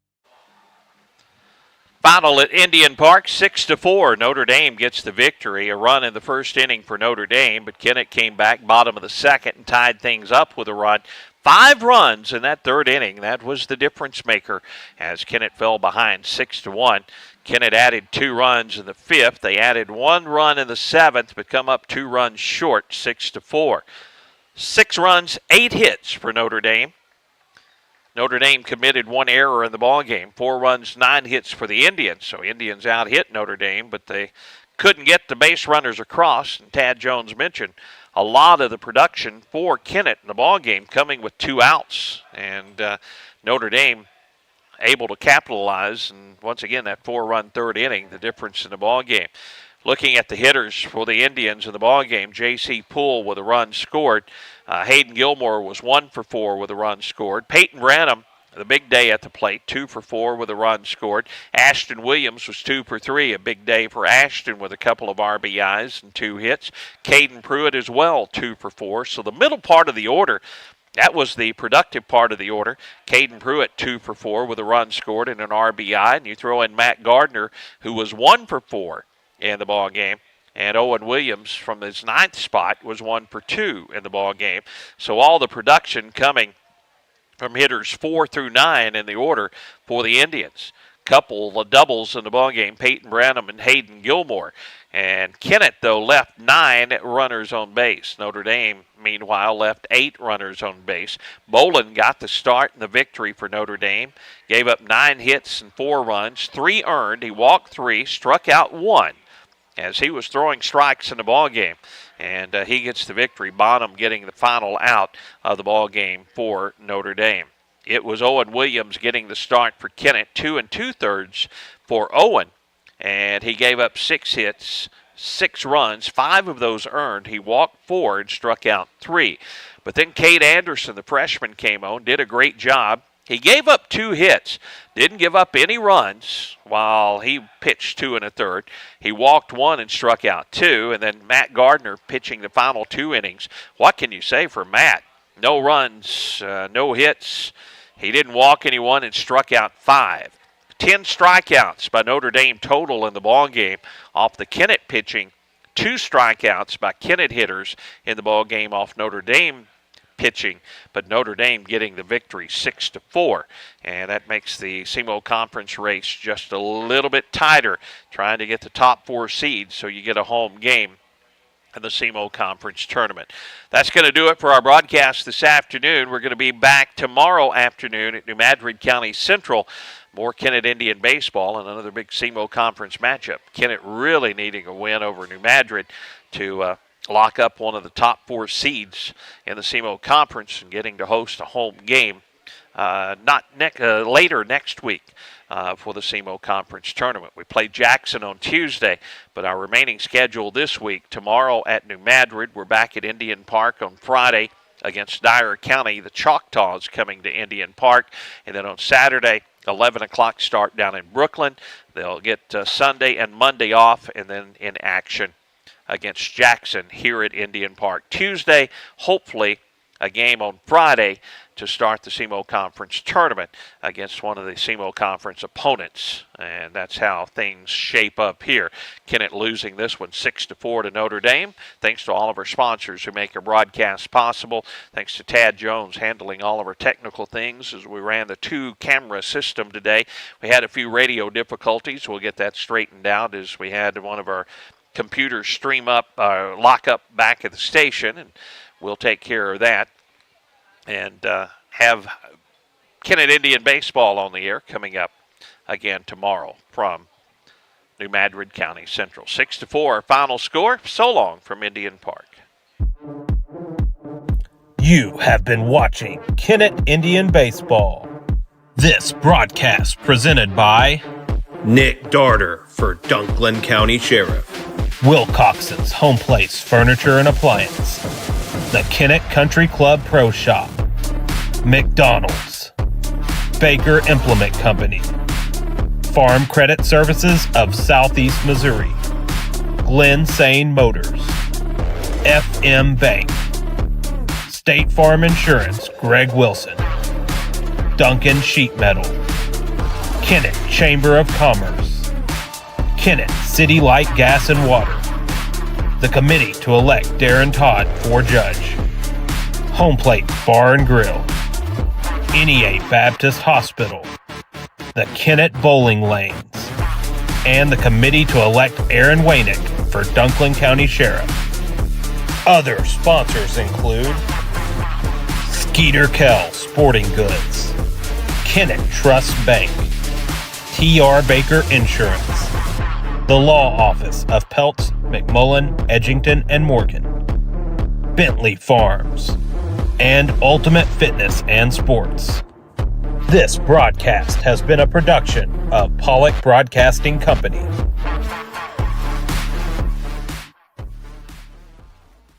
Final at Indian Park, 6-4. Notre Dame gets the victory. A run in the first inning for Notre Dame, but Kennett came back bottom of the second and tied things up with a run. 5 runs in that third inning. That was the difference maker as Kennett fell behind 6-1. Kennett added 2 runs in the 5th. They added 1 run in the 7th, but come up 2 runs short, 6-4. 6 runs, 8 hits for Notre Dame. Notre Dame committed 1 error in the ballgame. 4 runs, 9 hits for the Indians. So Indians out-hit Notre Dame, but they couldn't get the base runners across. And Tad Jones mentioned a lot of the production for Kennett in the ballgame coming with 2 outs. And Notre Dame able to capitalize. And once again, that 4-run third inning, the difference in the ballgame. Looking at the hitters for the Indians in the ballgame, J.C. Poole with a run scored. Hayden Gilmore was 1 for 4 with a run scored. Peyton Branham, the big day at the plate, 2 for 4 with a run scored. Ashton Williams was 2 for 3, a big day for Ashton with a couple of RBIs and 2 hits. Caden Pruitt as well, 2 for 4. So the middle part of the order, that was the productive part of the order. Caden Pruitt, 2 for 4 with a run scored and an RBI. And you throw in Matt Gardner, who was 1 for 4 in the ball game. And Owen Williams from his 9th spot was 1 for 2 in the ball game. So all the production coming from hitters 4 through 9 in the order for the Indians. Couple of doubles in the ballgame, Peyton Branham and Hayden Gilmore. And Kennett, though, left 9 runners on base. Notre Dame, meanwhile, left 8 runners on base. Bolin got the start in the victory for Notre Dame. Gave up 9 hits and 4 runs, 3 earned. He walked 3, struck out 1 as he was throwing strikes in the ballgame. And he gets the victory. Bonham getting the final out of the ballgame for Notre Dame. It was Owen Williams getting the start for Kennett, 2 2/3 for Owen. And he gave up 6 hits, 6 runs, 5 of those earned. He walked 4 and struck out 3. But then Cade Anderson, the freshman, came on, did a great job. He gave up 2 hits, didn't give up any runs while he pitched 2 1/3. He walked 1 and struck out 2. And then Matt Gardner pitching the final 2 innings. What can you say for Matt? No runs, no hits. He didn't walk anyone and struck out 5. 10 strikeouts by Notre Dame total in the ballgame off the Kennett pitching. 2 strikeouts by Kennett hitters in the ballgame off Notre Dame pitching, but Notre Dame getting the victory 6-4. And that makes the SEMO Conference race just a little bit tighter, trying to get the top 4 seeds so you get a home game in the SEMO Conference Tournament. That's going to do it for our broadcast this afternoon. We're going to be back tomorrow afternoon at New Madrid County Central. More Kennett Indian baseball and another big SEMO Conference matchup. Kennett really needing a win over New Madrid to lock up one of the top 4 seeds in the SEMO Conference and getting to host a home game later next week for the SEMO Conference Tournament. We play Jackson on Tuesday, but our remaining schedule this week, tomorrow at New Madrid, we're back at Indian Park on Friday against Dyer County. The Choctaws coming to Indian Park. And then on Saturday, 11 o'clock start down in Brooklyn. They'll get Sunday and Monday off, and then in action against Jackson here at Indian Park. Tuesday, hopefully, a game on Friday to start the SEMO Conference Tournament against one of the SEMO Conference opponents. And that's how things shape up here. Kennett losing this one 6-4 to Notre Dame. Thanks to all of our sponsors who make our broadcast possible. Thanks to Tad Jones handling all of our technical things as we ran the 2-camera system today. We had a few radio difficulties. We'll get that straightened out as we had one of our computers lock up back at the station, and we'll take care of that. And have Kennett Indian baseball on the air coming up again tomorrow from New Madrid County Central. 6-4 final score. So long from Indian Park. You have been watching Kennett Indian Baseball. This broadcast presented by Nick Darter for Dunklin County Sheriff, Wilcoxon's Home Place Furniture and Appliance, the Kennett Country Club Pro Shop, McDonald's, Baker Implement Company, Farm Credit Services of Southeast Missouri, Glen Sane Motors, FM Bank, State Farm Insurance Greg Wilson, Duncan Sheet Metal, Kennett Chamber of Commerce, Kennett City Light Gas and Water, the committee to elect Darren Todd for judge, Home Plate Bar and Grill, NEA Baptist Hospital, the Kennett Bowling Lanes, and the committee to elect Aaron Waynick for Dunklin County Sheriff. Other sponsors include Skeeter Kell Sporting Goods, Kennett Trust Bank, TR Baker Insurance, the Law Office of Peltz, McMullen, Edgington, and Morgan, Bentley Farms, and Ultimate Fitness and Sports. This broadcast has been a production of Pollock Broadcasting Company.